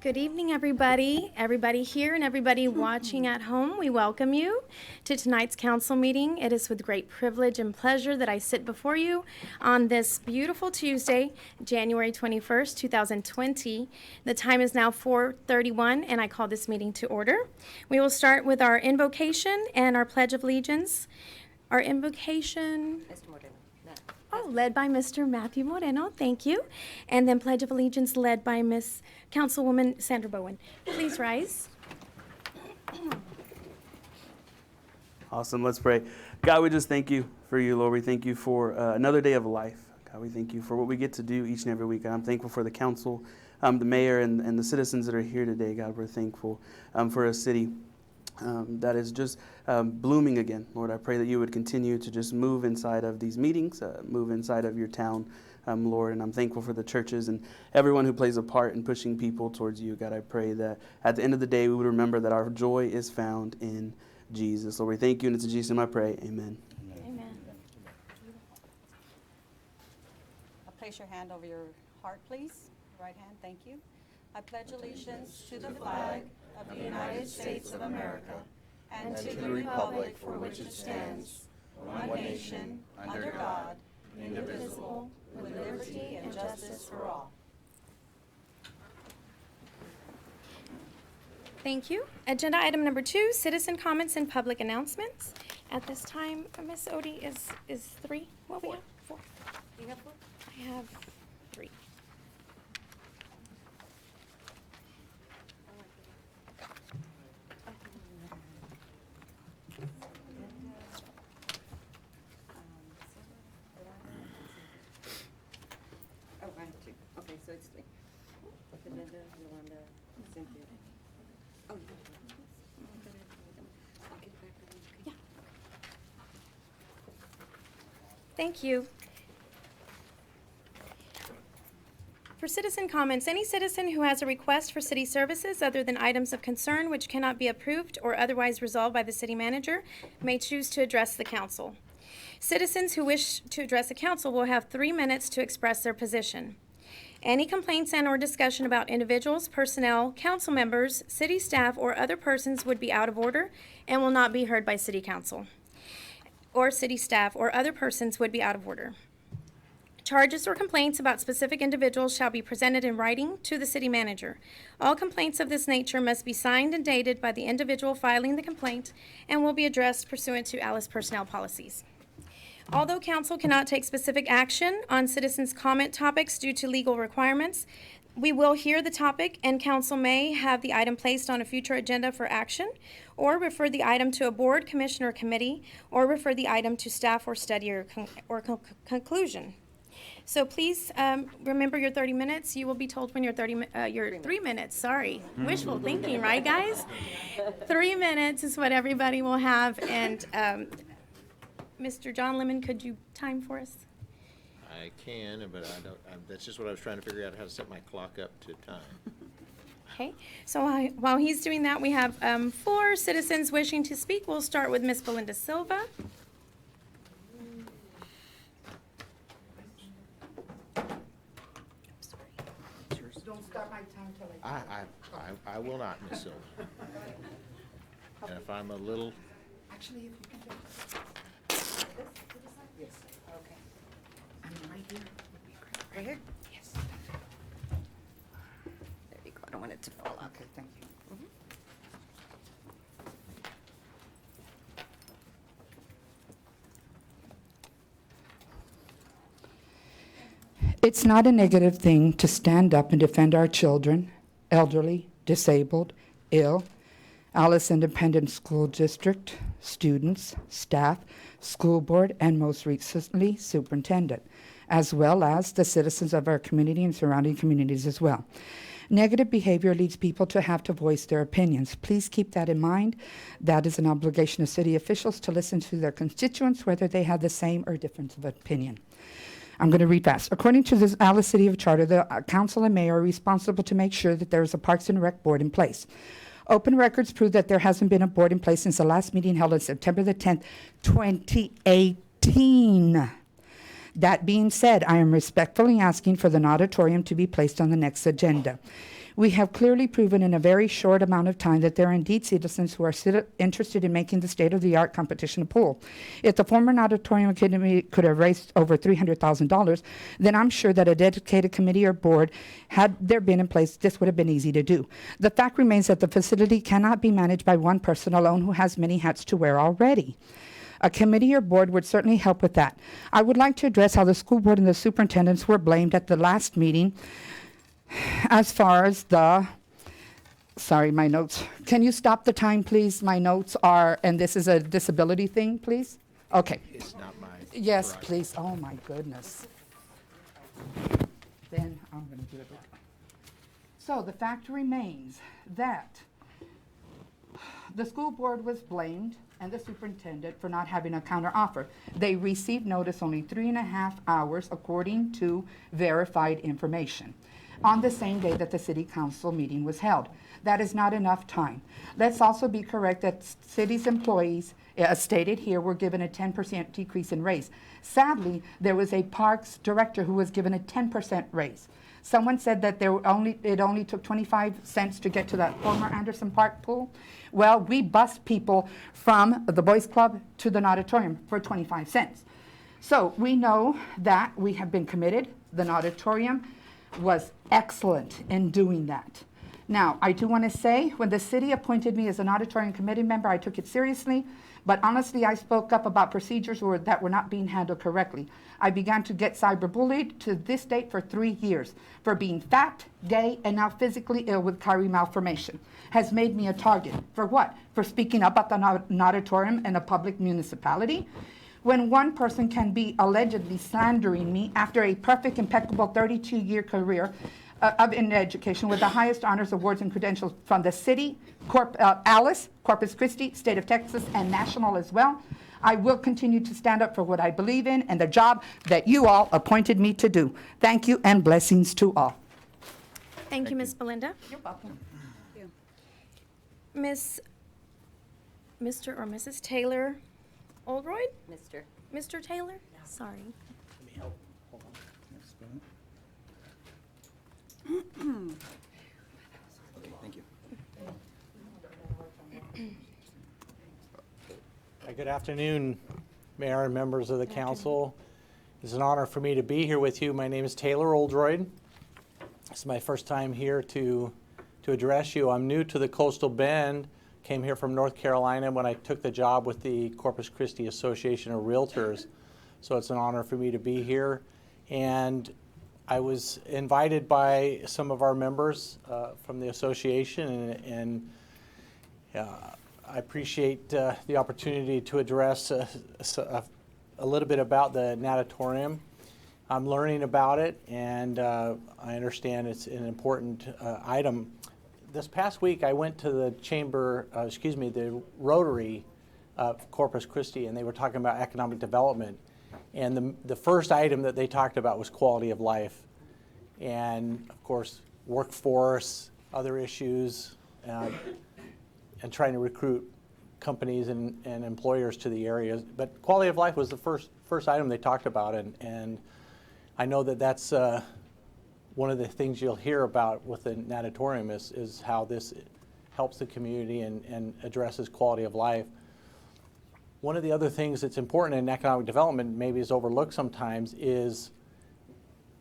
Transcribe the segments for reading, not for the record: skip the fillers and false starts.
Good evening, everybody. Everybody here and everybody watching at home, we welcome you to tonight's council meeting. It is with great privilege and pleasure that I sit before you on this beautiful Tuesday, January 21st, 2020. The time is now 4:31, and I call this meeting to order. We will start with our invocation and our Pledge of Allegiance. Our invocation... led by Mr. Matthew Moreno, thank you. And then Pledge of Allegiance led by Miss Councilwoman Sandra Bowen. Please rise. Awesome, let's pray. God, we just thank you for you, Lord. We thank you for another day of life. God, we thank you for what we get to do each and every week. And I'm thankful for the council, the mayor, and the citizens that are here today. God, we're thankful for a city that is just blooming again. Lord, I pray that you would continue to just move inside of these meetings, move inside of your town, Lord. And I'm thankful for the churches and everyone who plays a part in pushing people towards you. God, I pray that at the end of the day, we would remember that our joy is found in Jesus. Lord, we thank you, and it's in Jesus' name I pray. Amen. Amen. Place your hand over your heart, please. Right hand, thank you. I pledge allegiance to the flag of the United States of America and to the republic for which it stands, one nation, under God, indivisible, with liberty and justice for all. Thank you. Agenda item number 2, citizen comments and public announcements. At this time, Miss Odie is 3. What we have? 4. You have 4? I have 3. Okay, so it's 3. Linda, Yolanda, Cynthia. Oh, I'll get back to them. Yeah. Thank you. For citizen comments, any citizen who has a request for city services other than items of concern which cannot be approved or otherwise resolved by the city manager may choose to address the council. Citizens who wish to address the council will have 3 minutes to express their position. Any complaints and/or discussion about individuals, personnel, council members, city staff, or other persons would be out of order and will not be heard by city council. Or city staff or other persons would be out of order. Charges or complaints about specific individuals shall be presented in writing to the city manager. All complaints of this nature must be signed and dated by the individual filing the complaint and will be addressed pursuant to Alice personnel policies. Although council cannot take specific action on citizens' comment topics due to legal requirements, we will hear the topic, and council may have the item placed on a future agenda for action, or refer the item to a board, commission, or committee, or refer the item to staff for study or conclusion. So please remember your 30 minutes. You will be told when your 3 minutes. Sorry, wishful thinking, right, guys? 3 minutes is what everybody will have, and Mr. John Lemon, could you time for us? I can, but I don't. That's just what I was trying to figure out, how to set my clock up to time. Okay, so while he's doing that, we have 4 citizens wishing to speak. We'll start with Ms. Belinda Silva. Don't start my time till I will not, Miss Silva. And if I'm a little, Actually, if you can do Yes. Okay. I mean, right here would be great. Right here? Yes. There you go. I don't want it to fall out. Okay, thank you. It's not a negative thing to stand up and defend our children, elderly, disabled, ill, Alice Independent School District, students, staff, school board, and most recently, superintendent, as well as the citizens of our community and surrounding communities as well. Negative behavior leads people to have to voice their opinions. Please keep that in mind. That is an obligation of city officials to listen to their constituents, whether they have the same or difference of opinion. I'm going to read fast. According to the Alice City of Charter, the council and mayor are responsible to make sure that there is a Parks and Rec board in place. Open records prove that there hasn't been a board in place since the last meeting held on September the 10th, 2018. That being said, I am respectfully asking for the auditorium to be placed on the next agenda. We have clearly proven in a very short amount of time that there are indeed citizens who are interested in making the state-of-the-art competition a pool. If the former auditorium academy could have raised over $300,000, then I'm sure that a dedicated committee or board, had there been in place, this would have been easy to do. The fact remains that the facility cannot be managed by one person alone who has many hats to wear already. A committee or board would certainly help with that. I would like to address how the school board and the superintendents were blamed at the last meeting as far as the, sorry, my notes. Can you stop the time, please? My notes are, and this is a disability thing, please? Okay. It's not mine. Yes, Right. please. Oh, my goodness. Then I'm going to do it. So the fact remains that the school board was blamed and the superintendent for not having a counteroffer. They received notice only 3.5 hours according to verified information on the same day that the city council meeting was held. That is not enough time. Let's also be correct that city's employees, as stated here, were given a 10% decrease in raise. Sadly, there was a parks director who was given a 10% raise. Someone said that it only took 25 cents to get to that former Anderson Park pool. Well, we bused people from the Boys Club to the auditorium for 25 cents. So we know that we have been committed. The auditorium was excellent in doing that. Now, I do want to say, when the city appointed me as an auditorium committee member, I took it seriously, but honestly, I spoke up about procedures that were not being handled correctly. I began to get cyberbullied to this date for 3 years for being fat, gay, and now physically ill with Kyrie malformation. Has made me a target. For what? For speaking up at an auditorium in a public municipality? When one person can be allegedly slandering me after a perfect, impeccable 32-year career in education with the highest honors, awards, and credentials from the city, Alice, Corpus Christi, state of Texas, and national as well, I will continue to stand up for what I believe in and the job that you all appointed me to do. Thank you and blessings to all. Thank you, Ms. Belinda. You're welcome. Mr. or Mrs. Taylor Oldroyd? Mr. Mr. Taylor? Sorry. Thank you. Good afternoon, Mayor and members of the council. It's an honor for me to be here with you. My name is Taylor Oldroyd. It's my first time here to address you. I'm new to the Coastal Bend. Came here from North Carolina when I took the job with the Corpus Christi Association of Realtors. So it's an honor for me to be here. And I was invited by some of our members from the association, and I appreciate the opportunity to address a little bit about the natatorium. I'm learning about it, and I understand it's an important item. This past week, I went to the the Rotary of Corpus Christi, and they were talking about economic development. And the first item that they talked about was quality of life. And of course, workforce, other issues, and trying to recruit companies and employers to the areas. But quality of life was the first item they talked about. And I know that that's one of the things you'll hear about with the natatorium is how this helps the community and addresses quality of life. One of the other things that's important in economic development, maybe is overlooked sometimes, is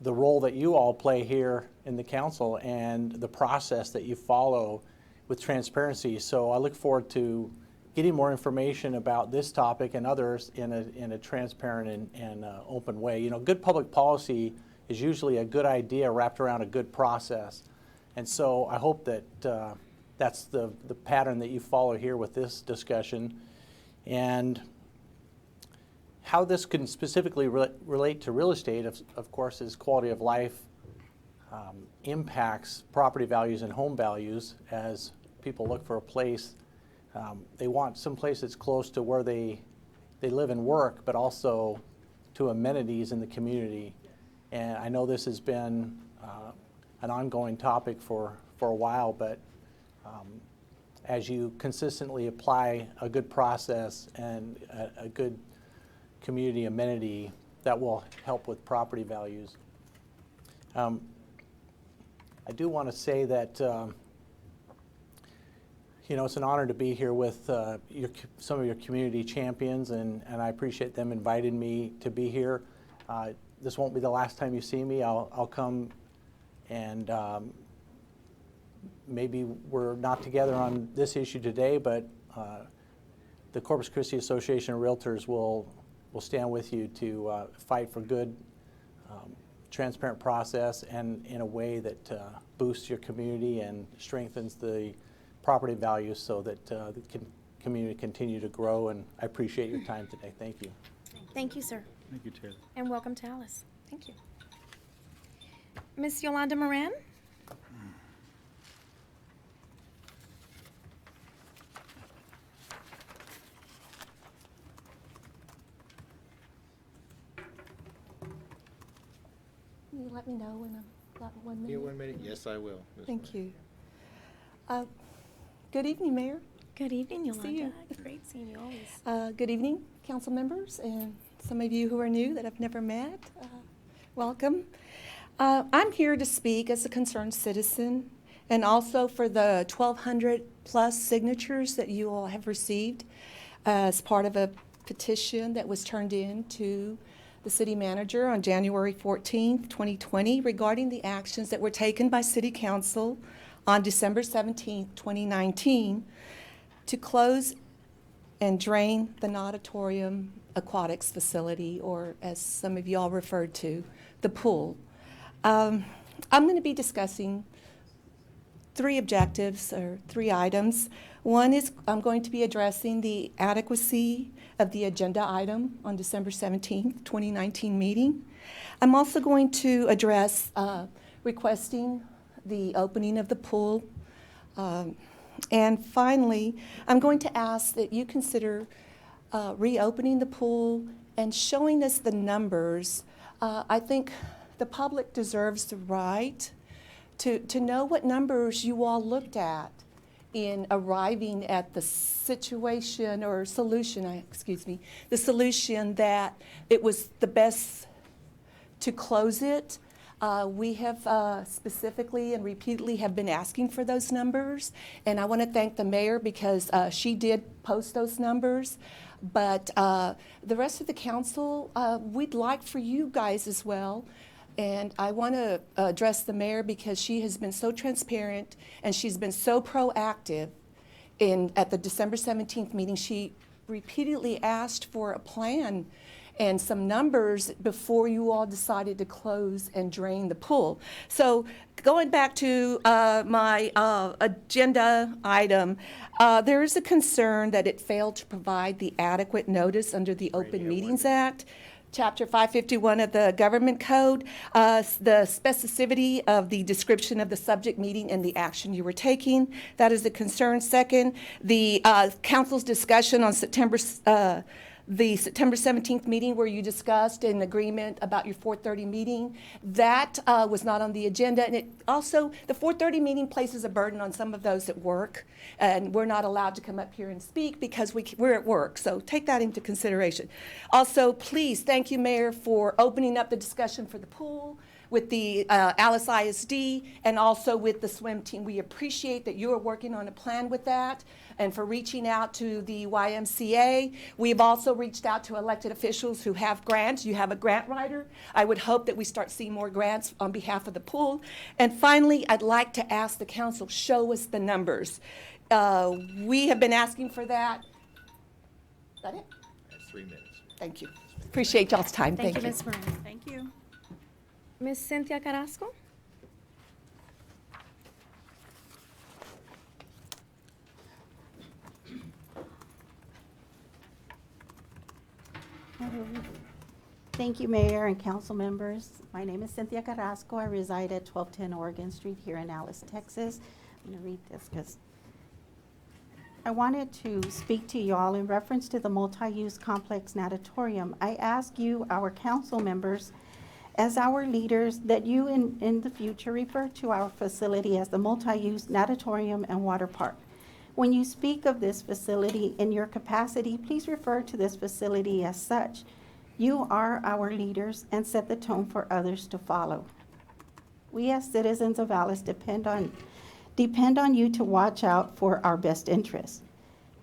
the role that you all play here in the council and the process that you follow with transparency. So I look forward to getting more information about this topic and others in a transparent and open way. You know, good public policy is usually a good idea wrapped around a good process. And so I hope that that's the pattern that you follow here with this discussion. And how this can specifically relate to real estate, of course, is quality of life impacts property values and home values as people look for a place. They want some place that's close to where they live and work, but also to amenities in the community. And I know this has been an ongoing topic for a while, but as you consistently apply a good process and a good community amenity, that will help with property values. I do want to say that it's an honor to be here with some of your community champions, and I appreciate them inviting me to be here. This won't be the last time you see me. I'll come, and maybe we're not together on this issue today, but the Corpus Christi Association of Realtors will stand with you to fight for good, transparent process, and in a way that boosts your community and strengthens the property values so that the community continue to grow. And I appreciate your time today. Thank you. Thank you, sir. Thank you, Taylor. And welcome to Alice. Thank you. Miss Yolanda Moran? Can you let me know when I'm about 1 minute? Here, 1 minute? Yes, I will. Ms. Thank Moran. you. Good evening, Mayor. Good evening, Yolanda. See you. Great seeing you always. Good evening, council members, and some of you who are new that I've never met. Welcome. I'm here to speak as a concerned citizen, and also for the 1,200 plus signatures that you all have received as part of a petition that was turned in to the city manager on January 14th, 2020, regarding the actions that were taken by City Council on December 17th, 2019, to close and drain the Natatorium Aquatics facility, or as some of y'all referred to, the pool. I'm going to be discussing 3 objectives or 3 items. One is I'm going to be addressing the adequacy of the agenda item on December 17th, 2019 meeting. I'm also going to address requesting the opening of the pool. And finally, I'm going to ask that you consider reopening the pool and showing us the numbers. I think the public deserves the right to know what numbers you all looked at in arriving at the situation or solution, the solution that it was the best to close it. We have specifically and repeatedly have been asking for those numbers, and I want to thank the mayor because she did post those numbers. But the rest of the council, we'd like for you guys as well. And I want to address the mayor because she has been so transparent and she's been so proactive. At the December 17th meeting, she repeatedly asked for a plan and some numbers before you all decided to close and drain the pool. So going back to my agenda item, there is a concern that it failed to provide the adequate notice under the Open Meetings Act. Chapter 551 of the Government Code, the specificity of the description of the subject meeting and the action you were taking. That is a concern. Second, the council's discussion on the September 17th meeting where you discussed an agreement about your 4:30 meeting. That was not on the agenda. And it also, the 4:30 meeting places a burden on some of those at work. And we're not allowed to come up here and speak because we're at work. So take that into consideration. Also, please, thank you, Mayor, for opening up the discussion for the pool with the Alice ISD and also with the swim team. We appreciate that you are working on a plan with that and for reaching out to the YMCA. We've also reached out to elected officials who have grants. You have a grant writer. I would hope that we start seeing more grants on behalf of the pool. And finally, I'd like to ask the council, show us the numbers. We have been asking for that. Is that it? That's 3 minutes. Thank you. Appreciate y'all's time. Thank Thank you, you. Ms. Moran. Thank you. Ms. Cynthia Carrasco? Thank you, Mayor and council members. My name is Cynthia Carrasco. I reside at 1210 Oregon Street here in Alice, Texas. I'm going to read this because I wanted to speak to y'all in reference to the multi-use complex natatorium. I ask you, our council members, as our leaders, that you in the future refer to our facility as the multi-use natatorium and water park. When you speak of this facility in your capacity, please refer to this facility as such. You are our leaders and set the tone for others to follow. We as citizens of Alice depend on you to watch out for our best interests.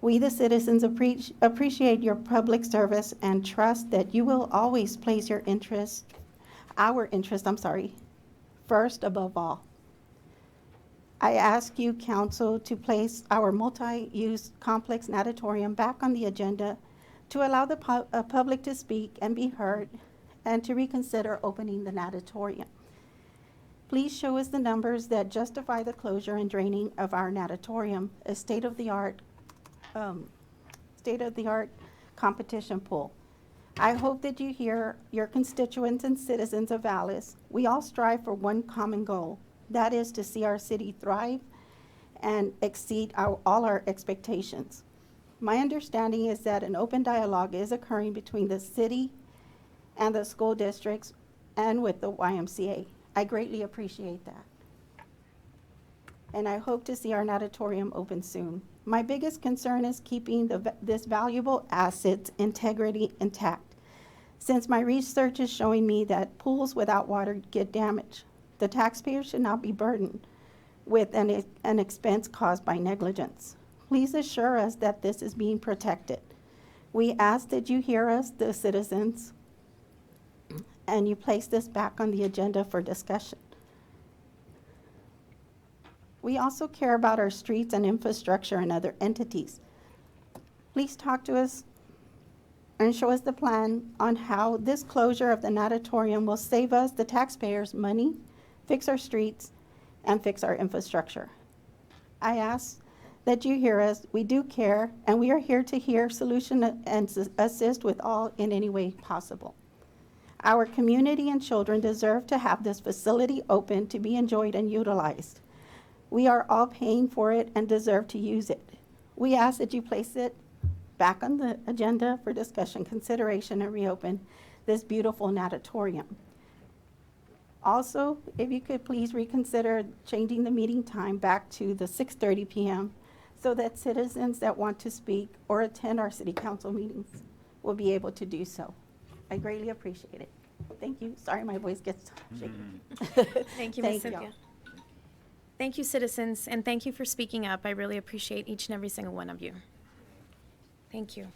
We, the citizens, appreciate your public service and trust that you will always place our interest, first above all. I ask you, council, to place our multi-use complex natatorium back on the agenda to allow the public to speak and be heard, and to reconsider opening the natatorium. Please show us the numbers that justify the closure and draining of our natatorium, a state-of-the-art competition pool. I hope that you hear your constituents and citizens of Alice. We all strive for one common goal. That is to see our city thrive and exceed all our expectations. My understanding is that an open dialogue is occurring between the city and the school districts and with the YMCA. I greatly appreciate that. And I hope to see our natatorium open soon. My biggest concern is keeping this valuable asset's integrity intact, since my research is showing me that pools without water get damaged. The taxpayer should not be burdened with an expense caused by negligence. Please assure us that this is being protected. We ask that you hear us, the citizens, and you place this back on the agenda for discussion. We also care about our streets and infrastructure and other entities. Please talk to us and show us the plan on how this closure of the natatorium will save us, the taxpayers, money, fix our streets, and fix our infrastructure. I ask that you hear us. We do care, and we are here to hear solution and assist with all in any way possible. Our community and children deserve to have this facility open to be enjoyed and utilized. We are all paying for it and deserve to use it. We ask that you place it back on the agenda for discussion, consideration, and reopen this beautiful natatorium. Also, if you could please reconsider changing the meeting time back to the 6:30 p.m. so that citizens that want to speak or attend our city council meetings will be able to do so. I greatly appreciate it. Thank you. Sorry, my voice gets shaky. Thank you, Ms. Thank Cynthia. y'all. Thank you, citizens, and thank you for speaking up. I really appreciate each and every single one of you. Thank you.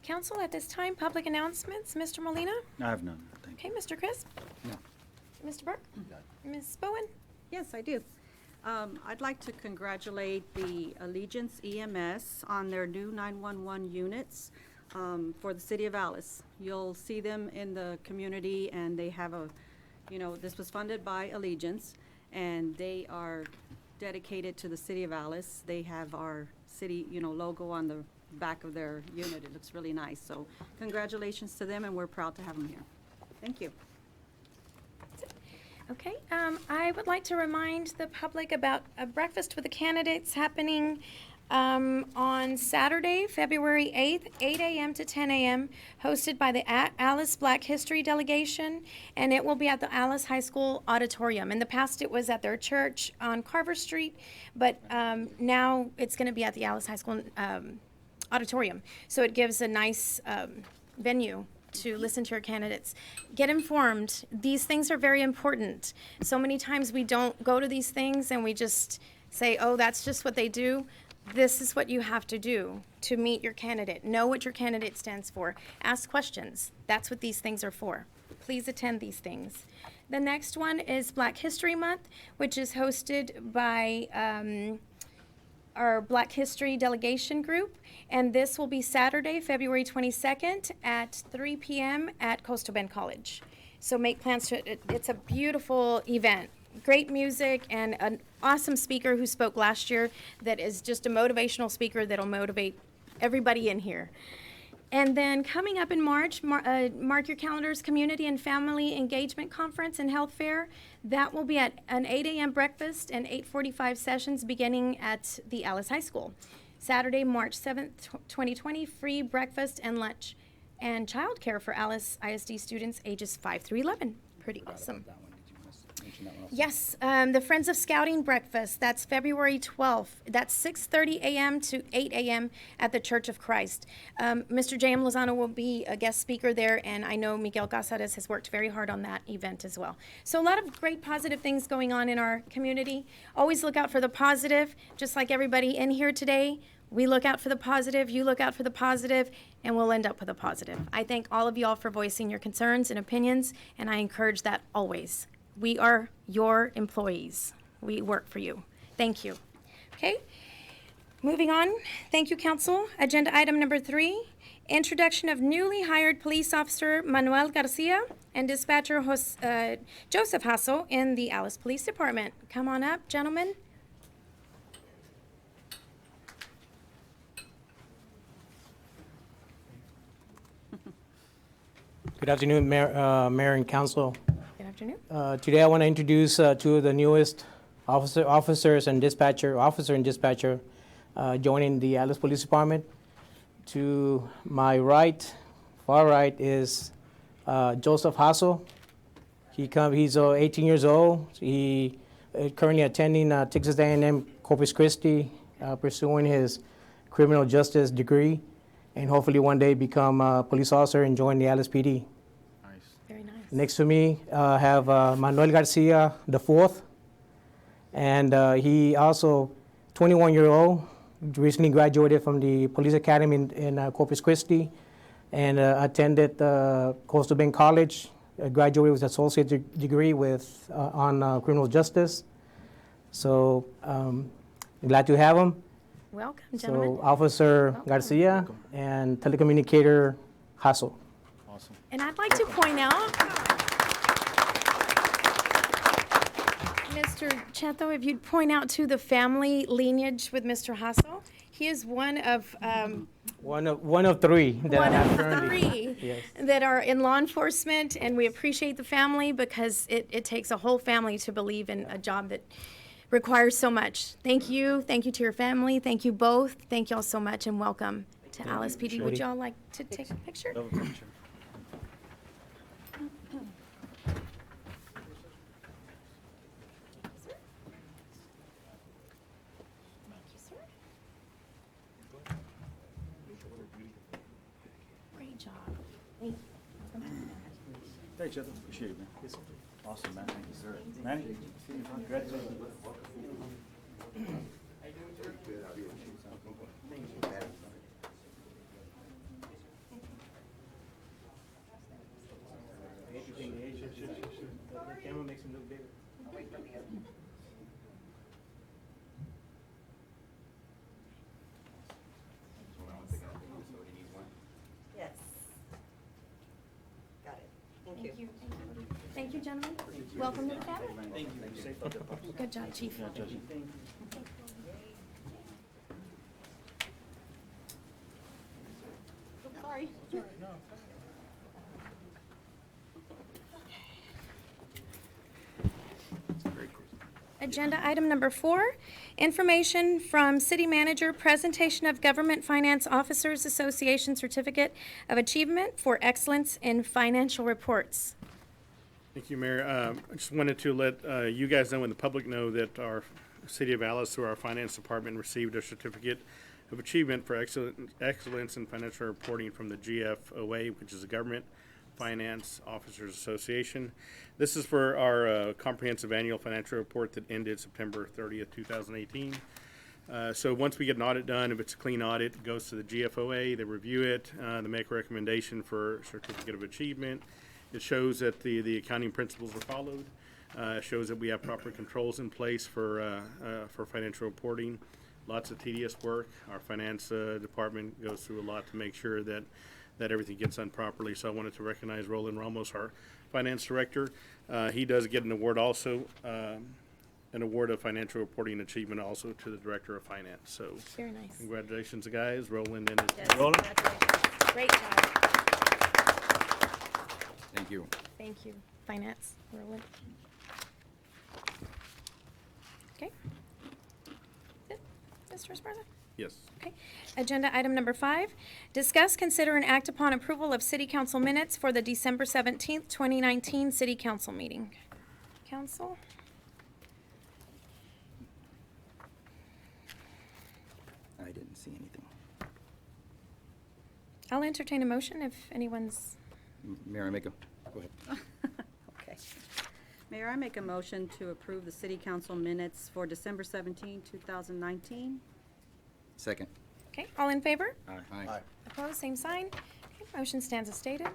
Council, at this time, public announcements. Mr. Molina? I have none, thank you. Okay, Mr. Crisp? No. Mr. Burke? Ms. Bowen? Yes, I do. I'd like to congratulate the Allegiance EMS on their new 911 units for the city of Alice. You'll see them in the community, and they have this was funded by Allegiance, and they are dedicated to the city of Alice. They have our city, logo on the back of their unit. It looks really nice. So congratulations to them, and we're proud to have them here. Thank you. Okay, I would like to remind the public about a breakfast with the candidates happening on Saturday, February 8th, 8 a.m. to 10 a.m., hosted by the Alice Black History Delegation, and it will be at the Alice High School Auditorium. In the past, it was at their church on Carver Street, but now it's going to be at the Alice High School Auditorium. So it gives a nice venue to listen to your candidates. Get informed. These things are very important. So many times we don't go to these things and we just say, oh, that's just what they do. This is what you have to do to meet your candidate. Know what your candidate stands for. Ask questions. That's what these things are for. Please attend these things. The next one is Black History Month, which is hosted by our Black History Delegation Group, and this will be Saturday, February 22nd at 3 p.m. at Coastal Bend College. So make plans to, it's a beautiful event. Great music and an awesome speaker who spoke last year that is just a motivational speaker that'll motivate everybody in here. And then coming up in March, mark your calendars, Community and Family Engagement Conference and Health Fair. That will be at an 8 a.m. breakfast and 8:45 sessions beginning at the Alice High School. Saturday, March 7th, 2020, free breakfast and lunch and childcare for Alice ISD students ages 5 through 11. Pretty awesome. mention that one also. Yes, the Friends of Scouting Breakfast, that's February 12th. That's 6:30 a.m. to 8 a.m. at the Church of Christ. Mr. J.M. Lozano will be a guest speaker there, and I know Miguel Casares has worked very hard on that event as well. So a lot of great positive things going on in our community. Always look out for the positive, just like everybody in here today. We look out for the positive, you look out for the positive, and we'll end up with a positive. I thank all of y'all for voicing your concerns and opinions, and I encourage that always. We are your employees. We work for you. Thank you. Okay, moving on. Thank you, council. Agenda item number 3, introduction of newly hired police officer Manuel Garcia and dispatcher Joseph Hassel in the Alice Police Department. Come on up, gentlemen. Good afternoon, Mayor and Council. Good afternoon. Today I want to introduce two of the newest officer and dispatcher joining the Alice Police Department. To my right, far right, is Joseph Hassel. He's 18 years old. He currently attending Texas A&M Corpus Christi, pursuing his criminal justice degree, and hopefully one day become a police officer and join the Alice PD. Very nice. Next to me, have Manuel Garcia IV, and he also 21-year-old, recently graduated from the Police Academy in Corpus Christi, and attended Coastal Bend College, graduated with an associate degree on criminal justice. So glad to have him. Welcome, gentlemen. So Officer Garcia and telecommunicator Hassel. Awesome. And I'd like to point out, Mr. Cheto, if you'd point out to the family lineage with Mr. Hassel, he is one of One of three that I have currently. Yes. that are in law enforcement, and we appreciate the family because it takes a whole family to believe in a job that requires so much. Thank you to your family, thank you both, thank y'all so much, and welcome to Alice PD. Would y'all like to take a picture? Love a picture. Thank you, sir. Great job. Thank you. Thanks, Jeff. Appreciate it, man. Awesome, man. Thank you, sir. Manny, congratulations. The camera makes him look bigger. Yes. Got it. Thank you. Thank you. Thank you, gentlemen. Welcome to the family. Thank you. Good job, Chief. Sorry. Agenda item number 4, information from City Manager, presentation of Government Finance Officers Association Certificate of Achievement for Excellence in Financial Reports. Thank you, Mayor. I just wanted to let you guys know and the public know that our City of Alice, through our Finance Department, received a Certificate of Achievement for Excellence in Financial Reporting from the GFOA, which is the Government Finance Officers Association. This is for our comprehensive annual financial report that ended September 30th, 2018. So once we get an audit done, if it's a clean audit, it goes to the GFOA, they review it, they make a recommendation for Certificate of Achievement. It shows that the accounting principles are followed. It shows that we have proper controls in place for financial reporting. Lots of tedious work. Our finance department goes through a lot to make sure that everything gets done properly. So I wanted to recognize Roland Ramos, our finance director. He does get an award also, an award of financial reporting achievement also to the director of finance. So Very nice. congratulations, guys. Roland and his team. Yes, congratulations. Great job. Thank you. Thank you. Finance, Roland. Okay. Good. Mr. Esparza? Yes. Okay. Agenda item number 5, discuss, consider, and act upon approval of city council minutes for the December 17th, 2019 city council meeting. council. I didn't see anything. I'll entertain a motion if anyone's, Mayor, go ahead. Okay. Mayor, I make a motion to approve the city council minutes for December 17, 2019. Second. okay, all in favor? Aye. Opposed, same sign. Okay, motion stands as stated.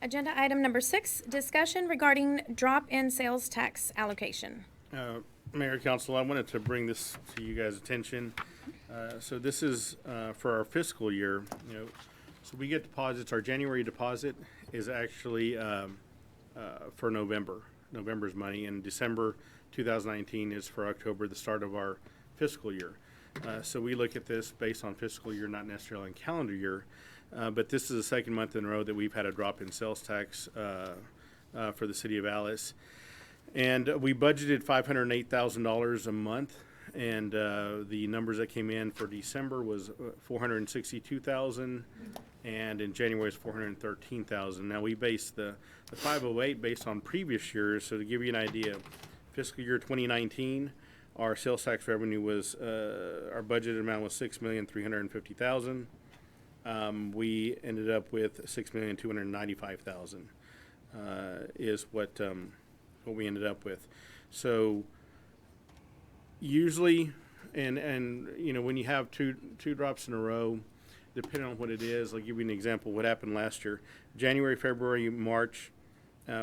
Agenda item number 6, discussion regarding drop-in sales tax allocation. Mayor, Council, I wanted to bring this to you guys' attention. So this is for our fiscal year, you know, so we get deposits. Our January deposit is actually for November. November's money, and December 2019 is for October, the start of our fiscal year. So we look at this based on fiscal year, not necessarily on calendar year. But this is the second month in a row that we've had a drop in sales tax for the city of Alice. And we budgeted $508,000 a month, and the numbers that came in for December was $462,000, and in January is $413,000. Now we based the 508 based on previous years. So to give you an idea, fiscal year 2019, our sales tax revenue was our budgeted amount was $6,350,000. We ended up with $6,295,000 is what we ended up with. So usually, and you know, when you have two drops in a row, depending on what it is, I'll give you an example. What happened last year? January, February, March,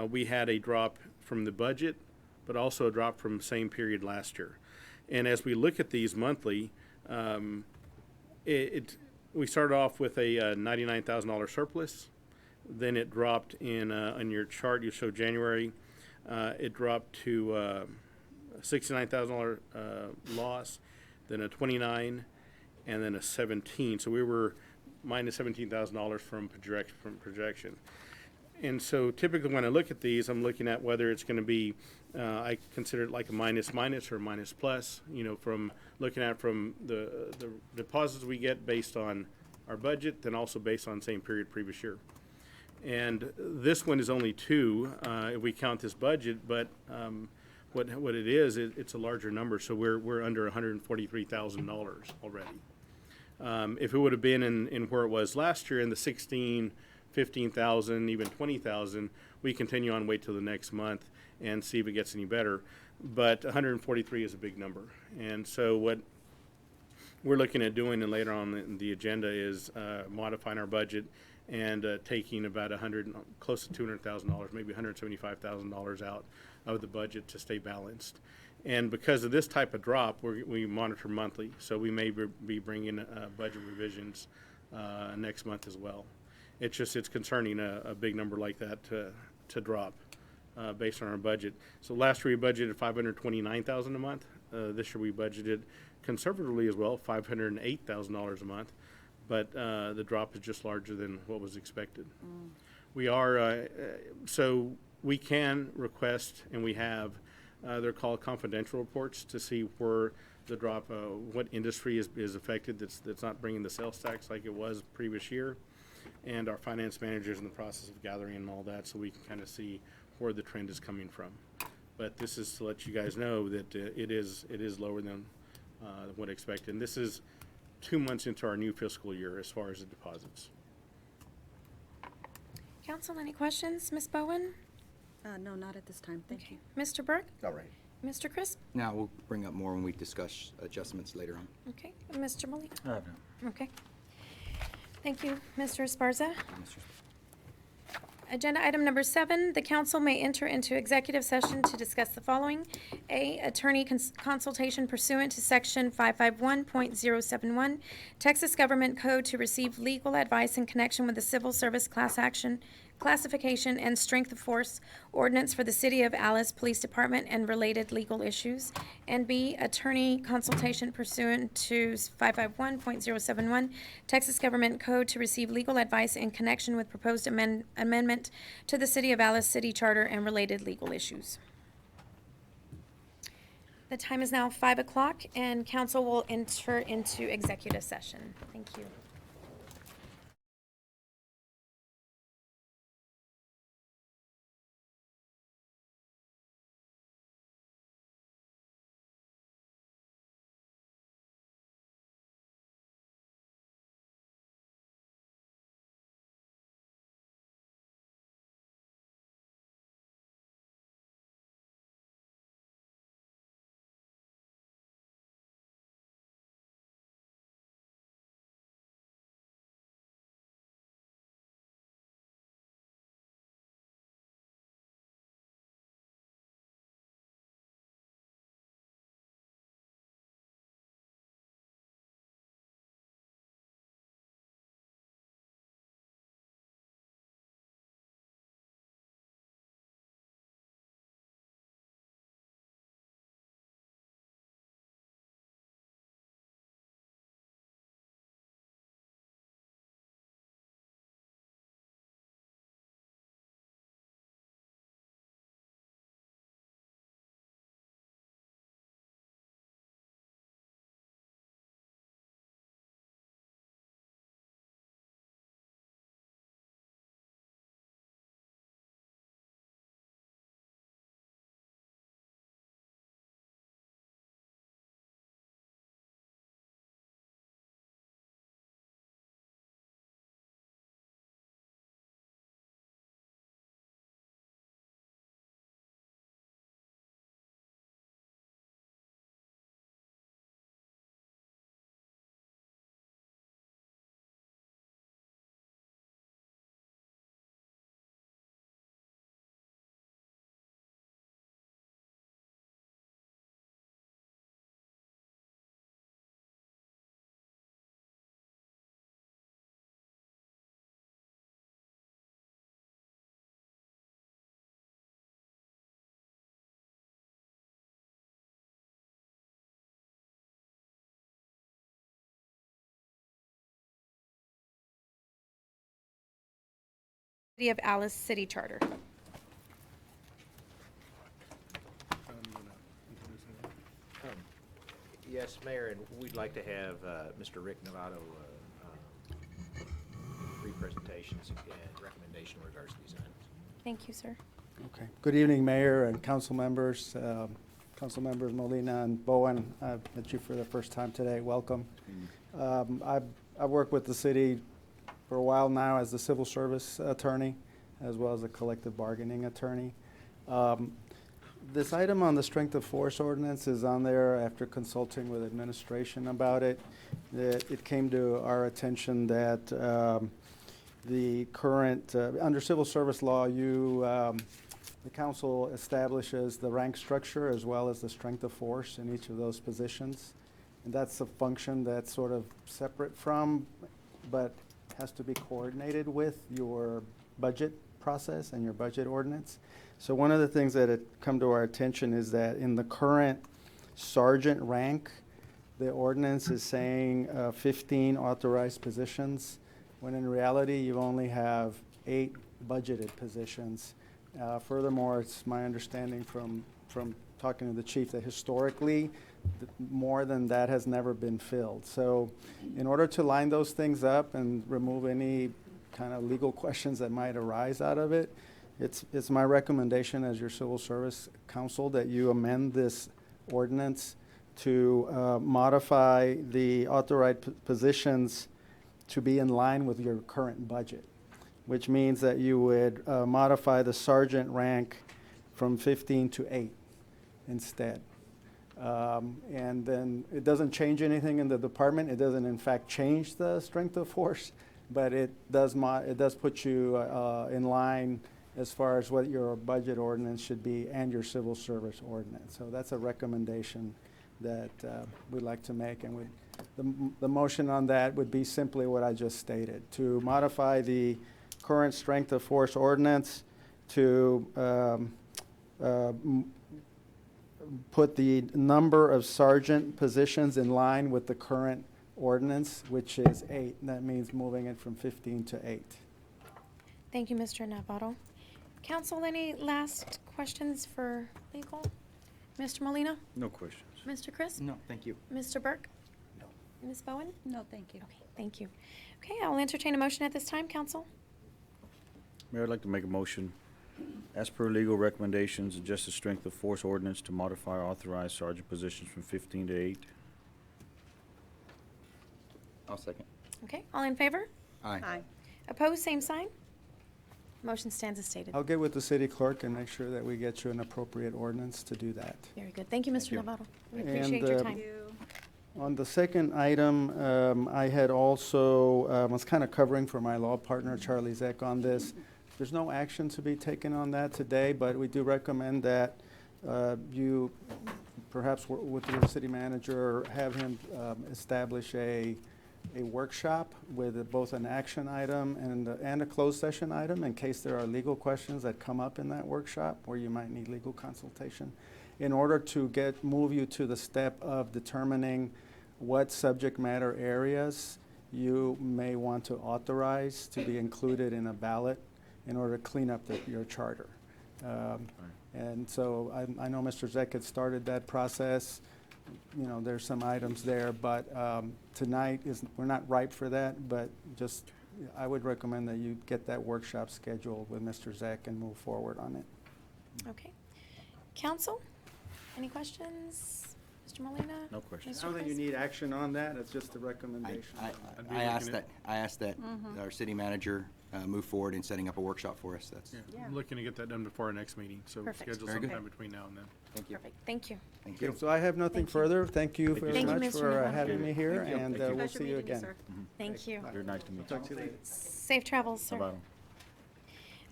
we had a drop from the budget, but also a drop from the same period last year. And as we look at these monthly, we started off with a $99,000 surplus. Then it dropped in on your chart. You show January. It dropped to a $69,000 loss, then a $29,000, and then a $17,000. So we were minus $17,000 from projection. And so typically when I look at these, I'm looking at whether it's going to be, I consider it like a minus or minus plus, you know, from looking at from the deposits we get based on our budget, then also based on same period previous year. And this one is only 2 if we count this budget, but what it is, it's a larger number, so we're under $143,000 already. If it would have been in where it was last year in the 16, 15,000, even 20,000, we continue on, wait till the next month and see if it gets any better. But 143 is a big number. And so what we're looking at doing, and later on in the agenda, is modifying our budget and taking about close to $200,000, maybe $175,000 out of the budget to stay balanced. And because of this type of drop, we monitor monthly. So we may be bringing budget revisions next month as well. It's concerning a big number like that to drop based on our budget. So last year we budgeted $529,000 a month. This year we budgeted conservatively as well, $508,000 a month. But the drop is just larger than what was expected. We are, so we can request, and we have, they're called confidential reports to see where the drop, what industry is affected that's not bringing the sales tax like it was previous year. And our finance manager is in the process of gathering and all that, so we can kind of see where the trend is coming from. But this is to let you guys know that it is lower than what expected. And this is 2 months into our new fiscal year as far as the deposits. Council, any questions? Ms. Bowen? No, not at this time. Thank you. Mr. Burke? All right. Mr. Crisp? Now we'll bring up more when we discuss adjustments later on. Okay. Mr. Molina? I have no. Okay. Thank you, Mr. Esparza. Mr. Agenda item number 7, the council may enter into executive session to discuss the following. A, attorney consultation pursuant to section 551.071, Texas Government Code to receive legal advice in connection with the civil service class action, classification, and strength of force ordinance for the City of Alice Police Department and related legal issues. And B, attorney consultation pursuant to 551.071, Texas Government Code to receive legal advice in connection with proposed amendment to the City of Alice City Charter and related legal issues. The time is now 5 o'clock, and council will enter into executive session. Thank you. City of Alice City Charter. Yes, Mayor, and we'd like to have Mr. Rick Novato brief presentations and recommendation in regards to these items. Thank you, sir. Okay. Good evening, Mayor and council members. Council members Molina and Bowen, I've met you for the first time today. Welcome. I've worked with the city for a while now as the civil service attorney, as well as a collective bargaining attorney. This item on the strength of force ordinance is on there after consulting with administration about it. It came to our attention that the current, under civil service law, the council establishes the rank structure as well as the strength of force in each of those positions. And that's a function that's sort of separate from, but has to be coordinated with your budget process and your budget ordinance. So one of the things that had come to our attention is that in the current sergeant rank, the ordinance is saying 15 authorized positions, when in reality you only have 8 budgeted positions. Furthermore, it's my understanding from talking to the chief that historically more than that has never been filled. So in order to line those things up and remove any kind of legal questions that might arise out of it, it's my recommendation as your civil service counsel that you amend this ordinance to modify the authorized positions to be in line with your current budget, which means that you would modify the sergeant rank from 15 to 8 instead. And then it doesn't change anything in the department. It doesn't, in fact, change the strength of force, but it does put you in line as far as what your budget ordinance should be and your civil service ordinance. So that's a recommendation that we'd like to make. And the motion on that would be simply what I just stated, to modify the current strength of force ordinance to put the number of sergeant positions in line with the current ordinance, which is 8. That means moving it from 15 to 8. Thank you, Mr. Navarro. Council, any last questions for legal? Mr. Molina? No questions. Mr. Chris? No, thank you. Mr. Burke? No. Ms. Bowen? No, thank you. Okay, thank you. Okay, I will entertain a motion at this time, council. Mayor, I'd like to make a motion. As per legal recommendations, adjust the strength of force ordinance to modify authorized sergeant positions from 15 to 8. I'll second. Okay, all in favor? Aye. Opposed, same sign? Motion stands as stated. I'll get with the city clerk and make sure that we get you an appropriate ordinance to do that. Very good. Thank you, Mr. you. Navarro. We And, appreciate your time. On the second item, I had also, was kind of covering for my law partner, Charlie Zeck, on this. There's no action to be taken on that today, but we do recommend that you perhaps with your city manager, have him establish a workshop with both an action item and a closed session item in case there are legal questions that come up in that workshop where you might need legal consultation, in order to move you to the step of determining what subject matter areas you may want to authorize to be included in a ballot in order to clean up your charter. And so I know Mr. Zeck had started that process. You know, there's some items there, but tonight we're not ripe for that, but just I would recommend that you get that workshop scheduled with Mr. Zeck and move forward on it. Okay. Council, any questions? Mr. Molina? No questions. Mr. I don't think you Chris? need action on that. It's just a recommendation. I asked that our city manager move forward in setting up a workshop for us. That's, Yeah, I'm looking to get that done before our next meeting, so Perfect. schedule Very good. sometime between now and then. thank you. Perfect. Thank you. Thank Okay, you. so I have nothing Thank you. further. Thank you very Thank you, much Mr. for Navarro. having me here, Thank you. and Thank you. we'll see you again. Thank you. Very nice to meet you. Talk to you later. Safe travels, sir. Bye-bye.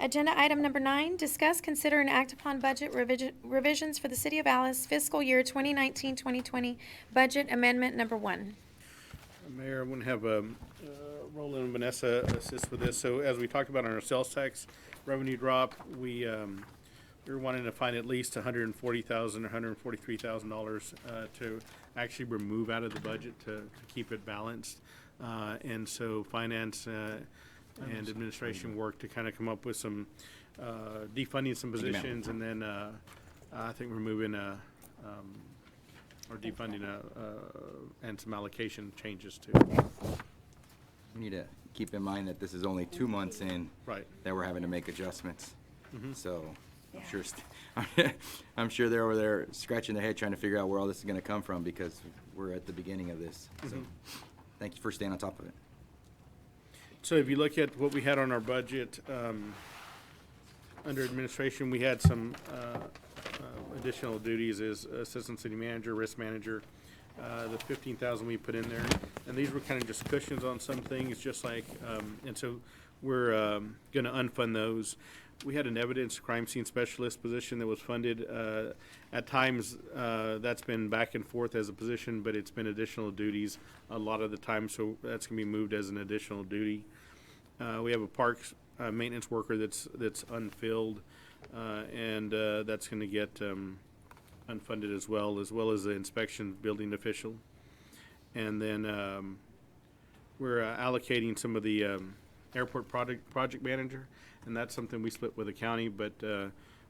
Agenda item number 9, discuss, consider, and act upon budget revisions for the City of Alice fiscal year 2019-2020 budget amendment number 1. Mayor, I'm going to have Roland and Vanessa assist with this. So as we talked about on our sales tax revenue drop, we were wanting to find at least $140,000 or $143,000 to actually remove out of the budget to keep it balanced. And so finance and administration work to kind of come up with some, defunding some Thank you, ma'am. positions, and then, I think removing, or defunding, and some allocation changes too. We need to keep in mind that this is only 2 months in. Right. That we're having to make adjustments. Mhm. So I'm sure, I'm sure they're over there scratching their head trying to figure out where all this is gonna come from because we're at the beginning of this. So Mhm. thank you for staying on top of it. So if you look at what we had on our budget, under administration, we had some additional duties as assistant city manager, risk manager, the 15,000 we put in there. And these were kind of just cushions on some things, just like, and so we're gonna unfund those. We had an evidence crime scene specialist position that was funded. At times, that's been back and forth as a position, but it's been additional duties a lot of the time, so that's gonna be moved as an additional duty. We have a parks maintenance worker that's unfilled, and that's gonna get unfunded as well as the inspection building official. And then we're allocating some of the airport project manager, and that's something we split with the county, but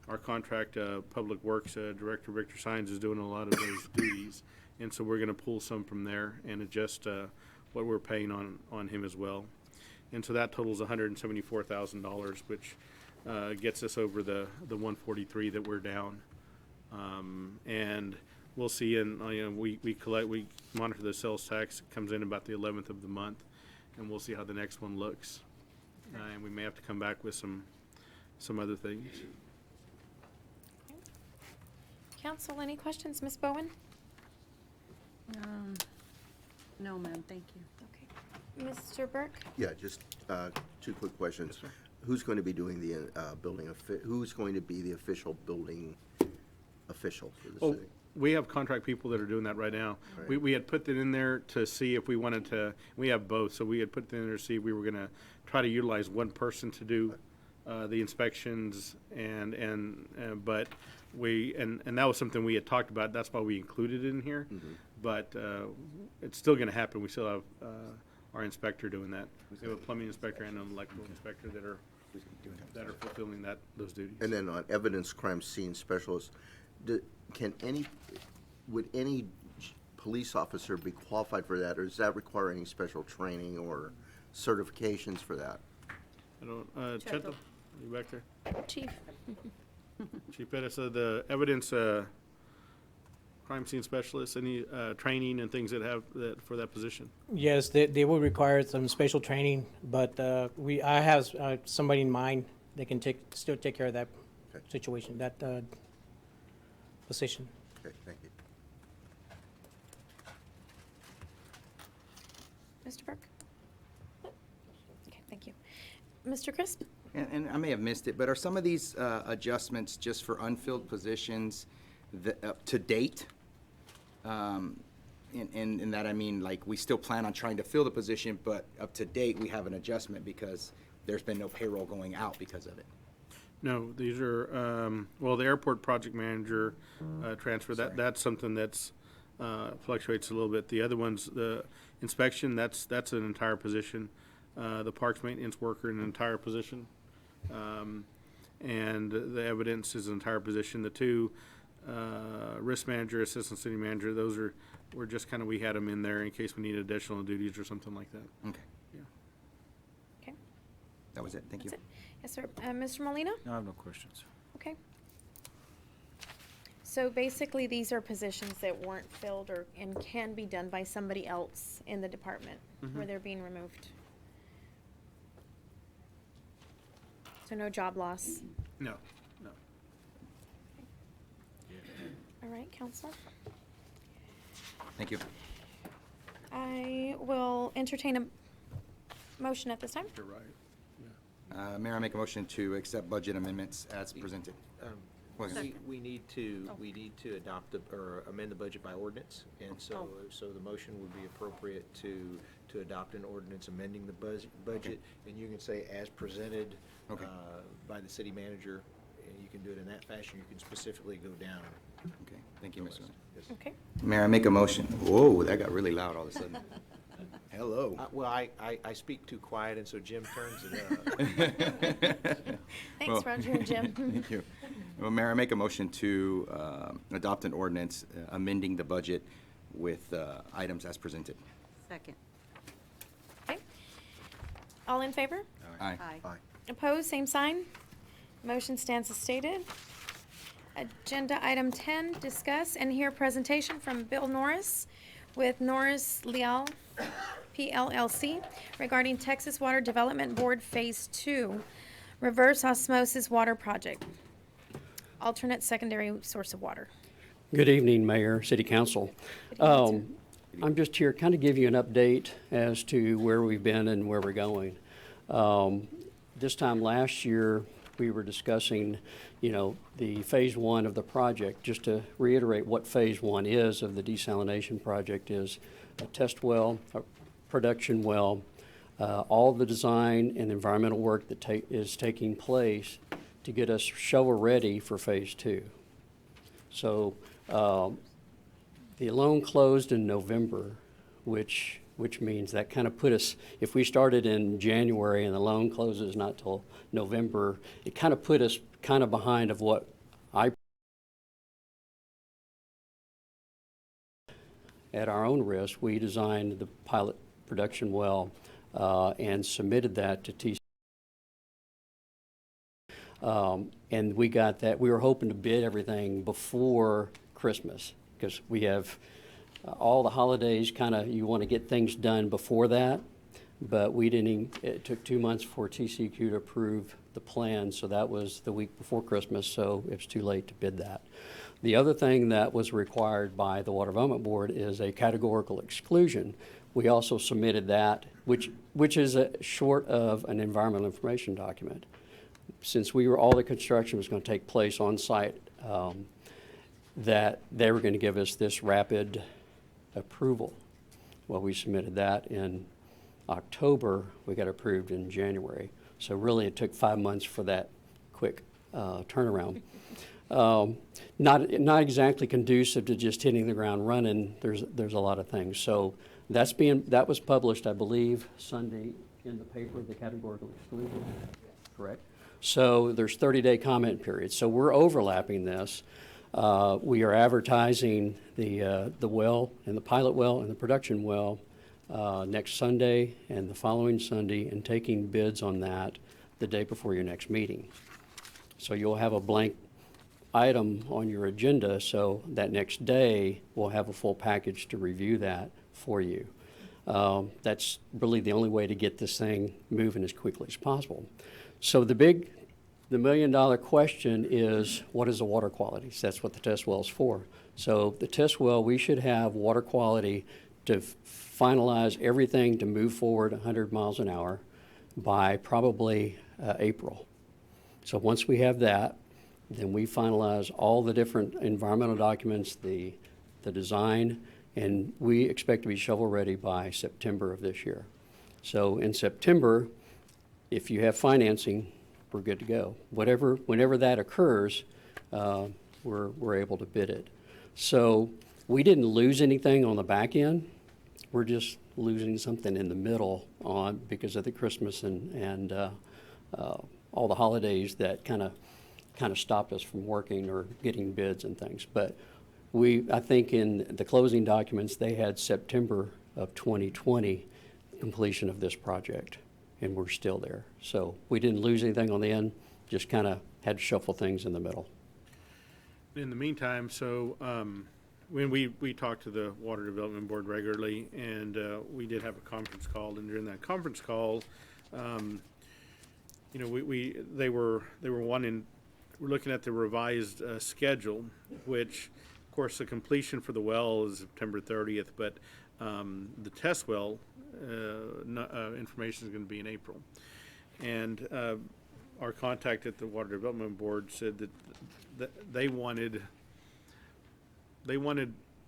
our contract public works director Victor Sines is doing a lot of those duties, and so we're going to pull some from there and adjust what we're paying on him as well. And so that totals $174,000, which gets us over the 143 that we're down. And we'll see, and we monitor the sales tax. It comes in about the 11th of the month, and we'll see how the next one looks. And we may have to come back with some other things. Council, any questions? Ms. Bowen? No, ma'am, thank you. Okay. Mr. Burke? Yeah, just 2 quick questions. Who's going to be doing the who's going to be the official building official for the city? We have contract people that are doing that right now. Right. We had put that in there to see if we wanted to, we have both, so we had put that in there to see if we were gonna try to utilize one person to do the inspections but and that was something we had talked about, that's why we included it in here. Mhm. But it's still gonna happen, we still have our inspector doing that. We have a plumbing inspector and an electrical inspector that are fulfilling those duties. And then on evidence crime scene specialist, would any police officer be qualified for that, or does that require any special training or certifications for that? I don't, Cheto, you back there? Chief. Chief Pettis, the evidence crime scene specialist, any training and things that have that for that position? Yes, they will require some special training, but I have somebody in mind that can still take care of that situation, that position. Okay, thank you. Mr. Burke? Okay, thank you. Mr. Crisp? And I may have missed it, but are some of these adjustments just for unfilled positions to date? In that I mean, like, we still plan on trying to fill the position, but up to date, we have an adjustment because there's been no payroll going out because of it. No, these are, the airport project manager transfer, that's something that's fluctuates a little bit. The other ones, the inspection, that's an entire position. The parks maintenance worker, an entire position. And the evidence is an entire position. The 2 risk manager, assistant city manager, we're just kind of, we had them in there in case we need additional duties or something like that. Okay. Yeah. Okay. That was it. Thank you. That's it. Yes, sir. Mr. Molina? No, I have no questions. Okay. So basically, these are positions that weren't filled and can be done by somebody else in the department where they're being removed. So no job loss. No. All right, council. Thank you. I will entertain a motion at this time. You're right. Mayor, I make a motion to accept budget amendments as presented. We need to adopt or amend the budget by ordinance, and so the motion would be appropriate to adopt an ordinance amending the budget, and you can say as presented by the city manager, and you can do it in that fashion. You can specifically go down. Okay, thank you, Mr. Mayor. Okay. Mayor, I make a motion. Whoa, that got really loud all of a sudden. Hello. Well, I speak too quiet, and so Jim turns it up. Thanks, Well, Roger and Jim. Thank you. Well, Mayor, I make a motion to adopt an ordinance amending the budget with items as presented. Second. Okay. All in favor? Aye. Aye. Opposed, same sign. Motion stands as stated. Agenda item 10, discuss and hear presentation from Bill Norris with Norris Leal PLLC regarding Texas Water Development Board Phase 2 Reverse Osmosis Water Project, alternate secondary source of water. Good evening, Mayor, City Council. I'm just here kind of give you an update as to where we've been and where we're going. This time last year, we were discussing, the Phase 1 of the project. Just to reiterate what Phase 1 is of the desalination project is a test well, a production well, all the design and environmental work that is taking place to get us shovel ready for Phase 2. So the loan closed in November, which means that kind of put us, if we started in January and the loan closes not till November, it kind of put us kind of behind of what at our own risk, we designed the pilot production well and submitted that to TC. And we got that. We were hoping to bid everything before Christmas because we have all the holidays kind of, you want to get things done before that, but we didn't even, it took 2 months for TCQ to approve the plan, so that was the week before Christmas, so it was too late to bid that. The other thing that was required by the Water Development Board is a categorical exclusion. We also submitted that, which is short of an environmental information document. Since all the construction was going to take place on site, that they were going to give us this rapid approval. Well, we submitted that in October. We got approved in January. So really it took 5 months for that quick turnaround. Not exactly conducive to just hitting the ground running. There's a lot of things. So that was published, I believe, Sunday in the paper, the categorical exclusion, correct? So there's 30-day comment period. So we're overlapping this. We are advertising the well and the pilot well and the production well next Sunday and the following Sunday and taking bids on that the day before your next meeting. So you'll have a blank item on your agenda, so that next day we'll have a full package to review that for you. That's really the only way to get this thing moving as quickly as possible. So the million-dollar question is, what is the water quality? So that's what the test well is for. So the test well, we should have water quality to finalize everything to move forward 100 miles an hour by probably April. So once we have that, then we finalize all the different environmental documents, the design, and we expect to be shovel-ready by September of this year. So in September, if you have financing, we're good to go. Whenever that occurs, we're able to bid it. So we didn't lose anything on the back end. We're just losing something in the middle because of the Christmas and all the holidays that kind of stopped us from working or getting bids and things. But I think in the closing documents, they had September of 2020 completion of this project, and we're still there. So we didn't lose anything on the end, just kind of had to shuffle things in the middle. In the meantime, so when we talk to the Water Development Board regularly, and we did have a conference call, and during that conference call, they were wanting. We're looking at the revised schedule, which, of course, the completion for the well is September 30th, but the test well information is going to be in April. And our contact at the Water Development Board said that they wanted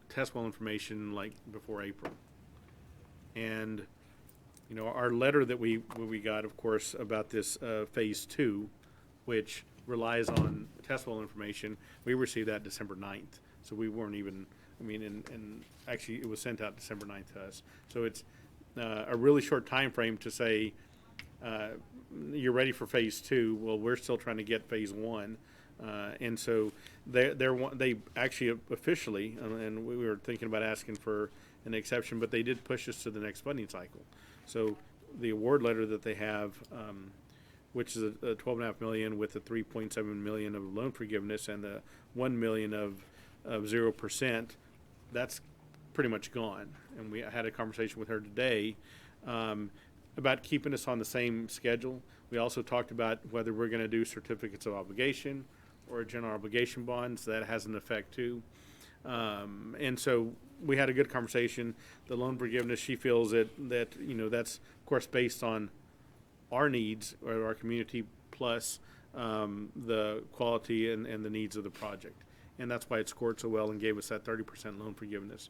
test well information like before April. And our letter that we got, of course, about this phase 2, which relies on test well information, we received that December 9th. So we weren't even, and actually it was sent out December 9th to us. So a really short time frame to say, you're ready for phase 2. Well, we're still trying to get phase 1. And so they actually officially, and we were thinking about asking for an exception, but they did push us to the next funding cycle. So the award letter that they have, which is a $12.5 million with the $3.7 million of loan forgiveness and the $1 million of 0%, that's pretty much gone. And we had a conversation with her today about keeping us on the same schedule. We also talked about whether we're going to do certificates of obligation or general obligation bonds. That has an effect too. And so we had a good conversation. The loan forgiveness, she feels that that's of course based on our needs or our community plus the quality and the needs of the project. And that's why it scored so well and gave us that 30% loan forgiveness.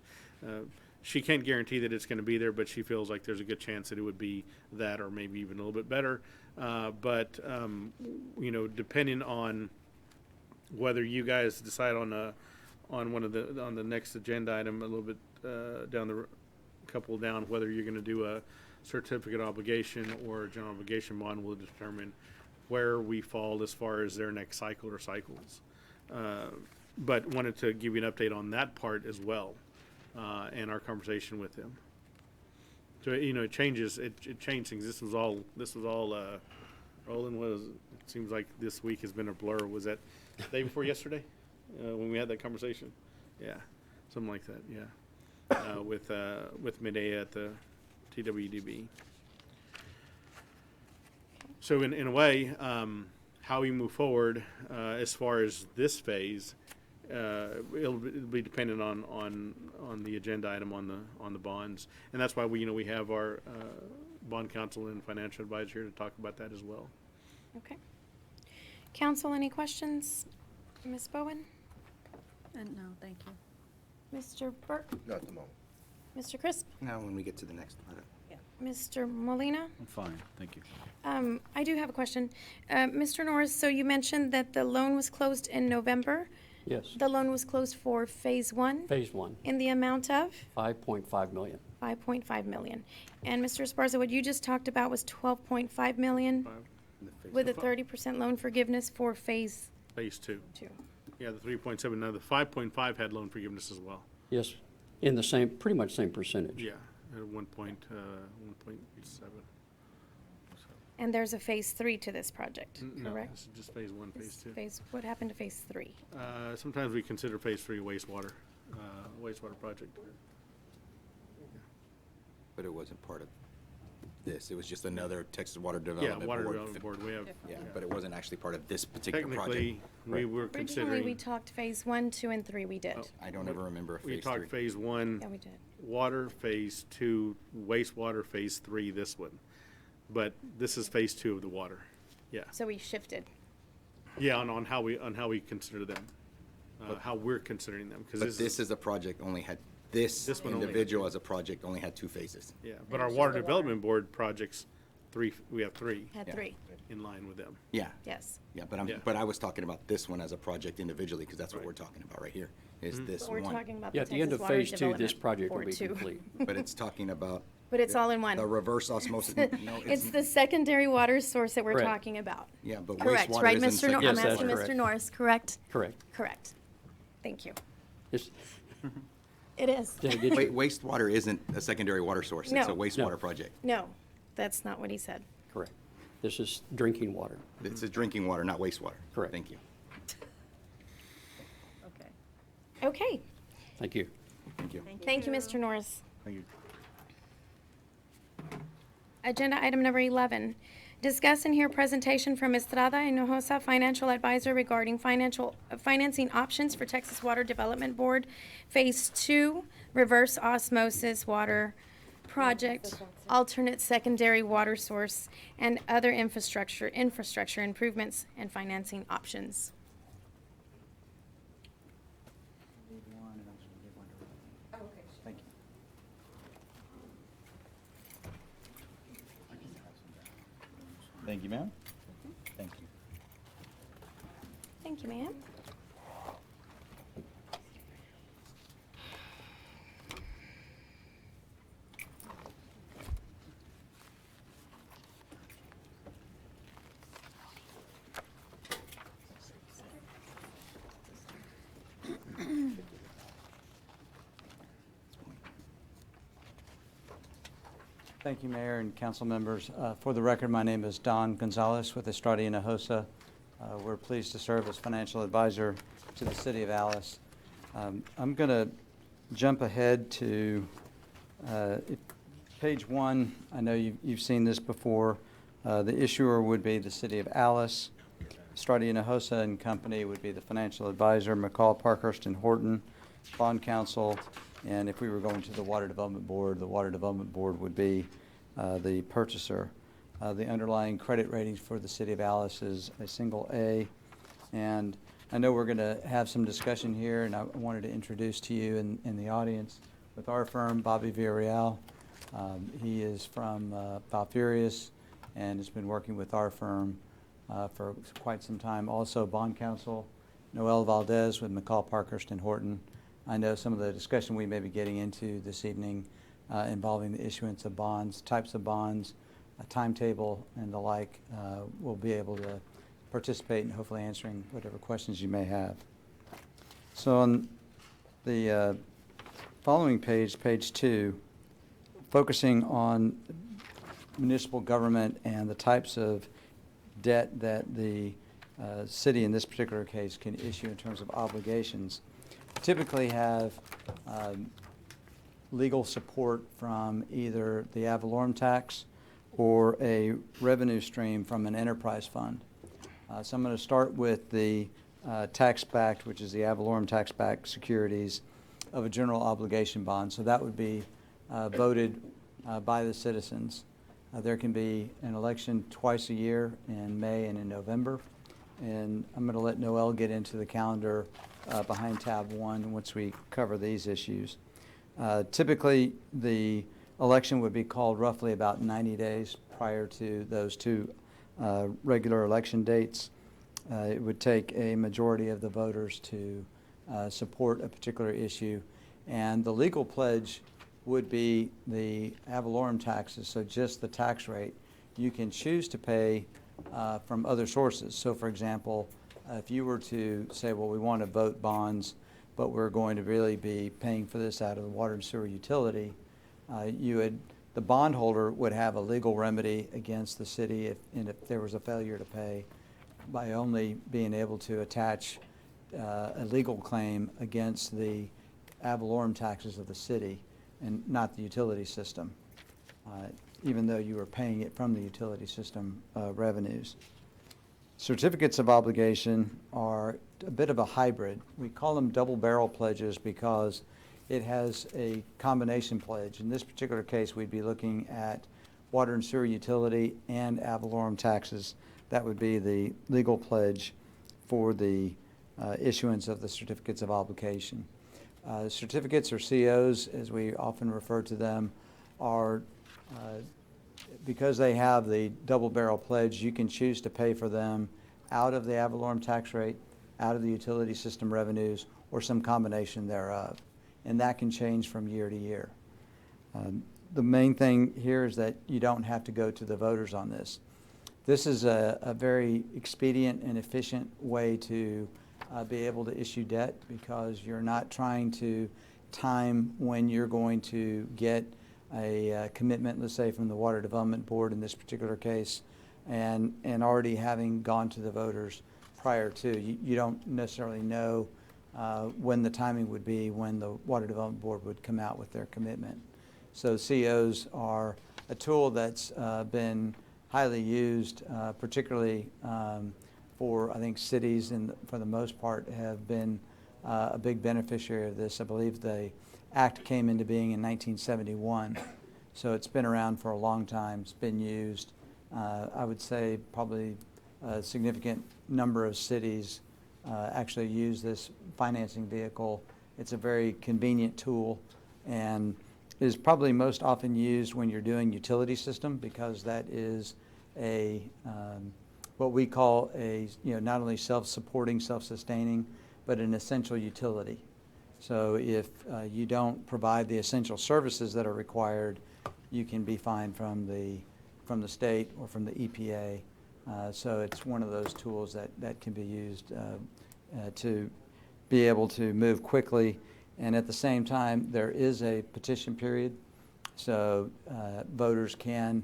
She can't guarantee that it's going to be there, but she feels like there's a good chance that it would be that or maybe even a little bit better. But depending on whether you guys decide on the next agenda item a little bit couple down, whether you're going to do a certificate obligation or a general obligation bond, will determine where we fall as far as their next cycle or cycles. But wanted to give you an update on that part as well, and our conversation with them. So it changes. It changed things. This was all. Roland was. It seems like this week has been a blur. Was that the day before yesterday when we had that conversation? Yeah, something like that. Yeah, with Medea at the TWDB. So in a way, how we move forward as far as this phase, it'll be dependent on the agenda item on the bonds, and that's why we have our bond counsel and financial advisor here to talk about that as well. Okay. Council, any questions? Ms. Bowen? No, thank you. Mr. Burke? Not at the moment. Mr. Crisp? Now, when we get to the next one. Mr. Molina? I'm fine, thank you. I do have a question. Mr. Norris, so you mentioned that the loan was closed in November. Yes, The loan was closed for phase 1 phase 1, in the amount of 5.5 million. 5.5 million. And Mr. Esparza, what you just talked about was 12.5 million with a 30% loan forgiveness for phase Phase 2. 2. Yeah, the 3.7. Now the 5.5 had loan forgiveness as well. Yes, in the same, pretty much same percentage. Yeah, at 1.7. And there's a phase 3 to this project, No, correct? this is just phase 1, phase 2. What happened to phase 3? Sometimes we consider phase 3 wastewater project. But it wasn't part of this. It was just another Texas Water Yeah, Development Water Board. Development Board, we have. Yeah, but it wasn't actually part of this particular project. Technically, we were Originally, we considering, talked phase 1, 2, and 3, we did. I don't ever remember a we phase 3. talked phase 1, Yeah, we did. water, phase 2, wastewater, phase 3, this one. But this is phase 2 of the water. Yeah, So we shifted. yeah, on how we consider them, how we're considering them, because But this is a project only had, this This one only had individual as a project only had 2 phases. yeah. But our water development board projects, we have 3 Had Yeah. 3, in line with them. Yeah, yes. yeah, Yeah. but I was talking about this one as a project individually, because that's what Right. we're talking about right here, is this But we're one. talking about Yeah, the at the end Texas of Water phase 2, this Development project will Board be 2. complete. But it's talking about. But it's all in one. The reverse osmosis, no, It's the secondary water source that we're Correct. talking about. yeah, but Correct, wastewater right, isn't Mr. Norris? secondary I'm Yes, that's asking water. Mr. Norris, correct? Correct. Correct. Thank you. It's, It is. did I get you? Wastewater isn't a secondary water source, it's a No. wastewater No. project. No, that's not what he said. Correct. This is drinking water. It's a drinking water, not wastewater. Correct. Thank you. Okay. Okay. Thank you. Thank you. Thank you, Mr. Norris. Thank you. Agenda item number 11, discuss and hear presentation from Estrada Hinojosa, financial advisor regarding financing options for Texas Water Development Board Phase 2 reverse osmosis water project, alternate secondary water source, and other infrastructure improvements and financing options. Thank you. Thank you, ma'am. Thank you. Thank you, ma'am. Thank you, Mayor and council members. For the record, my name is Don Gonzalez with Estrada y Hinojosa. We're pleased to serve as financial advisor to the City of Alice. I'm going to jump ahead to page 1. I know you've seen this before. The issuer would be the City of Alice. Estrada y Hinojosa and Company would be the financial advisor. McCall, Parkhurst, and Horton, bond counsel. And if we were going to the Water Development Board, the Water Development Board would be the purchaser. The underlying credit ratings for the City of Alice is a single A. And I know we're going to have some discussion here, and I wanted to introduce to you in the audience with our firm, Bobby Villarreal. He is from Falfurrias and has been working with our firm for quite some time. Also, bond counsel, Noel Valdez with McCall, Parkhurst, and Horton. I know some of the discussion we may be getting into this evening involving the issuance of bonds, types of bonds, a timetable, and the like, will be able to participate in hopefully answering whatever questions you may have. So on the following page, page 2, focusing on municipal government and the types of debt that the city in this particular case can issue in terms of obligations, typically have legal support from either the ad valorem tax or a revenue stream from an enterprise fund. So I'm going to start with the tax-backed, which is the ad valorem tax-backed securities of a general obligation bond. So that would be voted by the citizens. There can be an election twice a year in May and in November. And I'm going to let Noel get into the calendar behind tab 1 once we cover these issues. Typically, the election would be called roughly about 90 days prior to those two regular election dates. It would take a majority of the voters to support a particular issue. And the legal pledge would be the ad valorem taxes, so just the tax rate. You can choose to pay from other sources. So, for example, if you were to say, well, we want to vote bonds, but we're going to really be paying for this out of the water and sewer utility, the bondholder would have a legal remedy against the city if there was a failure to pay by only being able to attach a legal claim against the ad valorem taxes of the city and not the utility system, even though you were paying it from the utility system revenues. Certificates of obligation are a bit of a hybrid. We call them double barrel pledges because it has a combination pledge. In this particular case, we'd be looking at water and sewer utility and ad valorem taxes. That would be the legal pledge for the issuance of the certificates of obligation. Certificates, or COs, as we often refer to them, are because they have the double barrel pledge, you can choose to pay for them out of the ad valorem tax rate, out of the utility system revenues, or some combination thereof. And that can change from year to year. The main thing here is that you don't have to go to the voters on this. This is a very expedient and efficient way to be able to issue debt, because you're not trying to time when you're going to get a commitment, let's say from the Water Development Board in this particular case, and already having gone to the voters prior to. You don't necessarily know when the timing would be when the Water Development Board would come out with their commitment. So COs are a tool that's been highly used, particularly for, I think, cities, and for the most part have been a big beneficiary of this. I believe the Act came into being in 1971, so it's been around for a long time. It's been used. I would say probably a significant number of cities actually use this financing vehicle. It's a very convenient tool and is probably most often used when you're doing utility system, because that is a what we call a, not only self-supporting, self-sustaining, but an essential utility. So if you don't provide the essential services that are required, you can be fined from the state or from the EPA. So it's one of those tools that can be used to be able to move quickly. And at the same time, there is a petition period So voters can,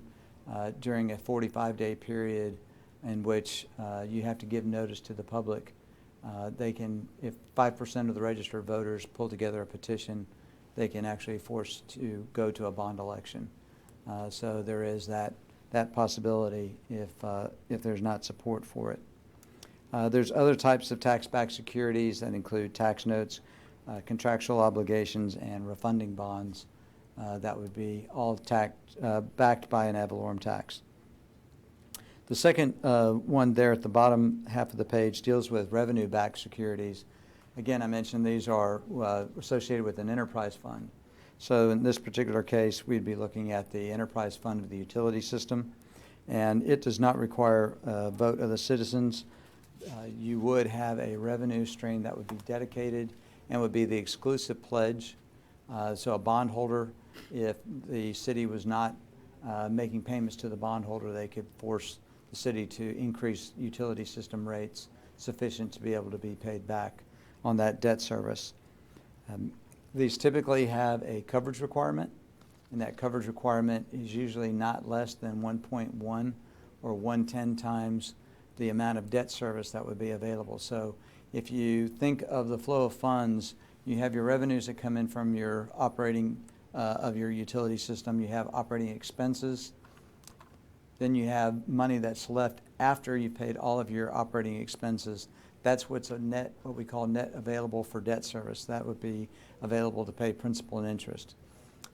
during a 45-day period in which you have to give notice to the public, they can, if 5% of the registered voters pull together a petition, they can actually force to go to a bond election. So there is that possibility if there's not support for it. There's other types of tax-backed securities that include tax notes, contractual obligations, and refunding bonds that would be all backed by an ad valorem tax. The second one there at the bottom half of the page deals with revenue-backed securities. Again, I mentioned these are associated with an enterprise fund. So in this particular case, we'd be looking at the enterprise fund of the utility system, and it does not require a vote of the citizens. You would have a revenue stream that would be dedicated and would be the exclusive pledge. So a bondholder, if the city was not making payments to the bondholder, they could force the city to increase utility system rates sufficient to be able to be paid back on that debt service. These typically have a coverage requirement, and that coverage requirement is usually not less than 1.1 or 110 times the amount of debt service that would be available. So if you think of the flow of funds, you have your revenues that come in from your operating of your utility system, you have operating expenses, then you have money that's left after you've paid all of your operating expenses. That's what's a net, what we call net available for debt service. That would be available to pay principal and interest.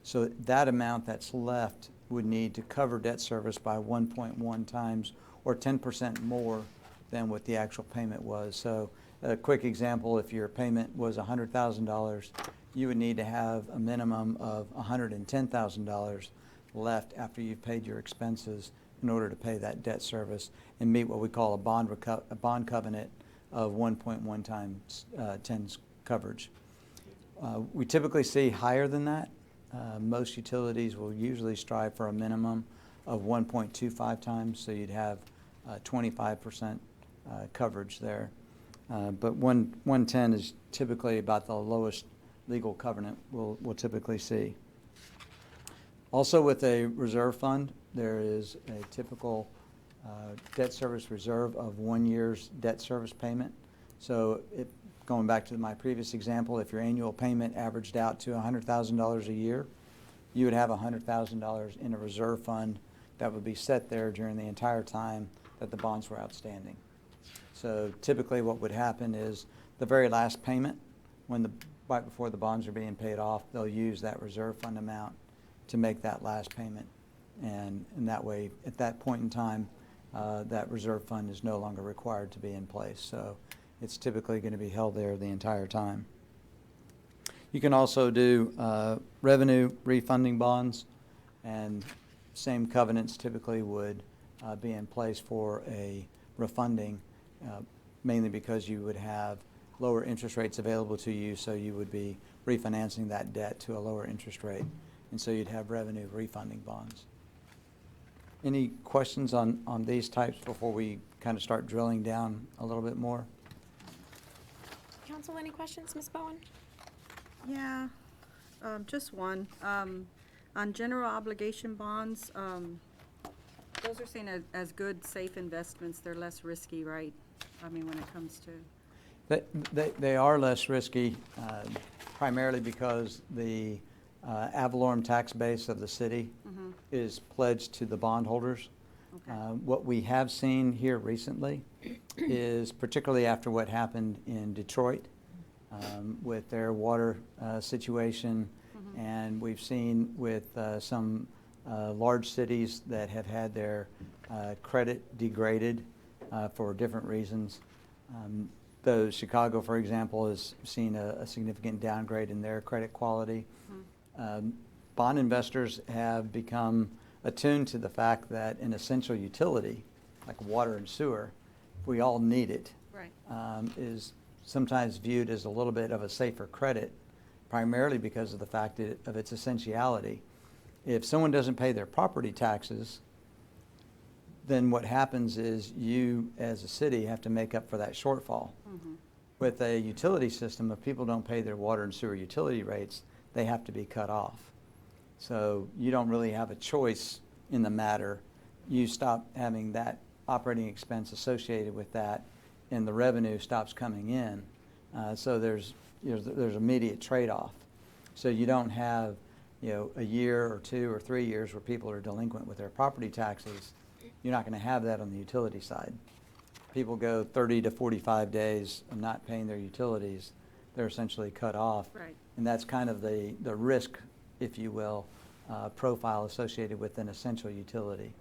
So that amount that's left would need to cover debt service by 1.1 times or 10% more than what the actual payment was. So a quick example, if your payment was $100,000, you would need to have a minimum of $110,000 left after you've paid your expenses in order to pay that debt service and meet what we call a bond covenant of 1.1 times 10's coverage. We typically see higher than that. Most utilities will usually strive for a minimum of 1.25 times, so you'd have 25% coverage there. But 110 is typically about the lowest legal covenant we'll typically see. Also with a reserve fund, there is a typical debt service reserve of 1 year's debt service payment. So going back to my previous example, if your annual payment averaged out to $100,000 a year, you would have $100,000 in a reserve fund that would be set there during the entire time that the bonds were outstanding. So typically what would happen is the very last payment, right before the bonds are being paid off, they'll use that reserve fund amount to make that last payment. And in that way, at that point in time, that reserve fund is no longer required to be in place. So it's typically going to be held there the entire time. You can also do revenue refunding bonds, and same covenants typically would be in place for a refunding, mainly because you would have lower interest rates available to you, so you would be refinancing that debt to a lower interest rate, and so you'd have revenue refunding bonds. Any questions on these types before we kind of start drilling down a little bit more? Council, any questions? Ms. Bowen? Yeah, just one. On general obligation bonds, those are seen as good, safe investments. They're less risky, right? I mean, when it comes to... They are less risky, primarily because the ad valorem tax base of the city is pledged to the bondholders. Okay. What we have seen here recently is, particularly after what happened in Detroit with their water situation, and we've seen with some large cities that have had their credit degraded for different reasons. Though Chicago, for example, has seen a significant downgrade in their credit quality. Bond investors have become attuned to the fact that an essential utility, like water and sewer, we all need it, Right. is sometimes viewed as a little bit of a safer credit, primarily because of the fact of its essentiality. If someone doesn't pay their property taxes, then what happens is you, as a city, have to make up for that shortfall. With a utility system, if people don't pay their water and sewer utility rates, they have to be cut off. So you don't really have a choice in the matter. You stop having that operating expense associated with that, and the revenue stops coming in. So there's immediate trade-off. So you don't have, a year or 2 or 3 years where people are delinquent with their property taxes. You're not going to have that on the utility side. People go 30 to 45 days of not paying their utilities. They're essentially cut off. Right. And that's kind of the risk, if you will, profile associated with an essential utility.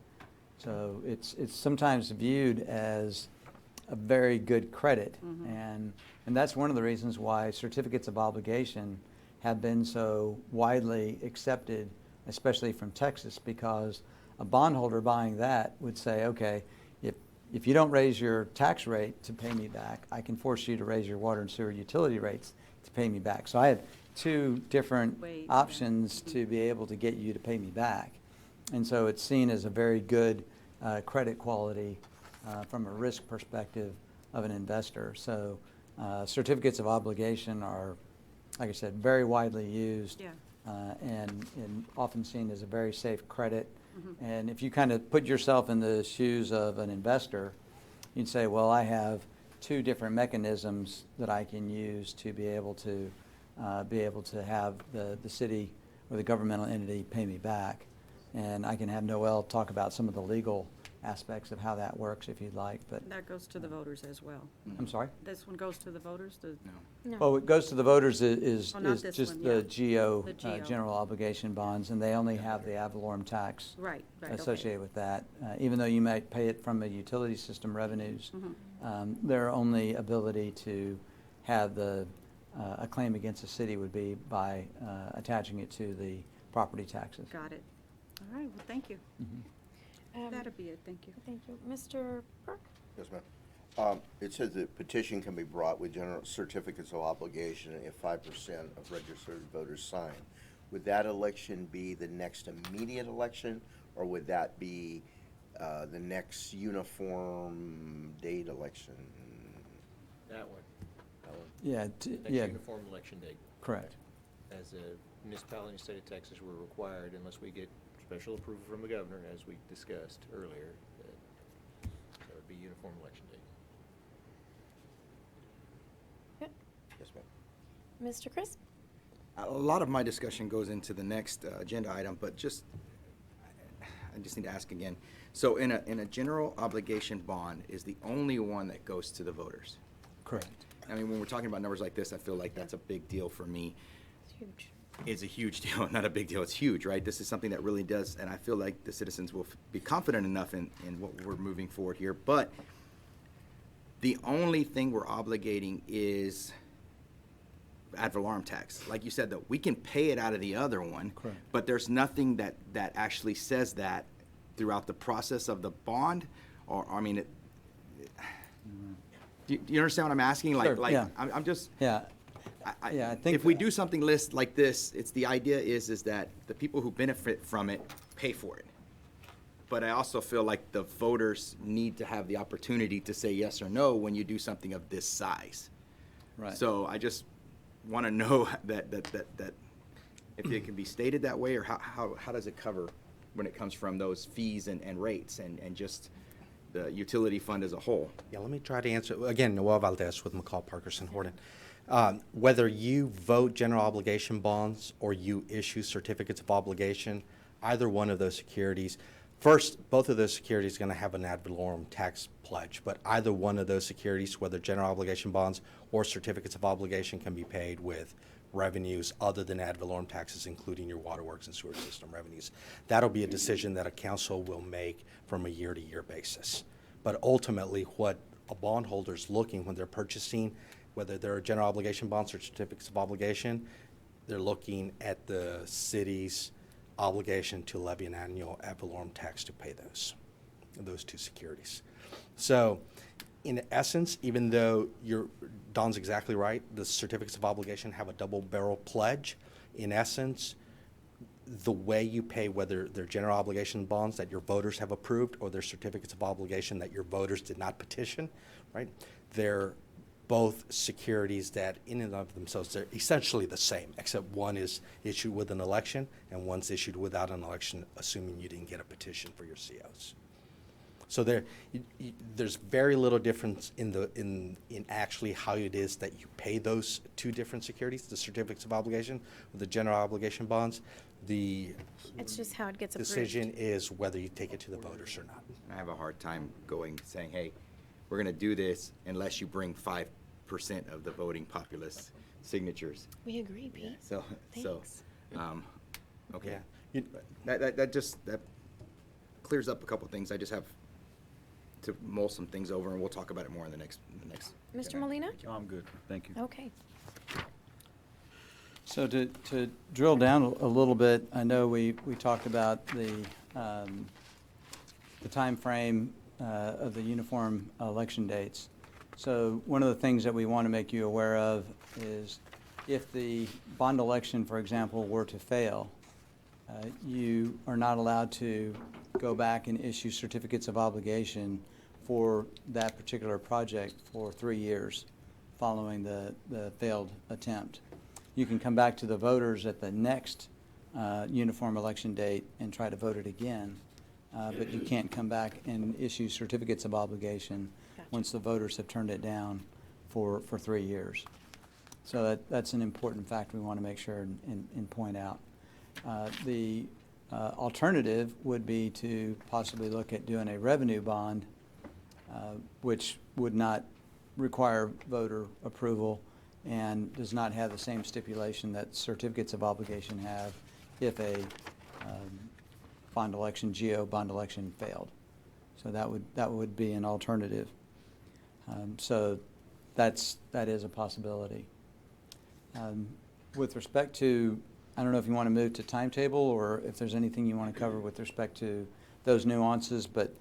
So it's sometimes viewed as a very good credit. And that's one of the reasons why certificates of obligation have been so widely accepted, especially from Texas, because a bondholder buying that would say, okay, if you don't raise your tax rate to pay me back, I can force you to raise your water and sewer utility rates to pay me back. So I have 2 different options to be able to get you to pay me back. And so it's seen as a very good credit quality from a risk perspective of an investor. So certificates of obligation are, like I said, very widely used and often seen as a very safe credit. And if you kind of put yourself in the shoes of an investor, you'd say, well, I have 2 different mechanisms that I can use to be able to have the city or the governmental entity pay me back. And I can have Noel talk about some of the legal aspects of how that works if you'd like, but. That goes to the voters as well. I'm sorry? This one goes to the voters? No. Well, what goes to the voters is Oh, not this just one, the yeah. GO, The GO. general obligation bonds, and they only have the ad valorem tax Right, okay. associated with that. Even though you might pay it from the utility system revenues, their only ability to have a claim against the city would be by attaching it to the property taxes. Got it. All right, well, thank you. That'll be it, thank you. Thank you. Mr. Burke? Yes, ma'am. It says that petition can be brought with general certificates of obligation if 5% of registered voters sign. Would that election be the next immediate election, or would that be the next uniform date election? That one. Yeah, Next yeah, uniform election date. correct. As a municipality in the state of Texas, we're required, unless we get special approval from the governor, as we discussed earlier, that would be uniform election date. Yes, ma'am. Mr. Chris? A lot of my discussion goes into the next agenda item, but I just need to ask again. So in a general obligation bond is the only one that goes to the voters? Correct. I mean, when we're talking about numbers like this, I feel like that's a big deal for me. It's huge. It's a huge deal, not a big deal. It's huge, right? This is something that really does, and I feel like the citizens will be confident enough in what we're moving forward here. But the only thing we're obligating is ad valorem tax. Like you said, though, we can pay it out of the other one. Correct. But there's nothing that actually says that throughout the process of the bond, or I mean, do you understand what I'm asking? Sure, Like, yeah. I'm just. Yeah, I think. If we do something like this, it's the idea is that the people who benefit from it pay for it. But I also feel like the voters need to have the opportunity to say yes or no when you do something of this size. Right. So I just want to know that if it can be stated that way, or how does it cover when it comes from those fees and rates and just the utility fund as a whole? Yeah, let me try to answer. Again, Noel Valdez with McCall Parkerson Horton. Whether you vote general obligation bonds or you issue certificates of obligation, either one of those securities, first, both of those securities are going to have an ad valorem tax pledge, but either one of those securities, whether general obligation bonds or certificates of obligation, can be paid with revenues other than ad valorem taxes, including your waterworks and sewer system revenues. That'll be a decision that a council will make from a year-to-year basis. But ultimately, what a bondholder's looking when they're purchasing, whether they're general obligation bonds or certificates of obligation, they're looking at the city's obligation to levy an annual ad valorem tax to pay those two securities. So in essence, even though Don's exactly right, the certificates of obligation have a double barrel pledge, in essence, the way you pay, whether they're general obligation bonds that your voters have approved or they're certificates of obligation that your voters did not petition, right? They're both securities that in and of themselves, they're essentially the same, except one is issued with an election and one's issued without an election, assuming you didn't get a petition for your COs. So there's very little difference in actually how it is that you pay those two different securities, the certificates of obligation with the general obligation bonds. It's just how it gets approved. Decision is whether you take it to the voters or not. I have a hard time saying, hey, we're gonna do this unless you bring 5% of the voting populace signatures. We agree, Pete. Thanks. Okay. Yeah. That clears up a couple things. I just have to mull some things over, and we'll talk about it more in the next. Mr. Molina? I'm good, thank you. Okay. So to drill down a little bit, I know we talked about the time frame of the uniform election dates. So one of the things that we want to make you aware of is if the bond election, for example, were to fail, you are not allowed to go back and issue certificates of obligation for that particular project for 3 years following the failed attempt. You can come back to the voters at the next uniform election date and try to vote it again, but you can't come back and issue certificates of obligation once the voters have turned it down for 3 years. So that's an important fact we want to make sure and point out. The alternative would be to possibly look at doing a revenue bond, which would not require voter approval and does not have the same stipulation that certificates of obligation have if a GO bond election failed. So that would be an alternative. So that is a possibility. With respect to, I don't know if you want to move to timetable or if there's anything you want to cover with respect to those nuances, but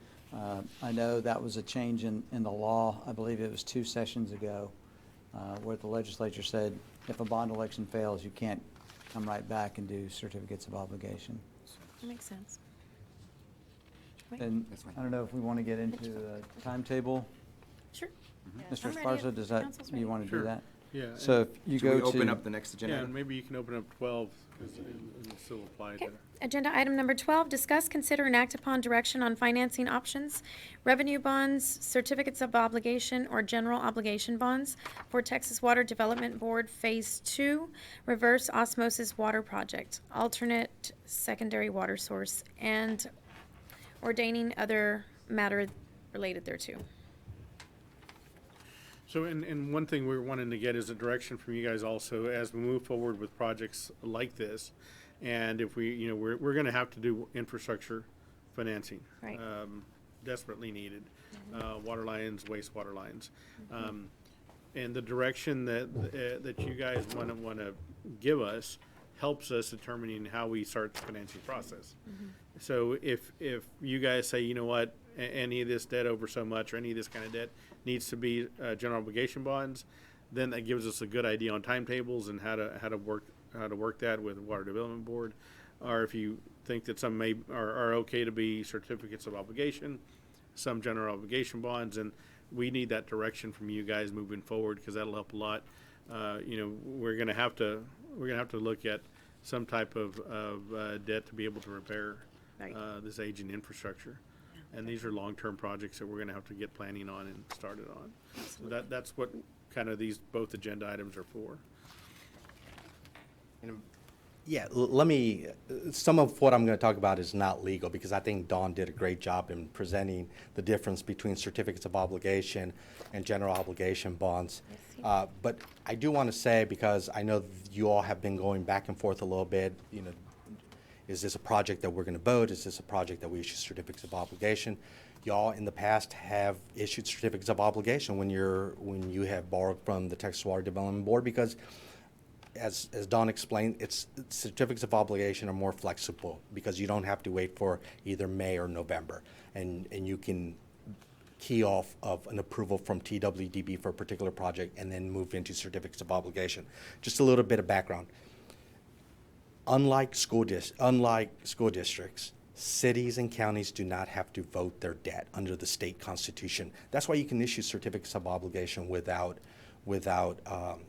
I know that was a change in the law. I believe it was 2 sessions ago where the legislature said if a bond election fails, you can't come right back and do certificates of obligation. That makes sense. And I don't know if we want to get into the timetable. Sure. Mr. I'm ready Esparza, if does that, council's you ready. want to Sure. do that? Yeah. So if you Should go we to. open up the next agenda Yeah, item? maybe you can open up 12, because it'll still apply Okay. there. Agenda item number 12, discuss, consider, and act upon direction on financing options, revenue bonds, certificates of obligation, or general obligation bonds for Texas Water Development Board Phase 2 Reverse Osmosis Water Project, alternate secondary water source, and ordaining other matter related thereto. So, and one thing we're wanting to get is a direction from you guys also as we move forward with projects like this. And if we, we're going to have to do infrastructure financing. Right. Desperately needed. Water lines, wastewater lines. And the direction that you guys want to give us helps us determining how we start the financing process. So if you guys say, you know what, any of this debt over so much or any of this kind of debt needs to be general obligation bonds, then that gives us a good idea on timetables and how to work that with the Water Development Board. Or if you think that some are okay to be certificates of obligation, some general obligation bonds, and we need that direction from you guys moving forward because that'll help a lot. We're gonna have to look at some type of debt to be able to repair this aging infrastructure. And these are long-term projects that we're going to have to get planning on and started on. So that's what kind of both agenda items are for. Yeah, let me, some of what I'm going to talk about is not legal because I think Dawn did a great job in presenting the difference between certificates of obligation and general obligation bonds. But I do want to say, because I know you all have been going back and forth a little bit, is this a project that we're going to vote? Is this a project that we issue certificates of obligation? Y'all in the past have issued certificates of obligation when you have borrowed from the Texas Water Development Board because, as Don explained, certificates of obligation are more flexible because you don't have to wait for either May or November, and you can key off of an approval from TWDB for a particular project and then move into certificates of obligation. Just a little bit of background. Unlike school districts, cities and counties do not have to vote their debt under the state constitution. That's why you can issue certificates of obligation without without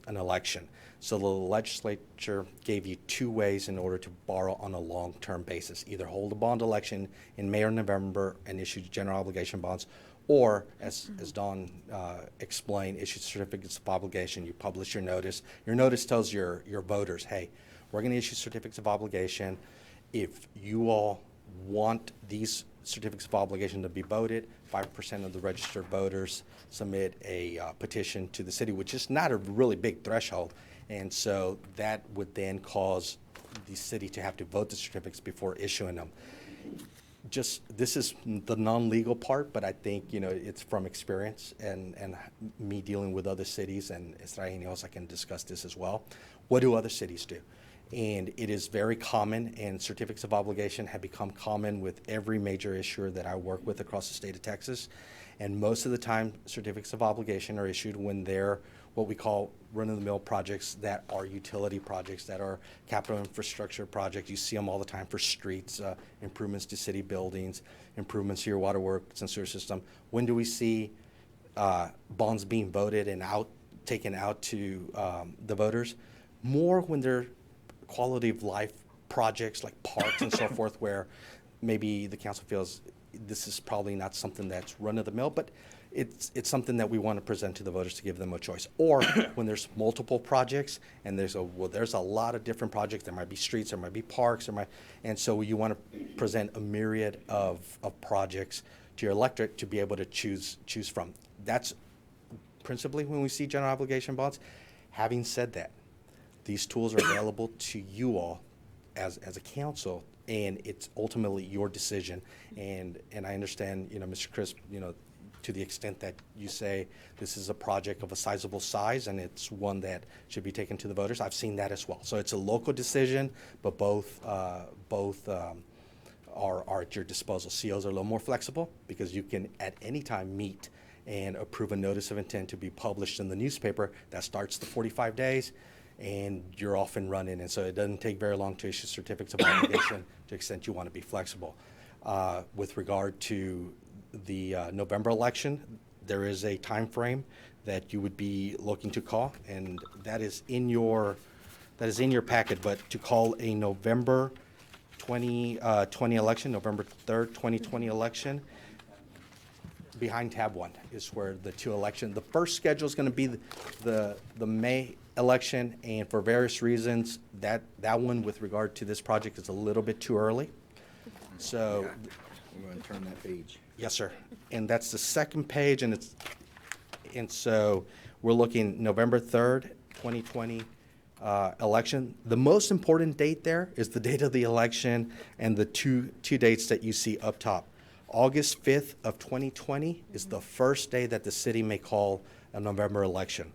an election. So the legislature gave you 2 ways in order to borrow on a long-term basis. Either hold a bond election in May or November and issue general obligation bonds, or, as Don explained, issue certificates of obligation. You publish your notice. Your notice tells your voters, hey, we're going to issue certificates of obligation. If you all want these certificates of obligation to be voted, 5% of the registered voters submit a petition to the city, which is not a really big threshold. And so that would then cause the city to have to vote the certificates before issuing them. This is the non-legal part, but I think, it's from experience and me dealing with other cities, and Extraños, I can discuss this as well. What do other cities do? And it is very common, and certificates of obligation have become common with every major issuer that I work with across the state of Texas. And most of the time, certificates of obligation are issued when they're what we call run-of-the-mill projects that are utility projects, that are capital infrastructure projects. You see them all the time for streets, improvements to city buildings, improvements to your water works and sewer system. When do we see bonds being voted and taken out to the voters? More when they're quality of life projects like parks and so forth, where maybe the council feels this is probably not something that's run-of-the-mill, but it's something that we want to present to the voters to give them a choice. Or when there's multiple projects and there's a lot of different projects. There might be streets, there might be parks, and so you want to present a myriad of projects to your electorate to be able to choose from. That's principally when we see general obligation bonds. Having said that, these tools are available to you all as a council, and it's ultimately your decision. And I understand, Mr. Crisp, to the extent that you say this is a project of a sizable size and it's one that should be taken to the voters. I've seen that as well. So it's a local decision, but both are at your disposal. COs are a little more flexible because you can at any time meet and approve a notice of intent to be published in the newspaper. That starts the 45 days. And you're off and running, and so it doesn't take very long to issue certificates of obligation to the extent you want to be flexible. With regard to the November election, there is a time frame that you would be looking to call, and that is in your packet. But to call a November 2020 election, November 3rd, 2020 election, behind tab 1 is where the 2 elections. The first schedule is going to be the May election, and for various reasons, that one with regard to this project is a little bit too early. So we're going to turn that page. Yes, sir. And that's the second page, and so we're looking November 3rd, 2020 election. The most important date there is the date of the election and the two dates that you see up top. August 5th of 2020 is the first day that the city may call a November election.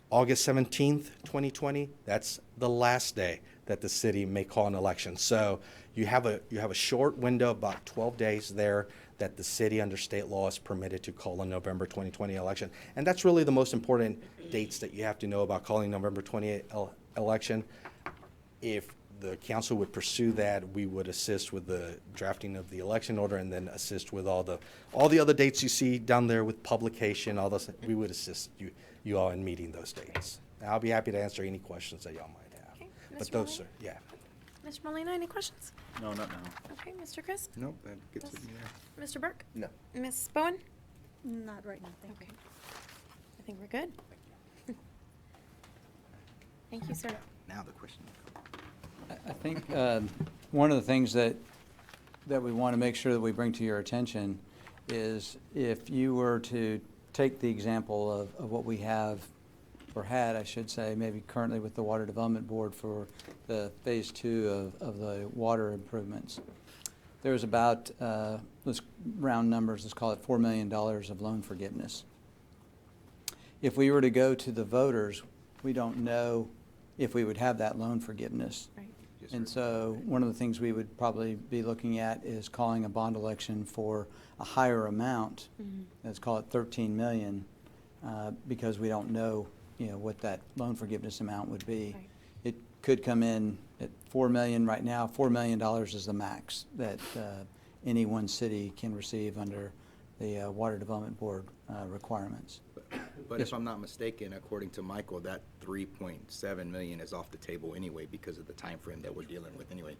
August 17th, 2020, that's the last day that the city may call an election. So you have a short window, about 12 days there, that the city under state law is permitted to call a November 2020 election. And that's really the most important dates that you have to know about calling November 20 election. If the council would pursue that, we would assist with the drafting of the election order and then assist with all the other dates you see down there with publication, all those. We would assist you all in meeting those dates. And I'll be happy to answer any questions that y'all might have. Okay, But Mr. those Molina? are, yeah. Mr. Molina, any questions? No, not now. Okay, Mr. Crisp? Nope, that gets it there. Mr. Burke? No. Ms. Bowen? Not right now, thank you. Okay. I think we're good. Thank you, sir. Now the question. I think one of the things that we want to make sure that we bring to your attention is if you were to take the example of what we have, or had, I should say, maybe currently with the Water Development Board for the phase 2 of the water improvements. There's about, let's round numbers, let's call it $4 million of loan forgiveness. If we were to go to the voters, we don't know if we would have that loan forgiveness. Right. And so one of the things we would probably be looking at is calling a bond election for a higher amount. Let's call it 13 million, because we don't know, what that loan forgiveness amount would be. Right. It could come in at 4 million right now. $4 million is the max that any one city can receive under the Water Development Board requirements. But Yes, if I'm not mistaken, according to Michael, that 3.7 million is off the table anyway because of the time frame that we're dealing with anyway.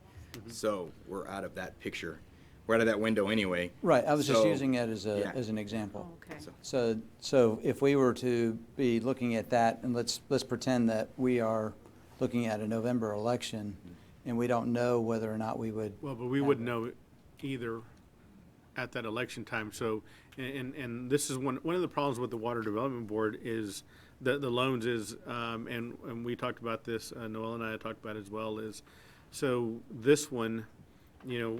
So we're out of that picture. We're out of that window anyway. Right, I was just So, using it as yeah. an example. Okay. So if we were to be looking at that, and let's pretend that we are looking at a November election, and we don't know whether or not we would. Well, but we wouldn't know either at that election time. So, and this is one of the problems with the Water Development Board is the loans is, and we talked about this, Noel and I talked about it as well, is, so this one, you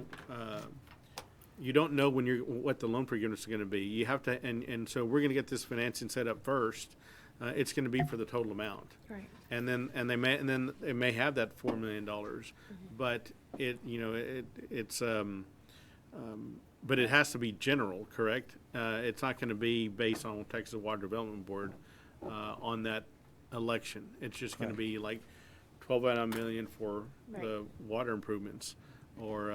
don't know what the loan forgiveness is gonna be. You have to, and so we're gonna get this financing set up first. It's gonna be for the total amount. Right. And then they may have that $4 million, but but it has to be general, correct? It's not gonna be based on Texas Water Development Board, on that election. It's just gonna be like 12 million for the water improvements, or,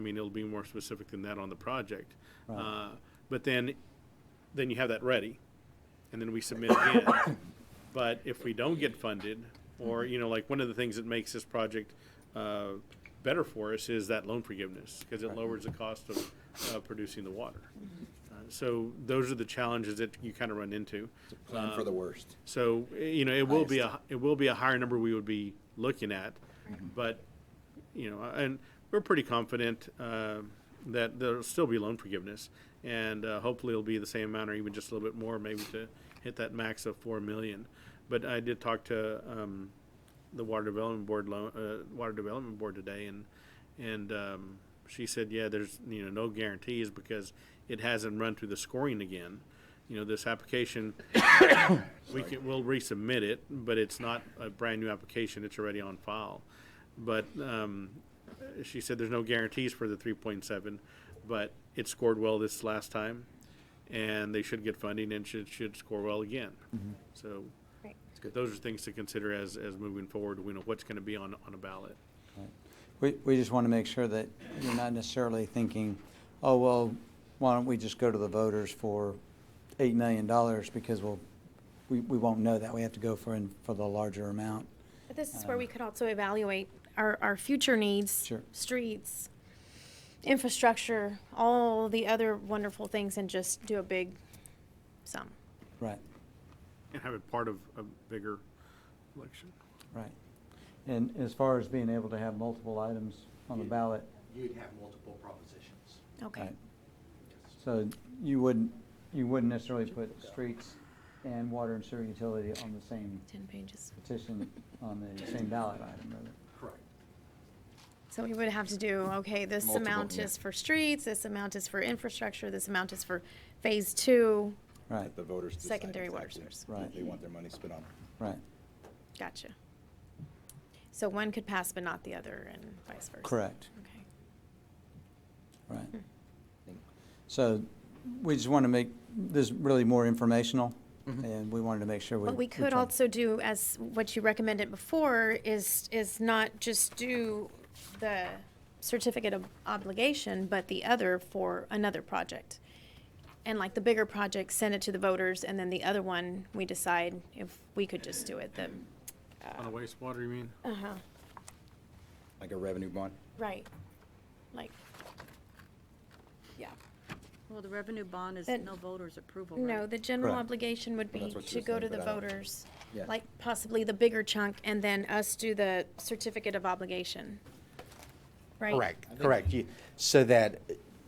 it'll be more specific than that on the project. Right. But then you have that ready, and then we submit again. But if we don't get funded, or, like one of the things that makes this project better for us is that loan forgiveness, because it lowers the cost of producing the water. So those are the challenges that you kind of run into. Plan for the worst. So, it will be a higher number we would be looking at, but, and we're pretty confident that there'll still be loan forgiveness, and hopefully it'll be the same amount or even just a little bit more, maybe to hit that max of 4 million. But I did talk to the Water Development Board today, and she said, yeah, there's no guarantees because it hasn't run through the scoring again. This application, we'll resubmit it, but it's not a brand new application. It's already on file. But she said there's no guarantees for the 3.7, but it scored well this last time, and they should get funding and should score well again. So Right. those are things to consider as moving forward. We know what's going to be on a ballot. We just want to make sure that you're not necessarily thinking, oh, well, why don't we just go to the voters for $8 million, because we won't know that. We have to go for the larger amount. But this is where we could also evaluate our future needs, Sure. streets, infrastructure, all the other wonderful things, and just do a big sum. Right, And have it part of a bigger election. right. And as far as being able to have multiple items on the ballot, You'd have multiple propositions. Okay. right. So you wouldn't necessarily put streets and water and sewer utility on the same 10 pages. petition, on the same ballot item, rather. Correct. So we would have to do, okay, this Multiple, amount yeah. is for streets, this amount is for infrastructure, this amount is for phase 2. Right, The voters decide Secondary water exactly source. Right. what they want their money spent on. right, Gotcha. So one could pass but not the other, and vice versa. correct, Okay. right. So we just want to make this really more informational, and we wanted to make sure we. What we could tried- also do, as what you recommended before, is not just do the certificate of obligation, but the other for another project. And like the bigger project, send it to the voters, and then the other one, we decide if we could just do it. On the wastewater, you mean? Uh-huh, Like a revenue bond? right. Like, yeah. Well, the revenue bond is Then- no voters' approval, right? No, the general Correct. obligation would Well, be that's what she to was go saying, to the but I don't- voters, Yeah. like possibly the bigger chunk, and then us do the certificate of obligation. Right? Correct. So that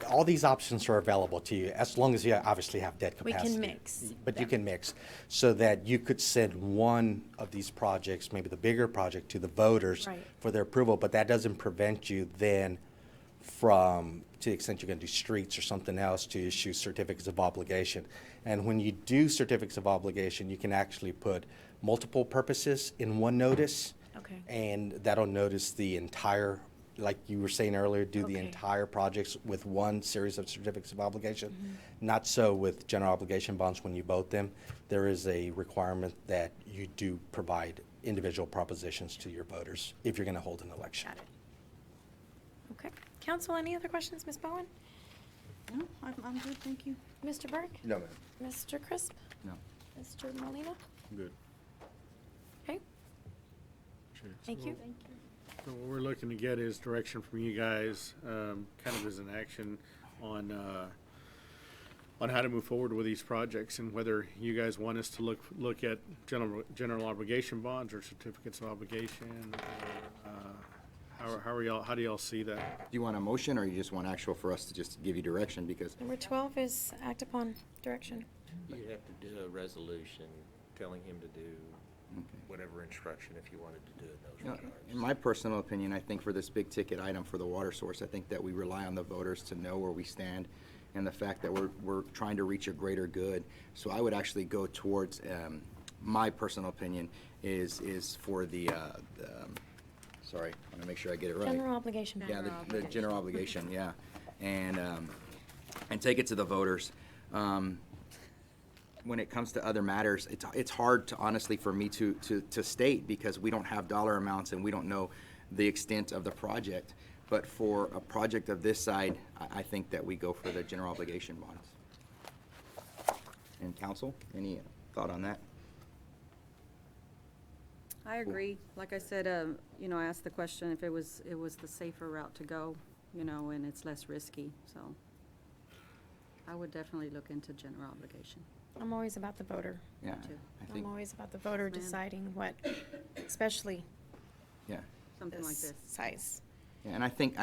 all these options are available to you, as long as you obviously have debt We capacity. can mix But you them. can mix, so that you could send one of these projects, maybe the bigger project, to the voters Right. for their approval, but that doesn't prevent you then from, to the extent you're going to do streets or something else, to issue certificates of obligation. And when you do certificates of obligation, you can actually put multiple purposes in one notice. Okay. And that'll notice the entire, like you were saying earlier, do the Okay. entire projects with one series of certificates of obligation. Not so with general obligation bonds. When you vote them, there is a requirement that you do provide individual propositions to your voters if you're going to hold an election. Got it. Okay. Council, any other questions, Ms. Bowen? No, I'm good, thank you. Mr. Burke? No, ma'am. Mr. Crisp? No. Mr. Molina? Good. Okay, thank you. So what we're looking to get is direction from you guys, kind of as an action on how to move forward with these projects, and whether you guys want us to look at general obligation bonds or certificates of obligation, or how do y'all see that? Do you want a motion, or you just want actual for us to just give you direction? Because Number 12 is act upon direction. You'd have to do a resolution telling him to do whatever instruction if you wanted to do it in those regards. in my personal opinion, I think for this big ticket item for the water source, I think that we rely on the voters to know where we stand and the fact that we're trying to reach a greater good. So I would actually go towards, my personal opinion is for the sorry, I want to make sure I get it right. General obligation. Yeah, the general obligation, yeah. And take it to the voters. When it comes to other matters, it's hard to honestly for me to state, because we don't have dollar amounts and we don't know the extent of the project. But for a project of this side, I think that we go for the general obligation bonds. And council, any thought on that? I agree. Like I said, you know, I asked the question if it was the safer route to go, you know, and it's less risky, so I would definitely look into general obligation. I'm always about the voter. Yeah, too. I think, I'm always about the voter Ma'am. deciding what, especially yeah. Something like this. size. Yeah, and I think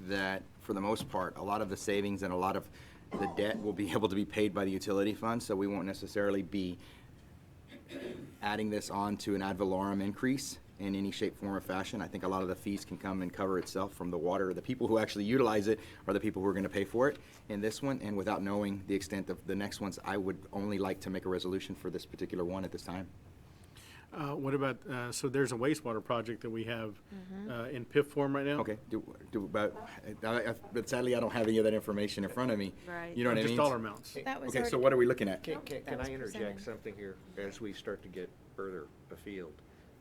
that for the most part, a lot of the savings and a lot of the debt will be able to be paid by the utility fund, so we won't necessarily be adding this on to an ad valorem increase in any shape, form, or fashion. I think a lot of the fees can come and cover itself from the water. The people who actually utilize it are the people who are going to pay for it in this one, and without knowing the extent of the next ones, I would only like to make a resolution for this particular one at this time. What about, so there's a wastewater project that we have in PIF form right now? Okay, but sadly, I don't have any of that information in front of me. Right. You know what I mean? Just dollar amounts. That was Okay, so already- what are we looking at? Can that was I interject presented. something here as we start to get further afield?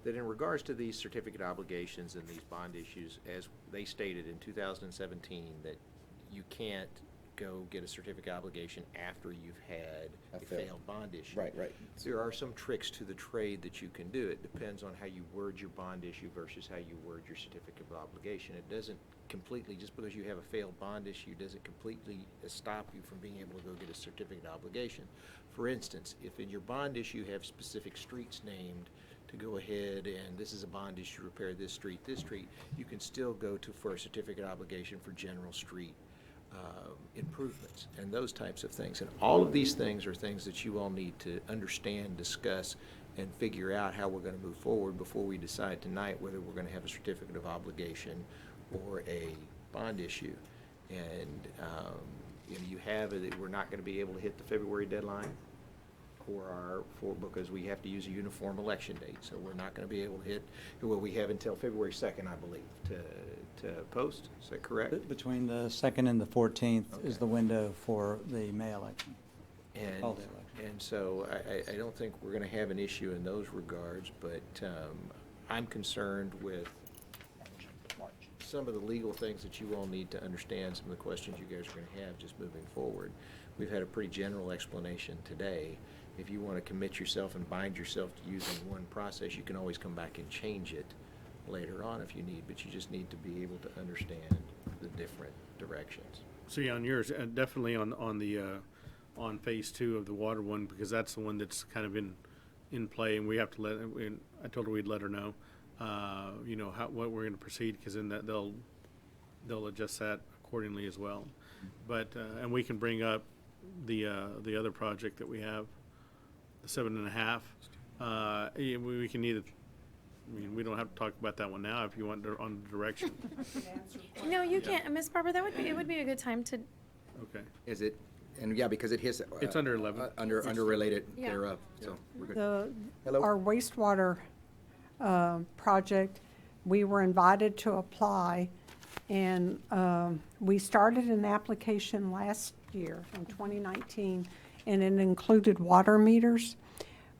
That in regards to these certificate obligations and these bond issues, as they stated in 2017, that you can't go get a certificate obligation after you've had a failed bond issue. Right. There are some tricks to the trade that you can do. It depends on how you word your bond issue versus how you word your certificate of obligation. It doesn't completely, just because you have a failed bond issue, doesn't completely stop you from being able to go get a certificate of obligation. For instance, if in your bond issue you have specific streets named to go ahead and this is a bond issue, repair this street, you can still go for a certificate of obligation for general street improvements and those types of things. And all of these things are things that you all need to understand, discuss, and figure out how we're going to move forward before we decide tonight whether we're going to have a certificate of obligation or a bond issue. And you have it, we're not going to be able to hit the February deadline because we have to use a uniform election date. So we're not going to be able to hit, well, we have until February 2nd, I believe, to post. Is that correct? Between the 2nd and the 14th is the window for the May election. And, Holiday election. and so I don't think we're going to have an issue in those regards, but I'm concerned with some of the legal things that you all need to understand, some of the questions you guys are going to have just moving forward. We've had a pretty general explanation today. If you want to commit yourself and bind yourself to using one process, you can always come back and change it later on if you need, but you just need to be able to understand the different directions. So yeah, on yours, definitely on the on phase 2 of the water one, because that's the one that's kind of in play, and we have to I told her we'd let her know, you know, what we're going to proceed, because then they'll adjust that accordingly as well. But and we can bring up the other project that we have, the 7.5. We can either. I mean, we don't have to talk about that one now if you want on the direction. No, you can't, Miss Barber. It would be a good time to. Okay. Is it? And yeah, because it hits. It's under 11. Under related Yeah. thereof, so we're good. Hello? Our wastewater project, we were invited to apply, and we started an application last year in 2019, and it included water meters.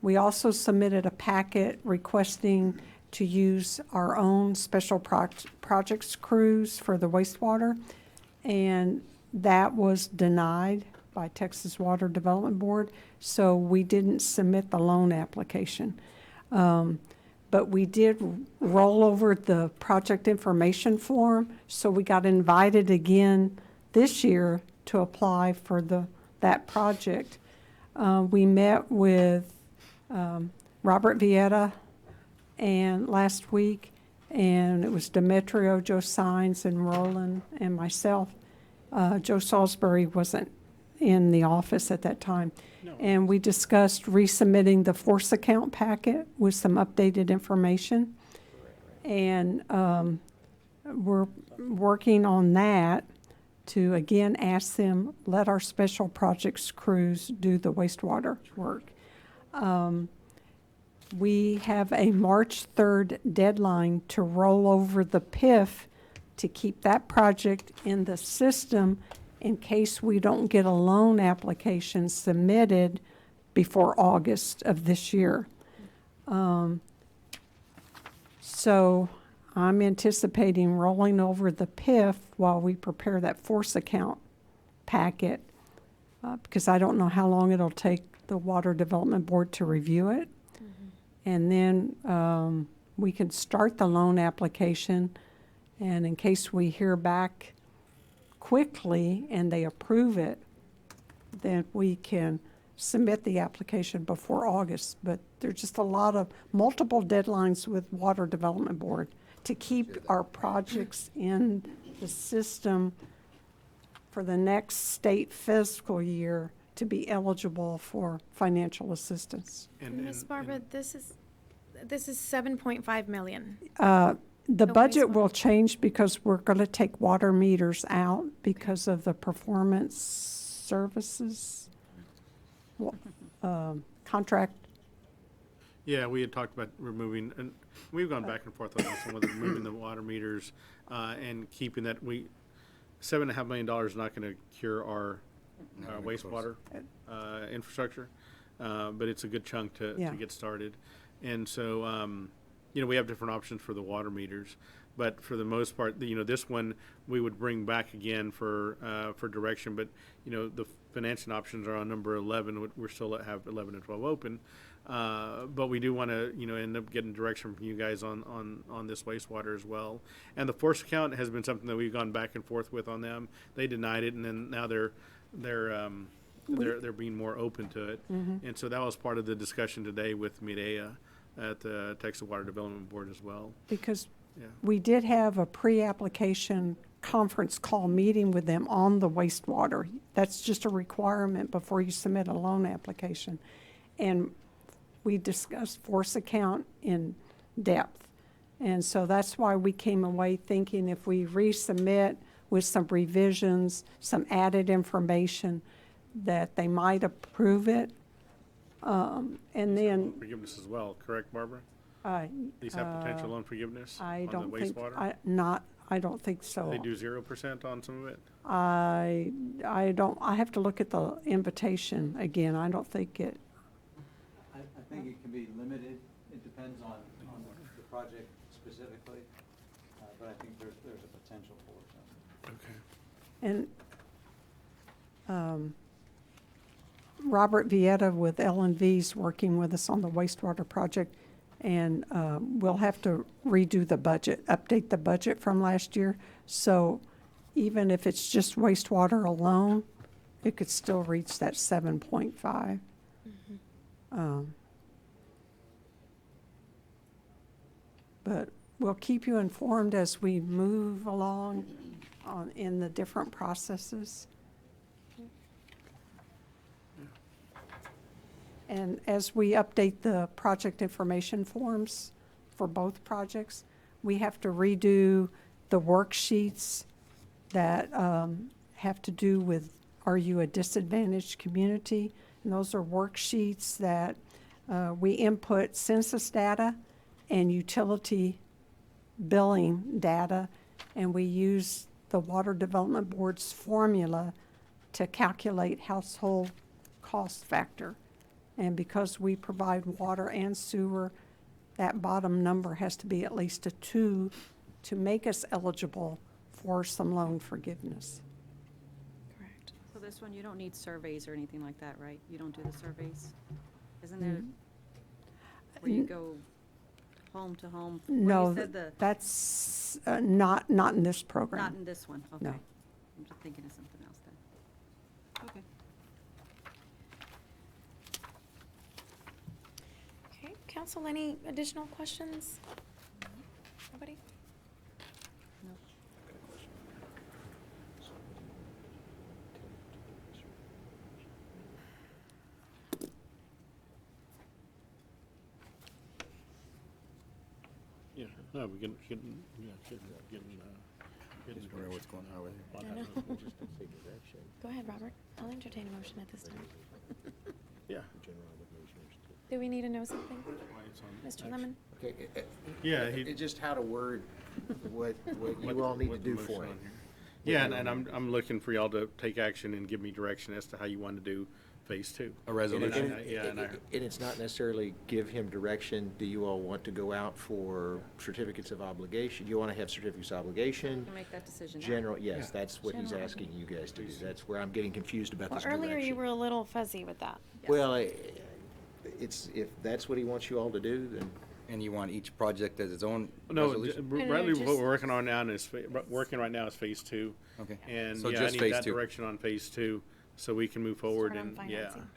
We also submitted a packet requesting to use our own special projects crews for the wastewater, and that was denied by Texas Water Development Board, so we didn't submit the loan application. But we did roll over the project information form, so we got invited again this year to apply for that project. We met with Robert Vieta and last week, and it was Demetrio, Joe Sines, and Roland, and myself. Joe Salisbury wasn't in the office at that time. No. And we discussed resubmitting the force account packet with some updated information. And we're working on that to, again, ask them, let our special projects crews do the wastewater work. We have a March 3rd deadline to roll over the PIF to keep that project in the system in case we don't get a loan application submitted before August of this year. So I'm anticipating rolling over the PIF while we prepare that force account packet, because I don't know how long it'll take the Water Development Board to review it. And then we can start the loan application, and in case we hear back quickly and they approve it, then we can submit the application before August. But there's just a lot of multiple deadlines with Water Development Board to keep our projects in the system for the next state fiscal year to be eligible for financial assistance. Ms. Barbara, this is 7.5 million. The budget will change because we're going to take water meters out because of the performance services contract. Yeah, we had talked about removing, and we've gone back and forth on this, whether removing the water meters and keeping that. $7.5 million is not going to cure our wastewater infrastructure, but it's a good chunk to get started. And so, we have different options for the water meters, but for the most part, this one we would bring back again for direction. But the financing options are on number 11. We're still have 11 and 12 open, but we do want to end up getting direction from you guys on this wastewater as well. And the force account has been something that we've gone back and forth with on them. They denied it, and then now they're being more open to it. And so that was part of the discussion today with Mireya at the Texas Water Development Board as well. Because we did have a pre-application conference call meeting with them on the wastewater. That's just a requirement before you submit a loan application. And we discussed force account in depth. And so that's why we came away thinking if we resubmit with some revisions, some added information, that they might approve it. And then Forgiveness as well, correct, Barbara? These have potential loan forgiveness I on don't the think, wastewater? I don't think so. They do 0% on some of it? I have to look at the invitation again. I don't think it. I think it can be limited. It depends on the project specifically, but I think there's a potential for it. Okay. And Robert Vieta with L&V's working with us on the wastewater project, and we'll have to redo the budget, update the budget from last year. So even if it's just wastewater alone, it could still reach that 7.5. But we'll keep you informed as we move along in the different processes. And as we update the project information forms for both projects, we have to redo the worksheets that have to do with, are you a disadvantaged community? And those are worksheets that we input census data and utility billing data, and we use the Water Development Board's formula to calculate household cost factor. And because we provide water and sewer, that bottom number has to be at least a 2 to make us eligible for some loan forgiveness. Correct. So this one, you don't need surveys or anything like that, right? You don't do the surveys? Isn't there, where you go home to home? Well, you No, said the- that's not in this program. Not in this one, okay. No. I'm just thinking of something else then. Okay. Okay, council, any additional questions? Nobody? No. Yeah, no, we getting Just wondering what's going on with it. I know. Go ahead, Robert. I'll entertain a motion at this time. Yeah. Do we need to know something? Mr. Lemon? Okay, Yeah, it's just how to word what you all need to do for him. Yeah, and I'm looking for y'all to take action and give me direction as to how you want to do phase 2. A resolution. And it's not necessarily give him direction. Do you all want to go out for certificates of obligation? Do you want to have certificates of obligation? Can make that decision now. General, yes, that's what he's General. asking you guys to do. That's where I'm getting confused about Well, this direction. earlier you were a little fuzzy with that. Well, it's, if that's what he wants you all to do, then. And you want each project as its own No, resolution? Bradley, just- what we're working on now is, working right now is phase 2. Okay. And So yeah, I just need phase that 2. direction on phase 2 so we can move forward Start on and, yeah. financing.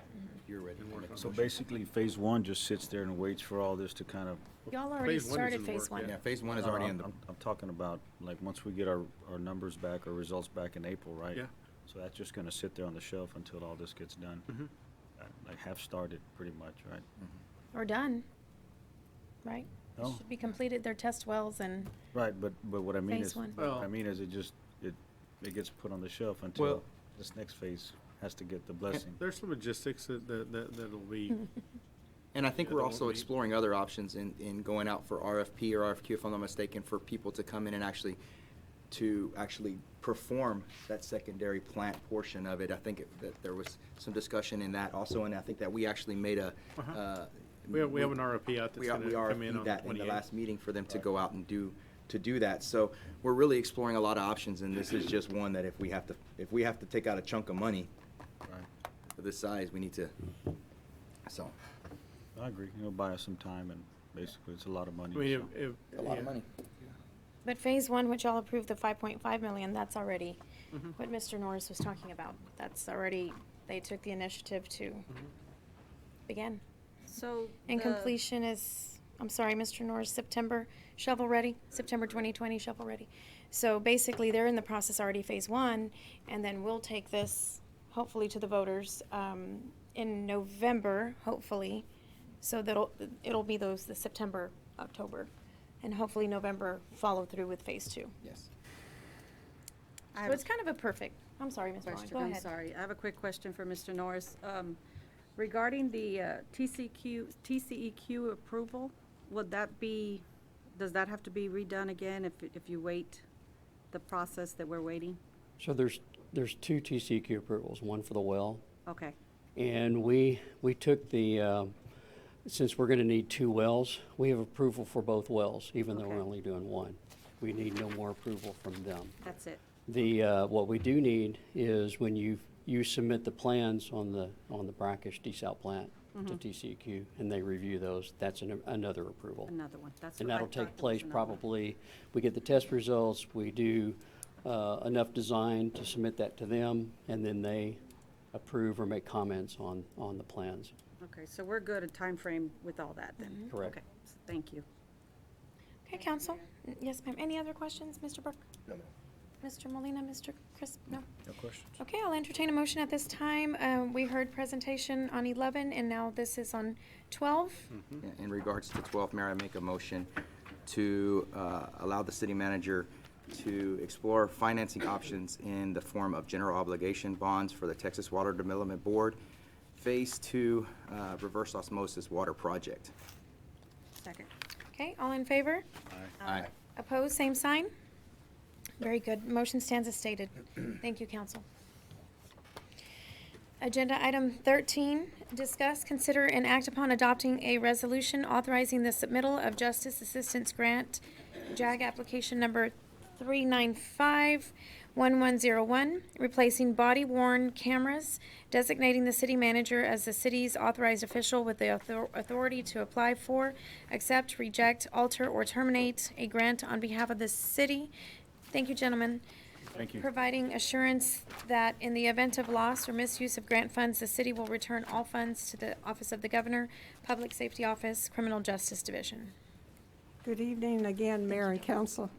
You're ready. And work on So it. basically, phase 1 just sits there and waits for all this to kind of. Y'all already Phase 1 is started in phase work, 1. Yeah, phase 1 is already in the, I'm talking about, like, once we get our numbers back, our results back in April, right? Yeah. So that's just gonna sit there on the shelf until all this gets done. Mhm. Like, half started, pretty much, right? Or done, right? It No. should be completed, their test wells and, Right, but what I mean Phase is, one. Well- it gets put on the shelf until Well- this next phase has to get the blessing. There's some logistics that'll be, and I think Yeah, we're that also won't be- exploring other options in going out for RFP or RFQ, if I'm not mistaken, for people to come in and actually perform that secondary plant portion of it. I think that there was some discussion in that also, and I think that we actually made a, we have an RFP out that's we gonna come in RFP'd on that in the 28th. last meeting for them to go out and do that. So we're really exploring a lot of options, and this is just one that if we have to take out a chunk of money Right. of this size, we need to, so. I agree, it'll buy us some time, and basically, it's a lot of money. I mean, so. if. A lot yeah. of money. but phase 1, which y'all approved the 5.5 million, that's already Mhm. what Mr. Norris was talking about. That's already, they took the initiative to begin. So. And the- completion is, I'm sorry, Mr. Norris, September, shovel ready, September 2020, shovel ready. So basically, they're in the process already, phase 1, and then we'll take this hopefully to the voters in November, hopefully. So it'll be the September, October, and hopefully November follow through with phase 2. Yes. I So have it's kind of a perfect, I'm sorry, Ms. Vaughn, question. go I'm ahead. sorry. I have a quick question for Mr. Norris. Regarding the TCEQ approval, does that have to be redone again if you wait the process that we're waiting? So there's 2 TCQ approvals, one for the well, Okay, and we took the, since we're gonna need 2 wells, we have approval for both wells, even though we're Okay. only doing 1. We need no more approval from them. that's it. What we do need is when you submit the plans on the brackish desal plant to TCEQ, and they review those, that's another approval. Another one. That's And what I that'll thought take there was place another one. probably, we get the test results, we do enough design to submit that to them, and then they approve or make comments on the plans. Okay, so we're good at time frame with all that then? Correct. Okay, thank you. Okay, council? Yes, ma'am. Any other questions, Mr. Burke? No, ma'am. Mr. Molina, Mr. Crisp? No? No questions? Okay, I'll entertain a motion at this time. We heard presentation on 11, and now this is on 12. In regards to 12, Mayor, I make a motion to allow the city manager to explore financing options in the form of general obligation bonds for the Texas Water Development Board, Phase 2 reverse osmosis water project. Second. Okay, all in favor? Aye. Opposed, same sign? Very good. Motion stands as stated. Thank you, council. Agenda item 13, discuss, consider, and act upon adopting a resolution authorizing the submittal of Justice Assistance Grant, JAG application number 395, 1101, replacing body-worn cameras, designating the city manager as the city's authorized official with the authority to apply for, accept, reject, alter, or terminate a grant on behalf of the city. Thank you, gentlemen. Thank you. Providing assurance that in the event of loss or misuse of grant funds, the city will return all funds to the Office of the Governor, Public Safety Office, Criminal Justice Division. Good evening again, Mayor and Council.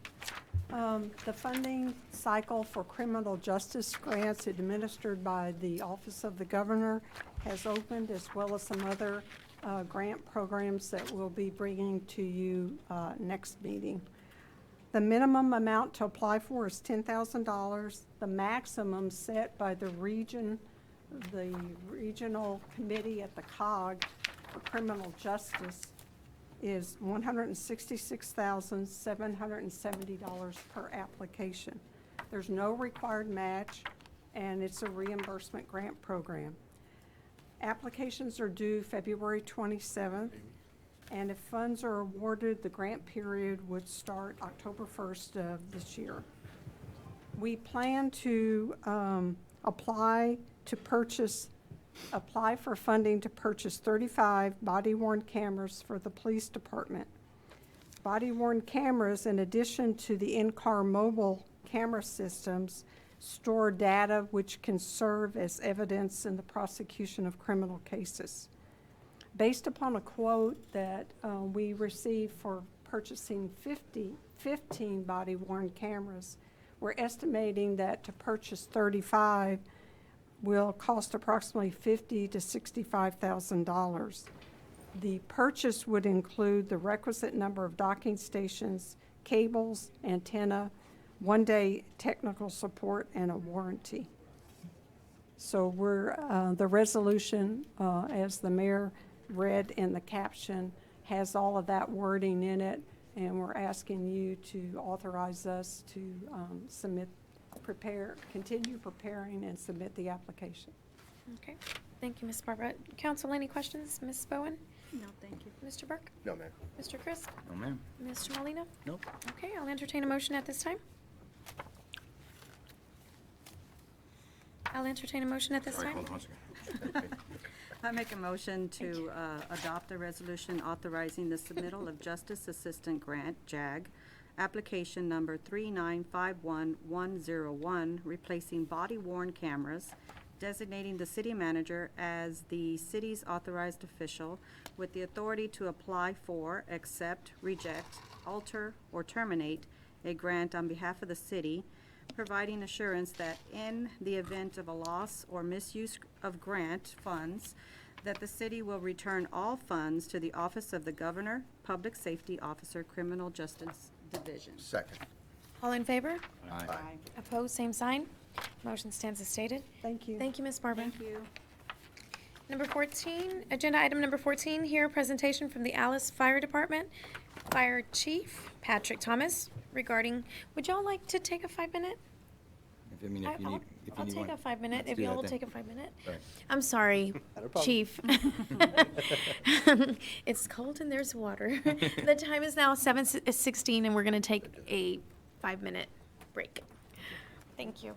The funding cycle for criminal justice grants administered by the Office of the Governor has opened, as well as some other grant programs that we'll be bringing to you next meeting. The minimum amount to apply for is $10,000. The maximum set by the regional committee at the COG for criminal justice is $166,770 per application. There's no required match, and it's a reimbursement grant program. Applications are due February 27th, and if funds are awarded, the grant period would start October 1st of this year. We plan to apply for funding to purchase 35 body-worn cameras for the police department. Body-worn cameras, in addition to the in-car mobile camera systems, store data which can serve as evidence in the prosecution of criminal cases. Based upon a quote that we received for purchasing 15 body-worn cameras, we're estimating that to purchase 35 will cost approximately $50,000 to $65,000. The purchase would include the requisite number of docking stations, cables, antenna, one-day technical support, and a warranty. So the resolution, as the mayor read in the caption, has all of that wording in it, and we're asking you to authorize us to continue preparing and submit the application. Okay, thank you, Ms. Barbara. Council, any questions? Ms. Bowen? No, thank you. Mr. Burke? No, ma'am. Mr. Crisp? No, ma'am. Mr. Molina? Nope. Okay, I'll entertain a motion at this time. I'll entertain a motion at this Sorry, time. hold on a second. I make a motion to adopt a resolution authorizing the submittal of Justice Assistant Grant, JAG, application number 3951101, replacing body-worn cameras, designating the city manager as the city's authorized official with the authority to apply for, accept, reject, alter, or terminate a grant on behalf of the city, providing assurance that in the event of a loss or misuse of grant funds, that the city will return all funds to the Office of the Governor, Public Safety Officer, Criminal Justice Division. Second. All in favor? Aye. Opposed, same sign. Motion stands as stated. Thank you. Thank you, Ms. Barbara. Thank you. Number 14, agenda item number 14, here, presentation from the Alice Fire Department. Fire Chief Patrick Thomas regarding, would y'all like to take a 5-minute? I'll take a 5-minute, let's if do y'all that will then. take a 5-minute. Right. I'm sorry, Not a problem. Chief. It's cold and there's water. The time is now 7:16, and we're going to take a 5-minute break. Thank you.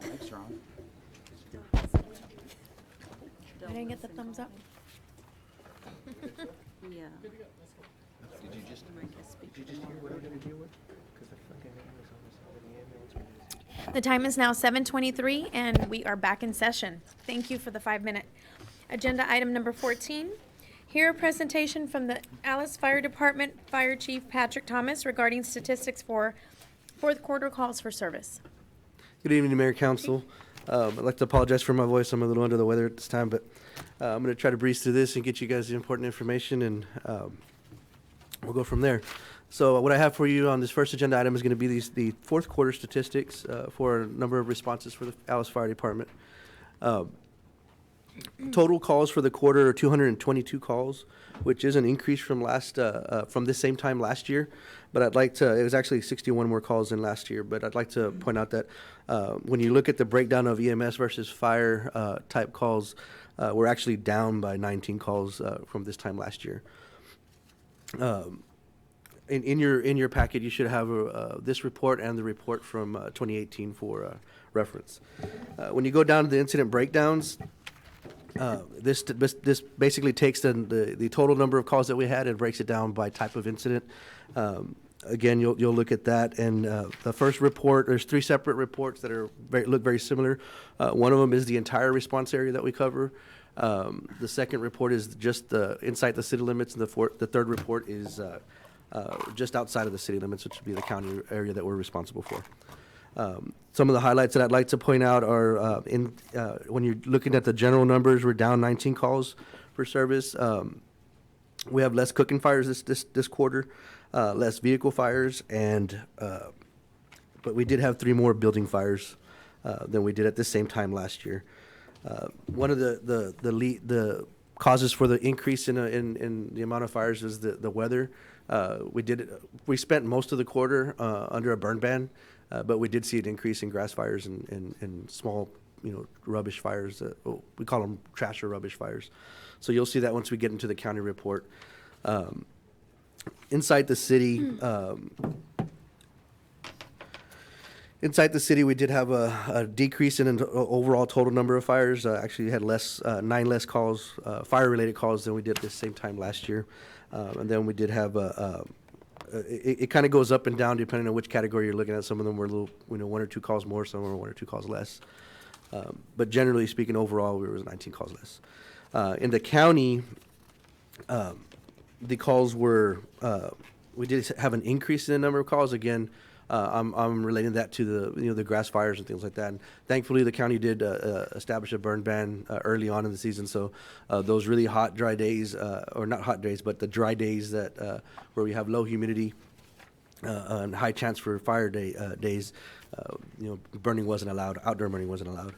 Thanks, Ron. I didn't get the thumbs up. Yeah. Did you just hear what I'm gonna deal with? 'Cause the fucking name was on the side of the ambulance. The time is now 7:23, and we are back in session. Thank you for the 5-minute. Agenda item number 14. Hear a presentation from the Alice Fire Department Fire Chief Patrick Thomas regarding statistics for fourth quarter calls for service. Good evening, Mayor Council. I'd like to apologize for my voice. I'm a little under the weather at this time, but I'm going to try to breeze through this and get you guys the important information, and we'll go from there. So what I have for you on this first agenda item is going to be the fourth quarter statistics for a number of responses for the Alice Fire Department. Total calls for the quarter are 222 calls, which is an increase from from this same time last year. But it was actually 61 more calls than last year. But I'd like to point out that when you look at the breakdown of EMS versus fire type calls, we're actually down by 19 calls from this time last year. In your packet, you should have this report and the report from 2018 for reference. When you go down to the incident breakdowns, this basically takes the total number of calls that we had and breaks it down by type of incident. Again, you'll look at that, and the first report, there's 3 separate reports that look very similar. One of them is the entire response area that we cover. The second report is just inside the city limits, and the third report is just outside of the city limits, which would be the county area that we're responsible for. Some of the highlights that I'd like to point out are when you're looking at the general numbers, we're down 19 calls for service. We have less cooking fires this quarter, less vehicle fires, but we did have 3 more building fires than we did at the same time last year. One of the causes for the increase in the amount of fires is the weather. We spent most of the quarter under a burn ban. But we did see an increase in grass fires and small, rubbish fires. We call them trash or rubbish fires. So you'll see that once we get into the county report. Inside the city, we did have a decrease in an overall total number of fires. Actually, had 9 less calls, fire-related calls than we did at the same time last year. And then we did have it kind of goes up and down depending on which category you're looking at. Some of them were a little, 1 or 2 calls more, some were 1 or 2 calls less. But generally speaking, overall, we were 19 calls less. In the county, the calls were, we did have an increase in the number of calls. Again, I'm relating that to the grass fires and things like that. And thankfully, the county did establish a burn ban early on in the season. So those really hot, dry days, or not hot days, but the dry days that where we have low humidity and high chance for fire days, burning wasn't allowed. Outdoor burning wasn't allowed.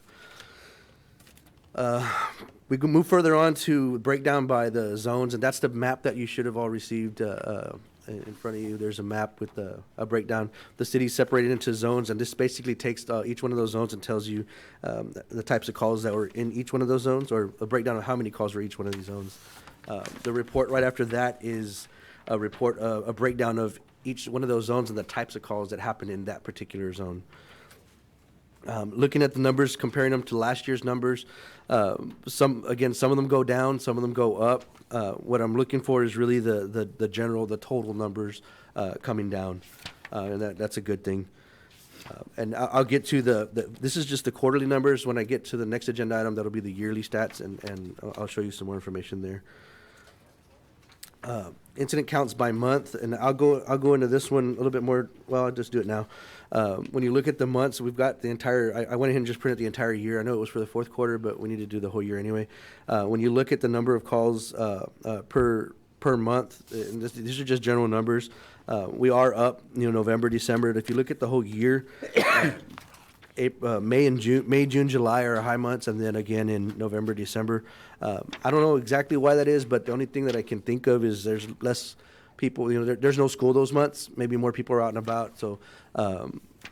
We can move further on to breakdown by the zones, and that's the map that you should have all received in front of you. There's a map with a breakdown. The city's separated into zones, and this basically takes each one of those zones and tells you the types of calls that were in each one of those zones, or a breakdown of how many calls were each one of these zones. The report right after that is a breakdown of each one of those zones and the types of calls that happen in that particular zone. Looking at the numbers, comparing them to last year's numbers, some of them go down, some of them go up. What I'm looking for is really the total numbers coming down, and that's a good thing. And I'll get to this is just the quarterly numbers. When I get to the next agenda item, that'll be the yearly stats, and I'll show you some more information there. Incident counts by month, and I'll go into this one a little bit more. Well, I'll just do it now. When you look at the months, we've got the entire. I went ahead and just printed the entire year. I know it was for the fourth quarter, but we need to do the whole year anyway. When you look at the number of calls per month, and these are just general numbers. We are up, November, December. If you look at the whole year, May, June, July are high months, and then again in November, December. I don't know exactly why that is, but the only thing that I can think of is there's less people. There's no school those months. Maybe more people are out and about, so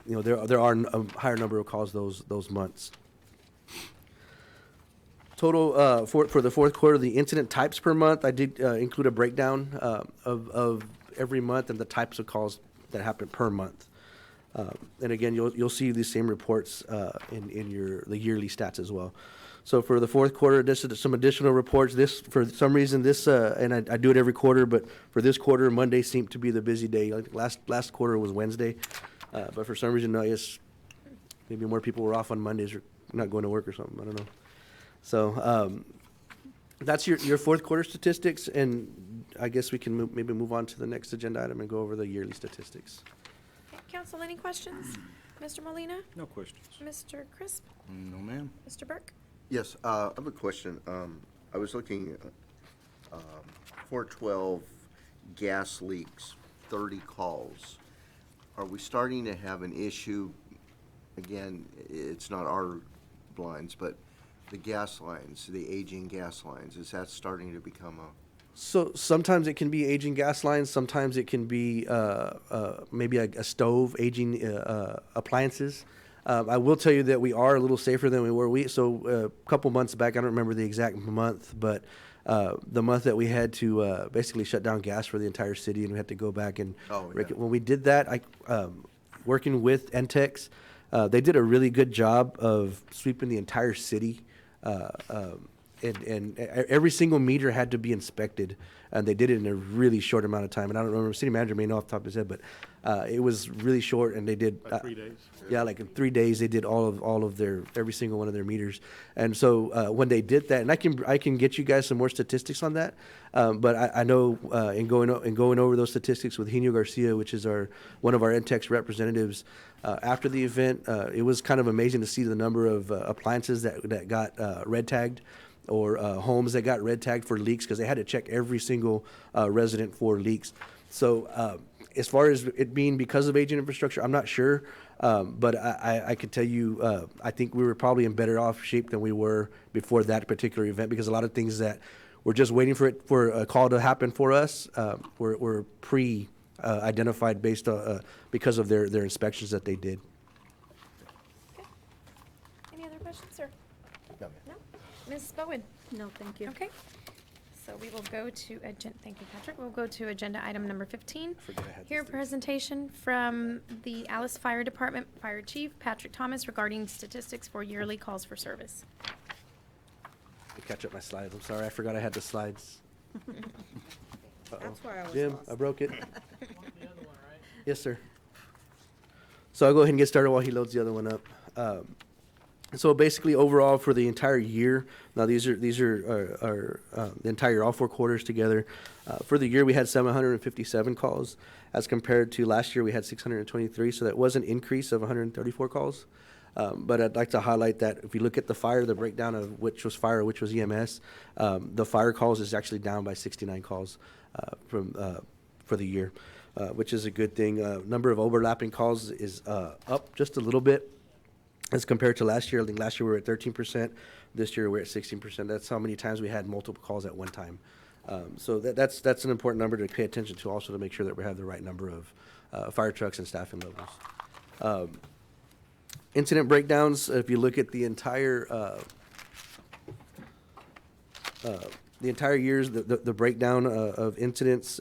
there are a higher number of calls those months. Total, for the fourth quarter, the incident types per month, I did include a breakdown of every month and the types of calls that happen per month. And again, you'll see these same reports in the yearly stats as well. So for the fourth quarter, this is some additional reports. This, for some reason, and I do it every quarter, but for this quarter, Monday seemed to be the busy day. Like last quarter was Wednesday, but for some reason, I guess maybe more people were off on Mondays or not going to work or something. I don't know. So that's your fourth quarter statistics, and I guess we can maybe move on to the next agenda item and go over the yearly statistics. Okay, Council, any questions? Mr. Molina? No questions. Mr. Crisp? No, ma'am. Mr. Burke? Yes, I have a question. I was looking, 412 gas leaks, 30 calls. Are we starting to have an issue? Again, it's not our blinds, but the gas lines, the aging gas lines, is that starting to become a? So sometimes it can be aging gas lines. Sometimes it can be maybe a stove, aging appliances. I will tell you that we are a little safer than we were. A couple months back, I don't remember the exact month, but the month that we had to basically shut down gas for the entire city, and we had to go back and when we did that, working with NTEX, they did a really good job of sweeping the entire city. And every single meter had to be inspected, and they did it in a really short amount of time. And I don't remember, city manager may know off the top of his head, but it was really short, and they did Like 3 days. Yeah, like in 3 days they did all of every single one of their meters. And so when they did that, and I can get you guys some more statistics on that, but I know in going over those statistics with Hino Garcia, which is one of our NTEX representatives, after the event, it was kind of amazing to see the number of appliances that got red tagged, or homes that got red tagged for leaks, because they had to check every single resident for leaks. So as far as it being because of aging infrastructure, I'm not sure, but I could tell you, I think we were probably in better off shape than we were before that particular event, because a lot of things that were just waiting for a call to happen for us were identified based on because of their inspections that they did. Okay. Any other questions, sir? No, No? Ms. Bowen? No, thank you. Okay. So we will go to thank you, Patrick. We'll go to agenda item number 15. Hear a presentation from the Alice Fire Department Fire Chief Patrick Thomas regarding statistics for yearly calls for service. Let me catch up my slides. I'm sorry, I forgot I had the slides. That's where I was Jim, lost. I broke it. Yes, sir. So I'll go ahead and get started while he loads the other one up. So basically, overall for the entire year, now these are the entire all 4 quarters together. For the year, we had 757 calls, as compared to last year we had 623. So that was an increase of 134 calls. But I'd like to highlight that if you look at the fire, the breakdown of which was fire, which was EMS, the fire calls is actually down by 69 calls for the year, which is a good thing. Number of overlapping calls is up just a little bit as compared to last year. I think last year we were at 13%. This year we're at 16%. That's how many times we had multiple calls at one time. So that's an important number to pay attention to, also to make sure that we have the right number of fire trucks and staffing levels. Incident breakdowns, if you look at the entire years, the breakdown of incidents,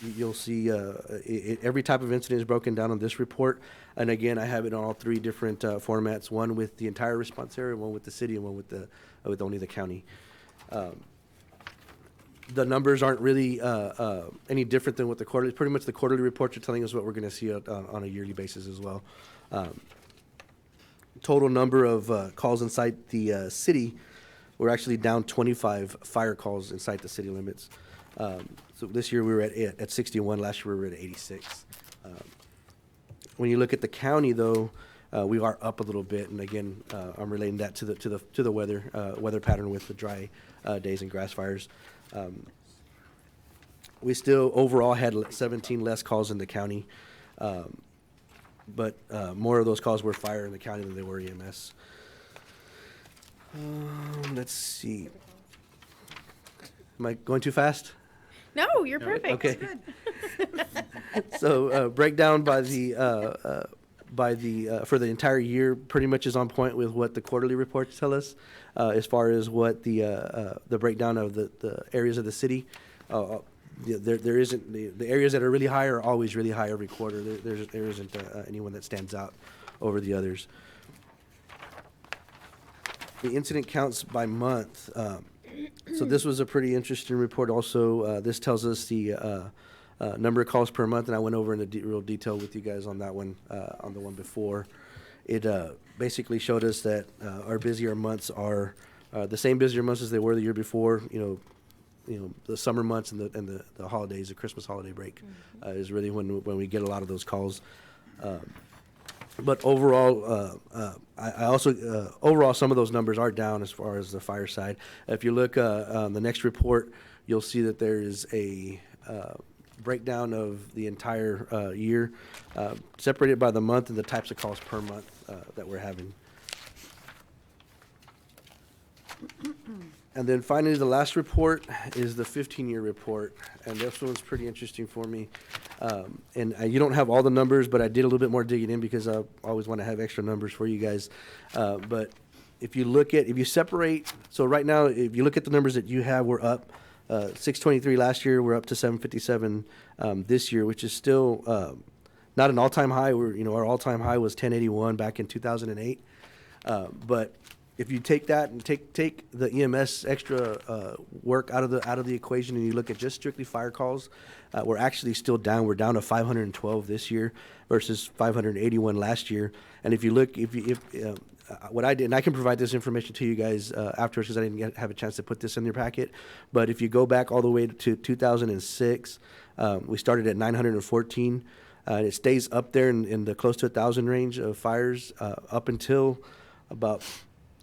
you'll see every type of incident is broken down on this report. And again, I have it on all 3 different formats, one with the entire response area, one with the city, and one with only the county. The numbers aren't really any different than what the quarterly, pretty much the quarterly reports are telling us what we're going to see on a yearly basis as well. Total number of calls inside the city, we're actually down 25 fire calls inside the city limits. So this year we were at 61. Last year we were at 86. When you look at the county, though, we are up a little bit, and again, I'm relating that to the weather pattern with the dry days and grass fires. We still overall had 17 less calls in the county, but more of those calls were fire in the county than they were EMS. Let's see. Am I going too fast? No, you're perfect. Okay. So breakdown by the for the entire year pretty much is on point with what the quarterly reports tell us, as far as what the breakdown of the areas of the city. There isn't, the areas that are really high are always really high every quarter. There isn't anyone that stands out over the others. The incident counts by month. So this was a pretty interesting report also. This tells us the number of calls per month, and I went over in real detail with you guys on that one, on the one before. It basically showed us that our busier months are the same busier months as they were the year before. You know, the summer months and the holidays, the Christmas holiday break, is really when we get a lot of those calls. But overall, I also overall some of those numbers are down as far as the fire side. If you look on the next report, you'll see that there is a breakdown of the entire year, separated by the month and the types of calls per month that we're having. And then finally, the last report is the 15-year report, and this one's pretty interesting for me. And you don't have all the numbers, but I did a little bit more digging in because I always want to have extra numbers for you guys. But if you separate, so right now, if you look at the numbers that you have, we're up 623 last year, we're up to 757 this year, which is still not an all-time high. Our all-time high was 1081 back in 2008. But if you take that and take the EMS extra work out of the equation, and you look at just strictly fire calls, we're actually still down. We're down to 512 this year versus 581 last year. And if you look, what I did, and I can provide this information to you guys afterwards because I didn't have a chance to put this in your packet. But if you go back all the way to 2006, we started at 914. It stays up there in the close to 1,000 range of fires up until about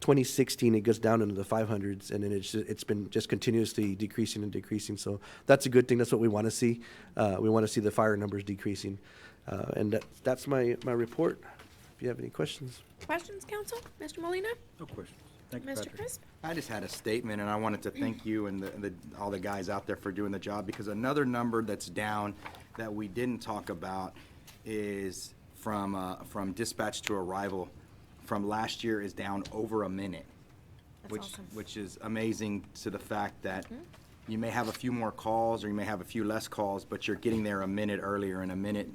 2016. It goes down into the 500s, and then it's been just continuously decreasing and decreasing. So that's a good thing. That's what we want to see. We want to see the fire numbers decreasing, and that's my report. If you have any questions. Questions, council? Mr. Molina? No questions. Thank you, Mr. Patrick. Crisp? I just had a statement, and I wanted to thank you and all the guys out there for doing the job, because another number that's down that we didn't talk about is from dispatch to arrival from last year is down over a minute. That's awesome. Which is amazing to the fact that you may have a few more calls or you may have a few less calls, but you're getting there a minute earlier, and a minute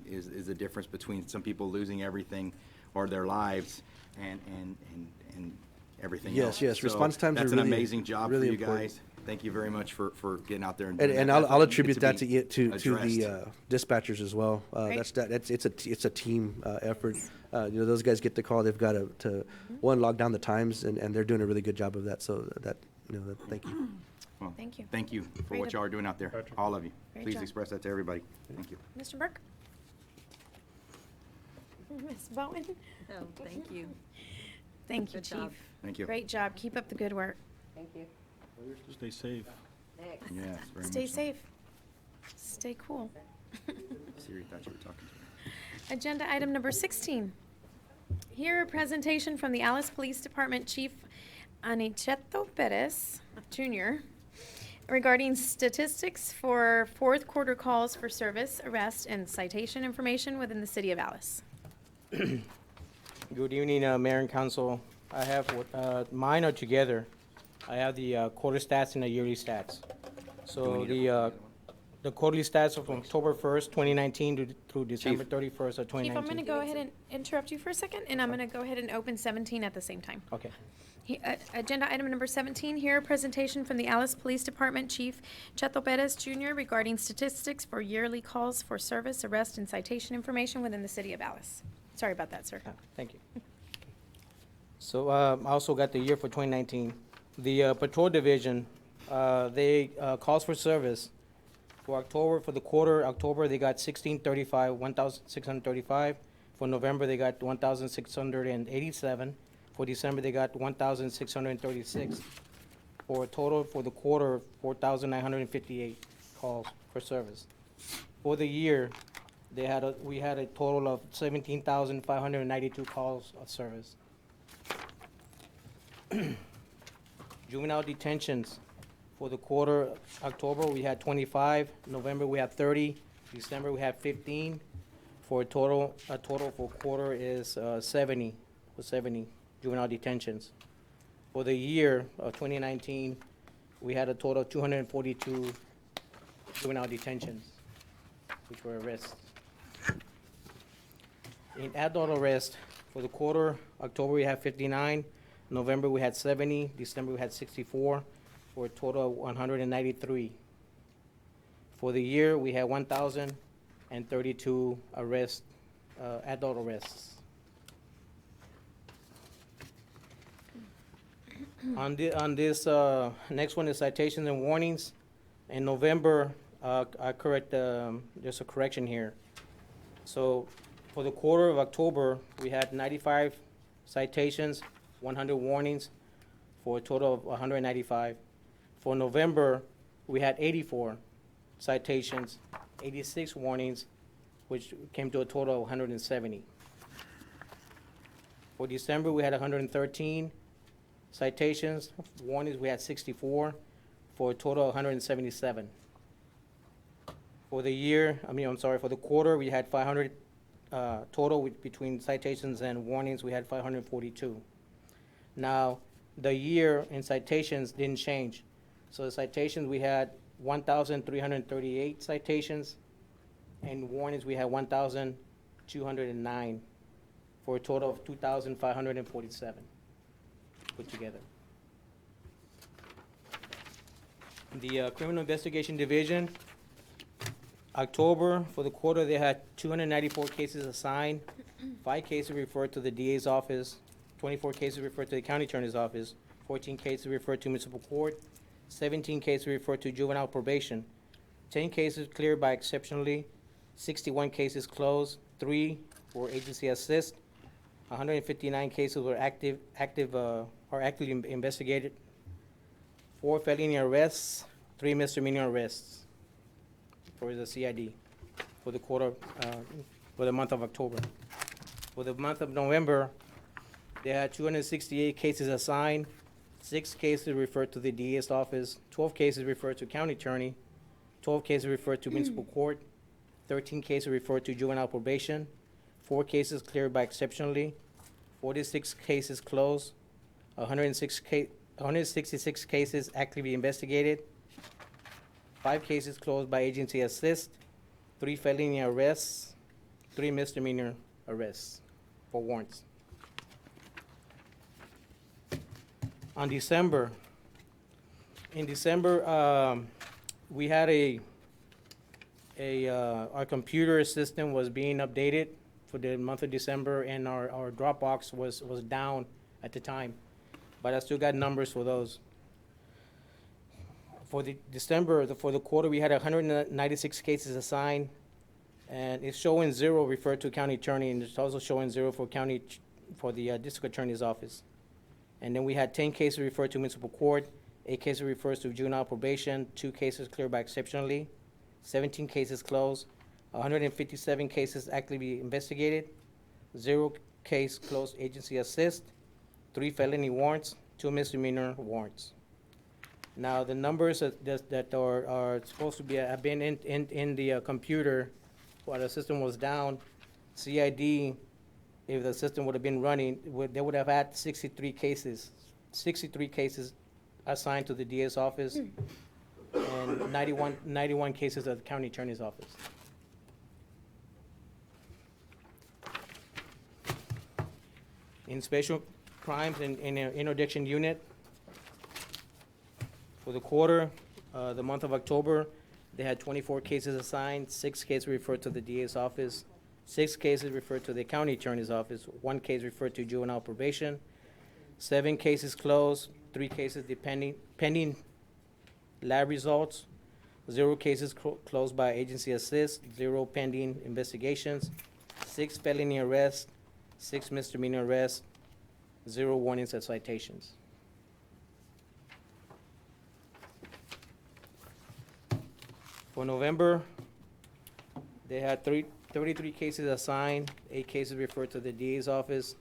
is the difference between some people losing everything or their lives and everything else. Yes. So Response times are that's really, an amazing job really for you important. guys. Thank you very much for getting out there and doing And that. I'll attribute It that be to addressed. the dispatchers as well. Great. It's a team effort. Those guys get the call. They've got to log down the times, and they're doing a really good job of that. So thank you. Well, Thank you. Thank you for Great what y'all are doing out there, Patrick. all of you. Great Please job. express that to everybody. Thank you. Mr. Burke? Ms. Bowen? Oh, thank you. Thank you, Good Chief. job. Thank you. Great job. Keep up the good work. Thank you. Stay safe. Next. Yes, very Stay much so. safe. Stay cool. Siri thought you were talking to me. Agenda item number 16. Here, a presentation from the Alice Police Department Chief Aniceto Perez Jr. regarding statistics for fourth quarter calls for service, arrest, and citation information within the city of Alice. Good evening, Mayor and Council. I have, mine are together. I have the quarter stats and the yearly stats. So the quarterly stats are from October 1st, 2019 through December 31st of 2019. Chief, I'm going to go ahead and interrupt you for a second, and I'm going to go ahead and open 17 at the same time. Okay. Agenda item number 17, here, a presentation from the Alice Police Department Chief Cheto Perez Jr. regarding statistics for yearly calls for service, arrest, and citation information within the city of Alice. Sorry about that, sir. Thank you. So I also got the year for 2019. The patrol division, they calls for service for October, for the quarter October, they got 1,635. For November, they got 1,687. For December, they got 1,636. For a total for the quarter, 4,958 calls for service. For the year, we had a total of 17,592 calls of service. Juvenile detentions, for the quarter October, we had 25. November, we had 30. December, we had 15. for a total for quarter is 70 juvenile detentions. For the year of 2019, we had a total of 242 juvenile detentions, which were arrests. In adult arrest, for the quarter, October we had 59, November we had 70, December we had 64, for a total of 193. For the year, we had 1,032 arrests, adult arrests. On this, next one is citations and warnings. In November, there's a correction here. So for the quarter of October, we had 95 citations, 100 warnings, for a total of 195. For November, we had 84 citations, 86 warnings, which came to a total of 170. For December, we had 113 citations, warnings, we had 64, for a total of 177. For the year, for the quarter, we had 500 total between citations and warnings, we had 542. Now, the year in citations didn't change. So the citations, we had 1,338 citations, and warnings, we had 1,209, for a total of 2,547 put together. The Criminal Investigation Division, October, for the quarter, they had 294 cases assigned, 5 cases referred to the DA's office, 24 cases referred to the County Attorney's office, 14 cases referred to municipal court, 17 cases referred to juvenile probation, 10 cases cleared by exceptionally, 61 cases closed, 3 were agency assist, 159 cases were actively investigated, 4 felony arrests, 3 misdemeanor arrests for the CID for the quarter, for the month of October. For the month of November, they had 268 cases assigned, 6 cases referred to the DA's office, 12 cases referred to county attorney, 12 cases referred to municipal court, 13 cases referred to juvenile probation, 4 cases cleared by exceptionally, 46 cases closed, 166 cases actively investigated, 5 cases closed by agency assist, 3 felony arrests, 3 misdemeanor arrests for warrants. In December, we had our computer system was being updated for the month of December, and our Dropbox was down at the time, but I still got numbers for those. For the December, for the quarter, we had 196 cases assigned, and it's showing 0 referred to county attorney, and it's also showing 0 for the district attorney's office. And then we had 10 cases referred to municipal court, 8 cases refers to juvenile probation, 2 cases cleared by exceptionally, 17 cases closed, 157 cases actively investigated, 0 case closed agency assist, 3 felony warrants, 2 misdemeanor warrants. Now, the numbers that are supposed to have been in the computer while the system was down, CID, if the system would have been running, they would have had 63 cases assigned to the DA's office, and 91 cases at the county attorney's office. In special crimes in interdiction unit, for the quarter, the month of October, they had 24 cases assigned, 6 cases referred to the DA's office, 6 cases referred to the county attorney's office, 1 case referred to juvenile probation, 7 cases closed, 3 cases pending lab results, 0 cases closed by agency assist, 0 pending investigations, 6 felony arrests, 6 misdemeanor arrests, 0 warnings and citations. For November, they had 33 cases assigned, 8 cases referred to the DA's office,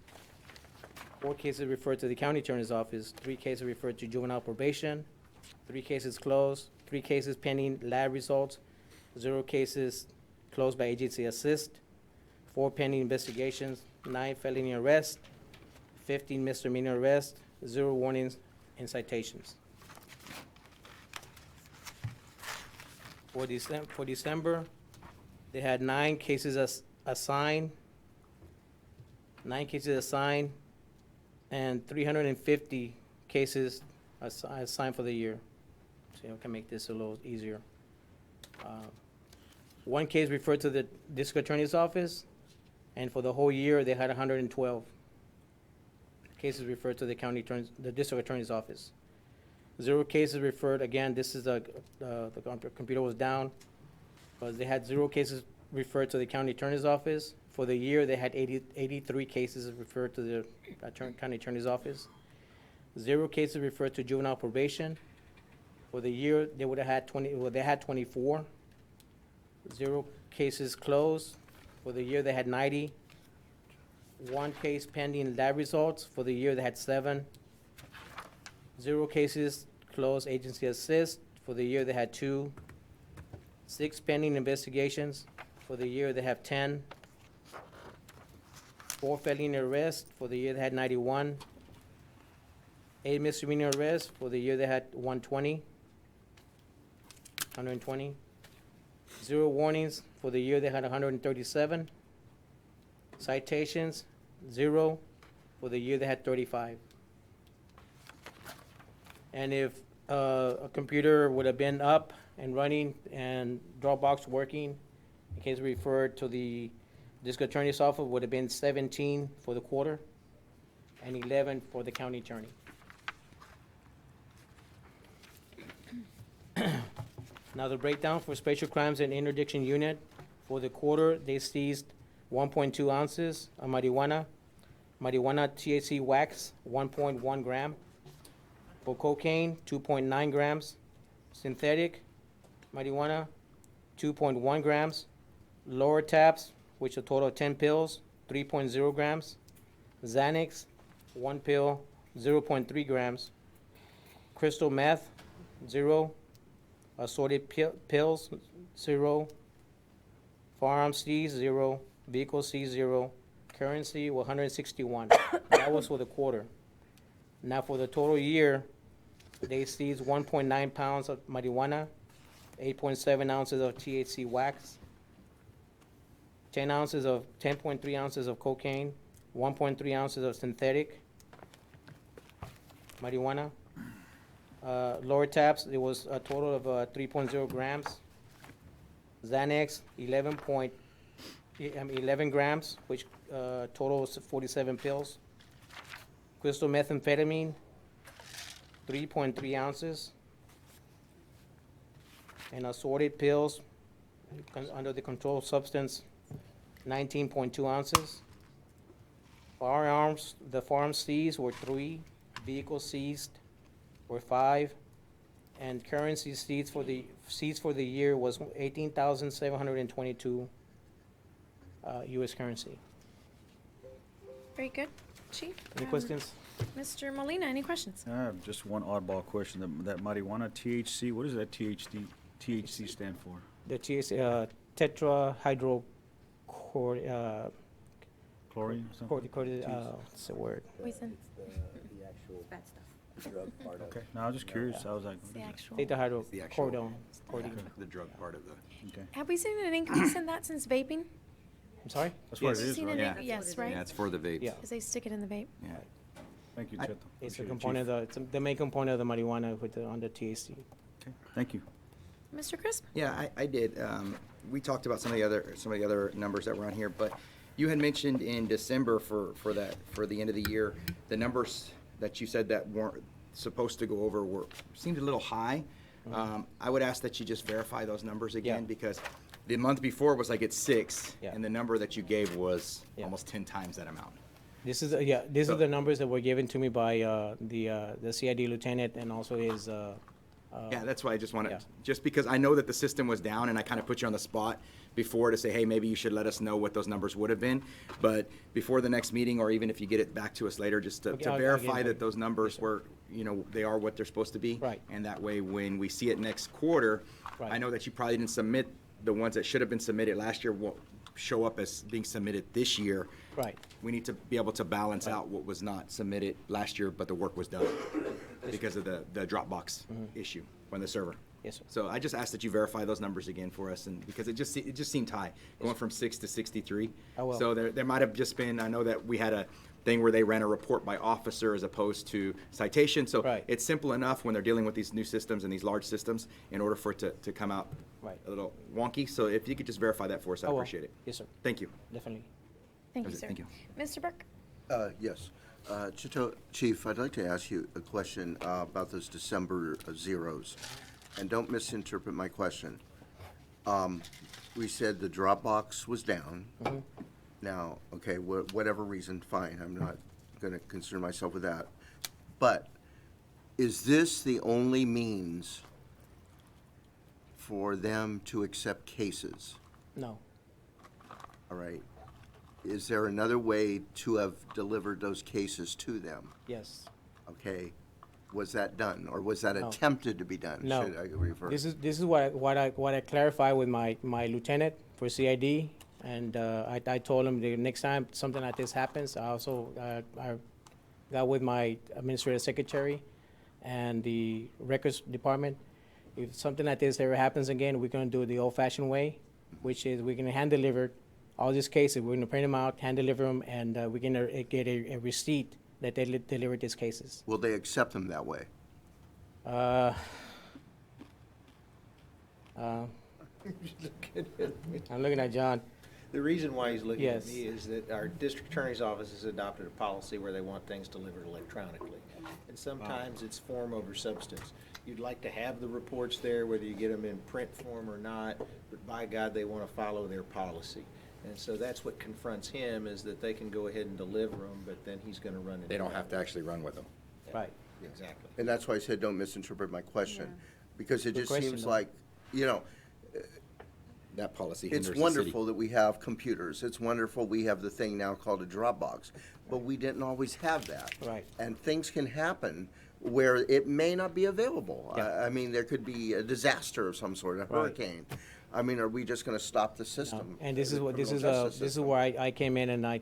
4 cases referred to the county attorney's office, 3 cases referred to juvenile probation, 3 cases closed, 3 cases pending lab results, 0 cases closed by agency assist, 4 pending investigations, 9 felony arrests, 15 misdemeanor arrests, 0 warnings and citations. For December, they had 9 cases assigned, and 350 cases assigned for the year. So we can make this a little easier. 1 case referred to the district attorney's office, and for the whole year, they had 112 cases referred to the district attorney's office. 0 cases referred, again, this is the computer was down, but they had 0 cases referred to the county attorney's office. For the year, they had 83 cases referred to the county attorney's office. 0 cases referred to juvenile probation. For the year, they would have had 24. 0 cases closed. For the year, they had 90. 1 case pending lab results. For the year, they had 7. 0 cases closed agency assist. For the year, they had 2. 6 pending investigations. For the year, they have 10. 4 felony arrests. For the year, they had 91. 8 misdemeanor arrests. For the year, they had 120. 0 warnings. For the year, they had 137. Citations, 0. For the year, they had 35. And if a computer would have been up and running and Dropbox working, in case referred to the district attorney's office, would have been 17 for the quarter and 11 for the county attorney. Now the breakdown for special crimes and interdiction unit. For the quarter, they seized 1.2 ounces of marijuana THC wax, 1.1 gram. For cocaine, 2.9 grams. Synthetic marijuana, 2.1 grams. Lower taps, which a total of 10 pills, 3.0 grams. Xanax, 1 pill, 0.3 grams. Crystal meth, 0. Assorted pills, 0. Firearm C's, 0. Vehicle C, 0. Currency, 161. That was for the quarter. Now for the total year, they seized 1.9 pounds of marijuana, 8.7 ounces of THC wax, 10.3 ounces of cocaine, 1.3 ounces of synthetic marijuana. Lower taps, it was a total of 3.0 grams. Xanax, 11 grams, which totals 47 pills. Crystal methamphetamine, 3.3 ounces. And assorted pills under the controlled substance, 19.2 ounces. Firearms, the firearms seized were 3. Vehicles seized were 5. And currency seized for the year was 18,722 U.S. currency. Very good. Chief? Any questions? Mr. Molina, any questions? I have just one oddball question. That marijuana THC, what does that THC stand for? The THC, tetrahydrochloride, Chlorine or something? what's the word? Poison. Bad stuff. Okay, no, I was just curious. I was like, It's the actual. Tetrahydrochloride. The drug part of the. okay. Have we seen an increase in that since vaping? I'm sorry? That's what Yes. it is, Seen right? an Yeah. in- Yes, right? Yeah, it's for the vapes. Yeah. Because they stick it in the vape. Yeah. Thank you, I- Cheto. It's Appreciate a it, component Chief. of it's the main component of the marijuana on the THC. Okay, thank you. Mr. Crisp? Yeah, I did. We talked about some of the other numbers that were on here, but you had mentioned in December for the end of the year, the numbers that you said that weren't supposed to go over seemed a little high. I would ask that you just verify those numbers again, Yeah. because the month before was like at 6, Yeah. and the number that you gave was Yeah. almost 10 times that amount. These are the numbers that were given to me by the CID lieutenant and also his. Yeah, that's why I just wanted, yeah. just because I know that the system was down, and I kind of put you on the spot before to say, hey, maybe you should let us know what those numbers would have been. But before the next meeting, or even if you get it back to us later, just to Okay, I'll verify get it. that those numbers were, they are what they're supposed to be. Right. And that way, when we see it next quarter, Right. I know that you probably didn't submit the ones that should have been submitted last year. show up as being submitted this year. Right. We need to be able to balance out what was not submitted last year, but the work was done because of the Dropbox issue on the server. Yes, sir. So I just ask that you verify those numbers again for us, and because it just seemed high, going from 6 to 63. I will. So there might have just been, I know that we had a thing where they ran a report by officer as opposed to citation. So Right. it's simple enough when they're dealing with these new systems and these large systems in order for it to come out Right. a little wonky. So if you could just verify that for us, I I will. appreciate it. Yes, sir. Thank you. Definitely. Thank you, That's it. sir. Thank you. Mr. Burke? Yes. Chief, I'd like to ask you a question about those December zeros. And don't misinterpret my question. We said the Dropbox was down. Now, okay, whatever reason, fine. I'm not going to concern myself with that. But is this the only means for them to accept cases? No. All right. Is there another way to have delivered those cases to them? Yes. Okay. Was that done, or was that No. attempted to be done? No. Should I refer? This is what I clarified with my lieutenant for CID, and I told him the next time something like this happens, I also I got with my administrative secretary and the records department. If something like this ever happens again, we're gonna do it the old-fashioned way, which is we're gonna hand deliver all these cases. We're gonna print them out, hand deliver them, and we're gonna get a receipt that they delivered these cases. Will they accept them that way? I'm looking at John. The reason why he's looking at Yes. me is that our district attorney's office has adopted a policy where they want things delivered electronically. And sometimes it's form over substance. You'd like to have the reports there, whether you get them in print form or not, but by God, they want to follow their policy. And so that's what confronts him, is that they can go ahead and deliver them, but then he's going to run it. They don't have to actually run with them. Right. Exactly. And that's why I said don't misinterpret my question, because it Good just question, seems though. like, you know, That policy it's hinders the city. wonderful that we have computers. It's wonderful we have the thing now called a Dropbox, but we didn't always have that. Right. And things can happen where it may not be available. Yeah. I mean, there could be a disaster of some sort, a hurricane. I mean, are we just going to stop the system? And this the is what criminal justice this is system? where I came in and I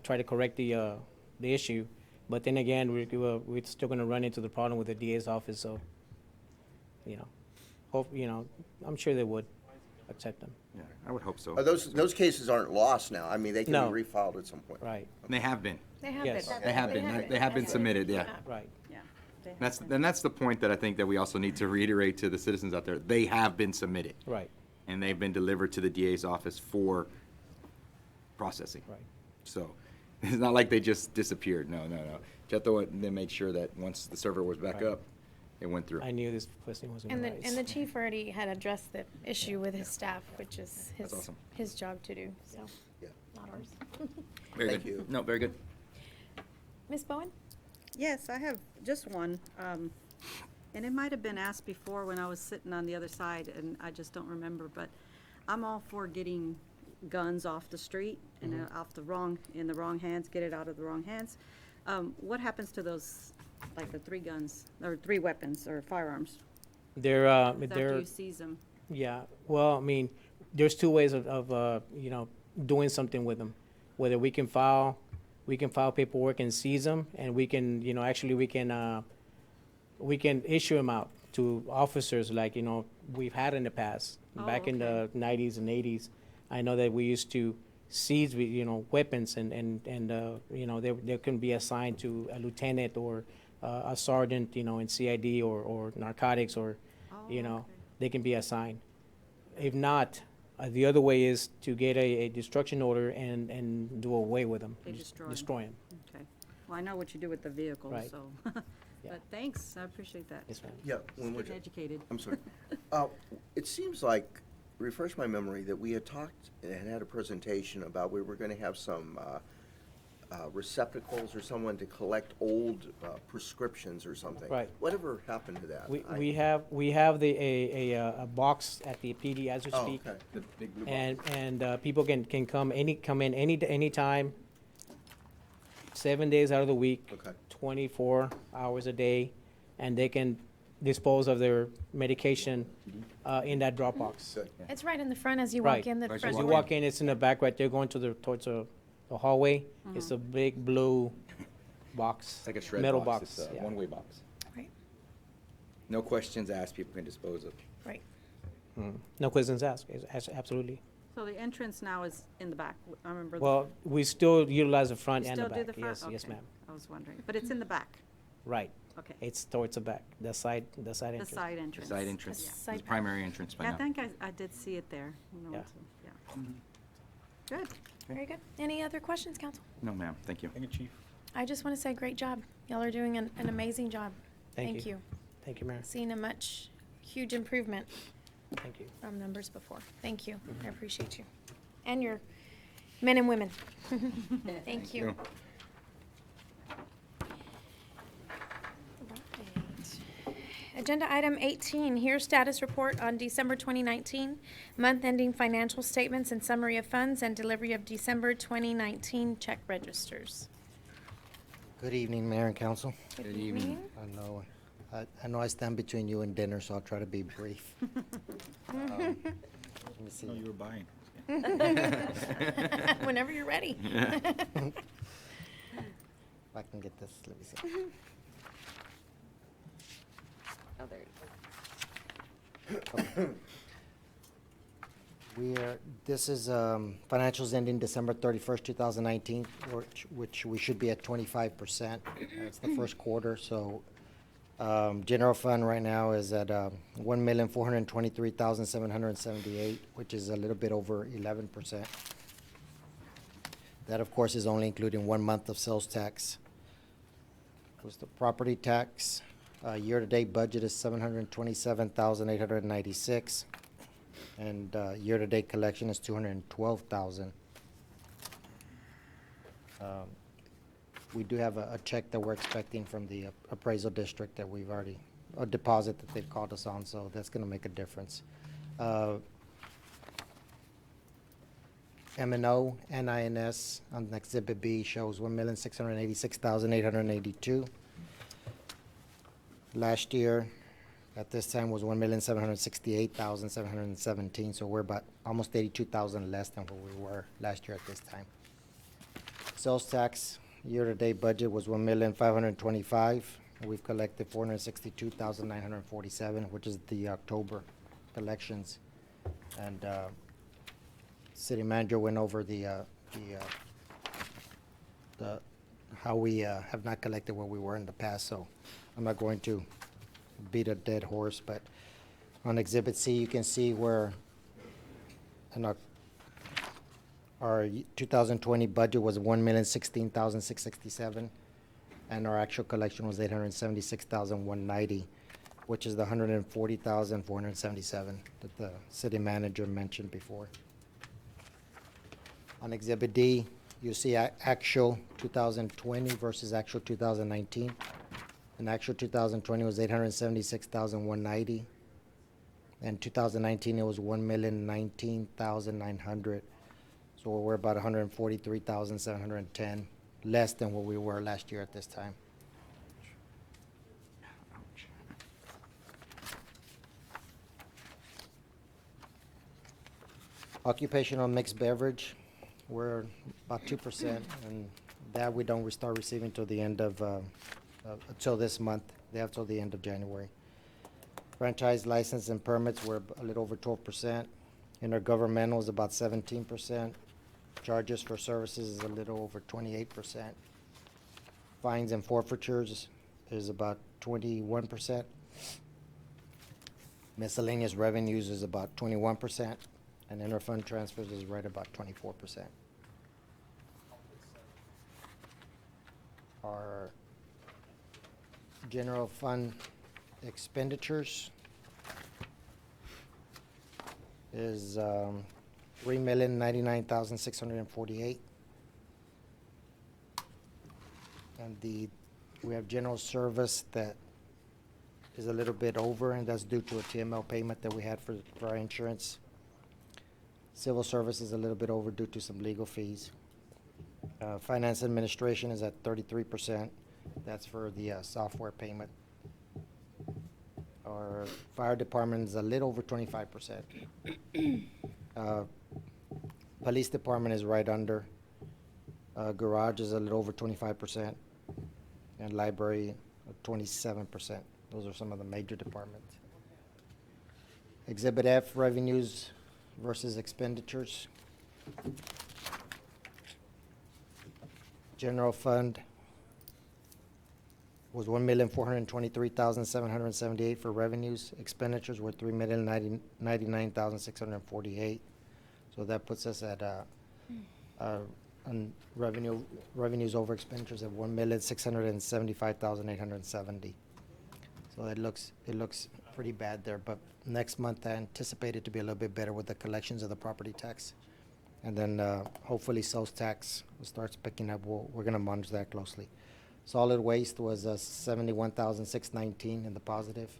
try to correct the issue, but then again we're still going to run into the problem with the DA's office. So, hope I'm sure they would accept them. Yeah, I would hope so. Those cases aren't lost now. I mean, they can No. be refiled at some point. Right. They have been. They have Yes. been. They have been. They have been submitted, yeah. Right. Yeah. they have That's, been. and that's the point that I think that we also need to reiterate to the citizens out there. They have been submitted. Right. And they've been delivered to the DA's office for processing. Right. So it's not like they just disappeared. No. Cheto, they made sure that once the server was back Right. up, it went through. I knew this question was going And to the, rise. and the chief already had addressed the issue with his staff, which is That's awesome. his job to do, so, Yeah. not ours. Very Thank good. you. No, very good. Ms. Bowen? Yes, I have just one, and it might have been asked before when I was sitting on the other side, and I just don't remember, but I'm all for getting guns off the street and in the wrong hands, get it out of the wrong hands. What happens to those, like the 3 guns, or 3 weapons or firearms? They're After you seize them? Yeah, well, I mean, there's 2 ways of doing something with them. Whether we can file paperwork and seize them, and we can, we can issue them out to officers like, we've had in the past. Oh, Back in the 90s and 80s, I know that we used to seize, weapons and they can be assigned to a lieutenant or a sergeant, in CID or narcotics or, okay. they can be assigned. If not, the other way is to get a destruction order and do away with them. They Just destroy 'em. destroy them. Okay. Well, I know what you do with the vehicles, Right. so, Yeah. but thanks, I appreciate that. Yes, ma'am. Yeah. Just when we're getting educated. I'm sorry. It seems like, refresh my memory, that we had talked and had a presentation about we were going to have some receptacles or someone to collect old prescriptions or something. Right. Whatever happened to that? We have a box at the PD as we Oh, speak. okay. The big blue box. And people can come in any time, 7 days out of the week. Okay. 24 hours a day, and they can dispose of their medication in that drop box. It's right in the front as you Right. walk in. The As front you door. walk in, it's in the back right there, going towards the hallway. It's a big blue box. It's like a shred metal box. It's a yeah. one-way box. Right. No questions asked, people can dispose of. Right. No questions asked. Absolutely. So the entrance now is in the back. I remember. Well, we still utilize the front You and the still do back. the front? Yes, yes, Okay. ma'am. I was wondering, but it's in the back, Right. Okay. It's towards the back, the side the entrance. side entrance. Side entrance, Yeah. the primary entrance by Yeah, now. I think I did see it there. You know, Yeah. so, yeah. Good. Very good. Any other questions, council? No, ma'am, thank you. Thank you, Chief. I just want to say great job. Y'all are doing an amazing job. Thank you. Thank you, Mayor. Seen a huge improvement Thank you. from numbers before. Thank you. I appreciate you. And your men and women. Thank you. Right. Agenda item 18, here's status report on December 2019, month-ending financial statements and summary of funds and delivery of December 2019 check registers. Good evening, Mayor and Council. Good evening. I know I stand between you and dinner, so I'll try to be brief. Let me see. No, you were buying. Whenever you're ready. If I can get this, let me see. Oh, there you go. This is financials ending December 31st, 2019, which we should be at 25%. It's the first quarter, so general fund right now is at 1,423,778, which is a little bit over 11%. That, of course, is only including 1 month of sales tax. Was the property tax year-to-date budget is 727,896. And year-to-date collection is 212,000. We do have a check that we're expecting from the appraisal district that we've already, a deposit that they've called us on, so that's gonna make a difference. M&O, NINS on Exhibit B shows 1,686,882. Last year, at this time was 1,768,717, so we're about almost 82,000 less than what we were last year at this time. Sales tax year-to-date budget was 1,525,000. We've collected 462,947, which is the October collections. And city manager went over how we have not collected what we were in the past, so I'm not going to beat a dead horse, but on Exhibit C, you can see where in our 2020 budget was 1,016,667, and our actual collection was 876,190, which is the 140,477 that the city manager mentioned before. On Exhibit D, you see actual 2020 versus actual 2019. And actual 2020 was 876,190. And 2019, it was 1,019,900. So we're about 143,710 less than what we were last year at this time. Occupational mixed beverage, we're about 2%, and that we don't start receiving until the end of, until this month. They have till the end of January. Franchise license and permits were a little over 12%. Intergovernmental is about 17%. Charges for services is a little over 28%. Fines and forfeitures is about 21%. Miscellaneous revenues is about 21%. And interfund transfers is right about 24%. Our general fund expenditures is 3,099,648. And we have general service that is a little bit over, and that's due to a TML payment that we had for our insurance. Civil service is a little bit over due to some legal fees. Finance administration is at 33%. That's for the software payment. Our fire department is a little over 25%. Police department is right under. Garage is a little over 25%. And library, 27%. Those are some of the major departments. Exhibit F, revenues versus expenditures. General fund was $1,423,778 for revenues. Expenditures were $3,099,648. So that puts us at on revenues over expenditures at $1,675,870. So it looks pretty bad there, but next month I anticipate it to be a little bit better with the collections of the property tax. And then hopefully sales tax starts picking up. We're gonna monitor that closely. Solid waste was 71,619 in the positive.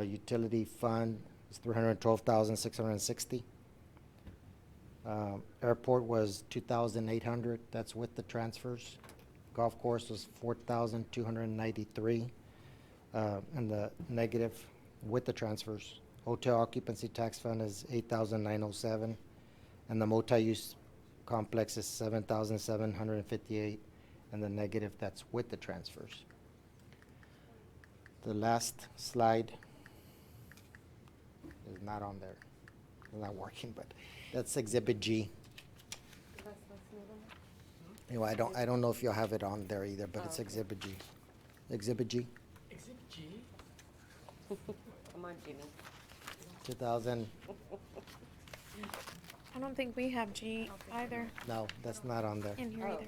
Utility fund is 312,660. Airport was 2,800. That's with the transfers. Golf course was 4,293, and the negative with the transfers. Hotel occupancy tax fund is 8,907, and the multi-use complex is 7,758, and the negative that's with the transfers. The last slide is not on there. It's not working, but that's Exhibit G. Anyway, I don't know if you'll have it on there either, but it's Exhibit G. Exhibit G. Exhibit G? Come on, Jimmy. 2000. I don't think we have G either No, that's not on there. in here either.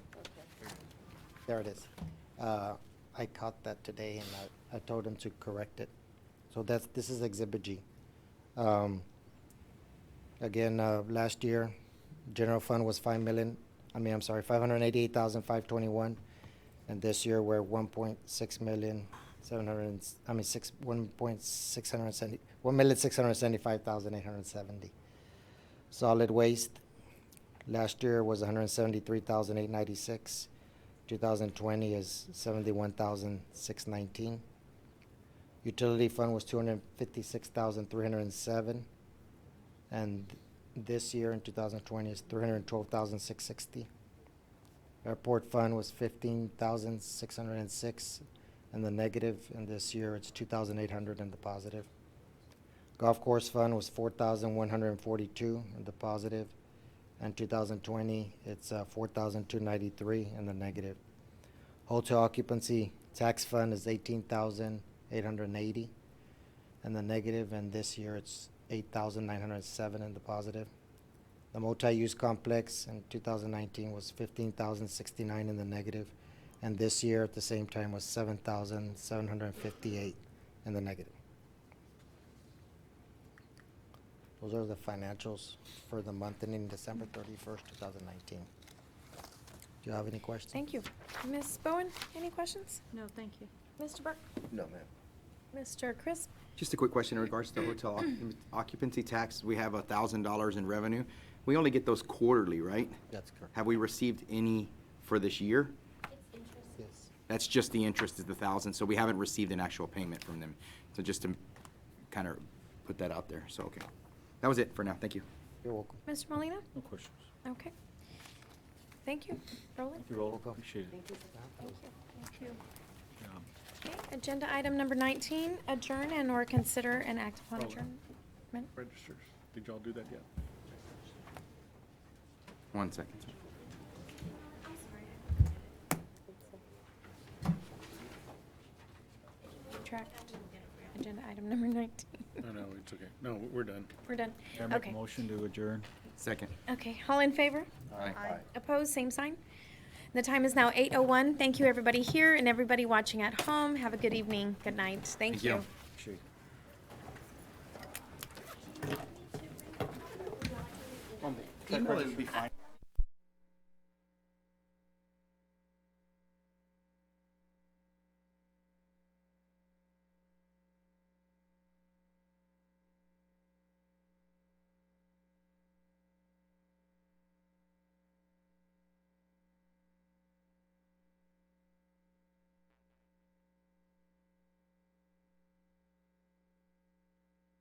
There it is. I caught that today and I told him to correct it. So this is Exhibit G. Again, last year, general fund was 588,521, and this year we're 1,675,870. Solid waste, last year was 173,896. 2020 is 71,619. Utility fund was 256,307, and this year in 2020 is 312,660. Airport fund was 15,606 in the negative, and this year it's 2,800 in the positive. Golf course fund was 4,142 in the positive, and 2020 it's 4,293 in the negative. Hotel occupancy tax fund is 18,880 in the negative, and this year it's 8,907 in the positive. The multi-use complex in 2019 was 15,069 in the negative, and this year at the same time was 7,758 in the negative. Those are the financials for the month ending December 31st, 2019. Do you have any questions? Thank you. Ms. Bowen, any questions? No, thank you. Mr. Burke? No, ma'am. Mr. Crisp? Just a quick question in regards to the hotel occupancy tax. We have $1,000 in revenue. We only get those quarterly, right? That's correct. Have we received any for this year? Yes. That's just the interest is the 1,000, so we haven't received an actual payment from them. So just to kind of put that out there, so, okay. That was it for now, thank you. You're welcome. Mr. Molina? No questions. Okay. Thank you. Roland? You're welcome. Appreciate it. Thank you. Thank you. Okay, agenda item number 19, adjourn and or consider an act upon Roland. adjournment. Registers, did y'all do that yet? 1 second. Tracked. Agenda item number 19. No, it's okay. No, we're done. We're done. Can I make Okay. a motion to adjourn? Second. Okay, all in favor? Aye. Opposed, same sign. The time is now 8:01. Thank you, everybody here and everybody watching at home. Have a good evening. Good night. Thank you. Appreciate it. Email it would be fine.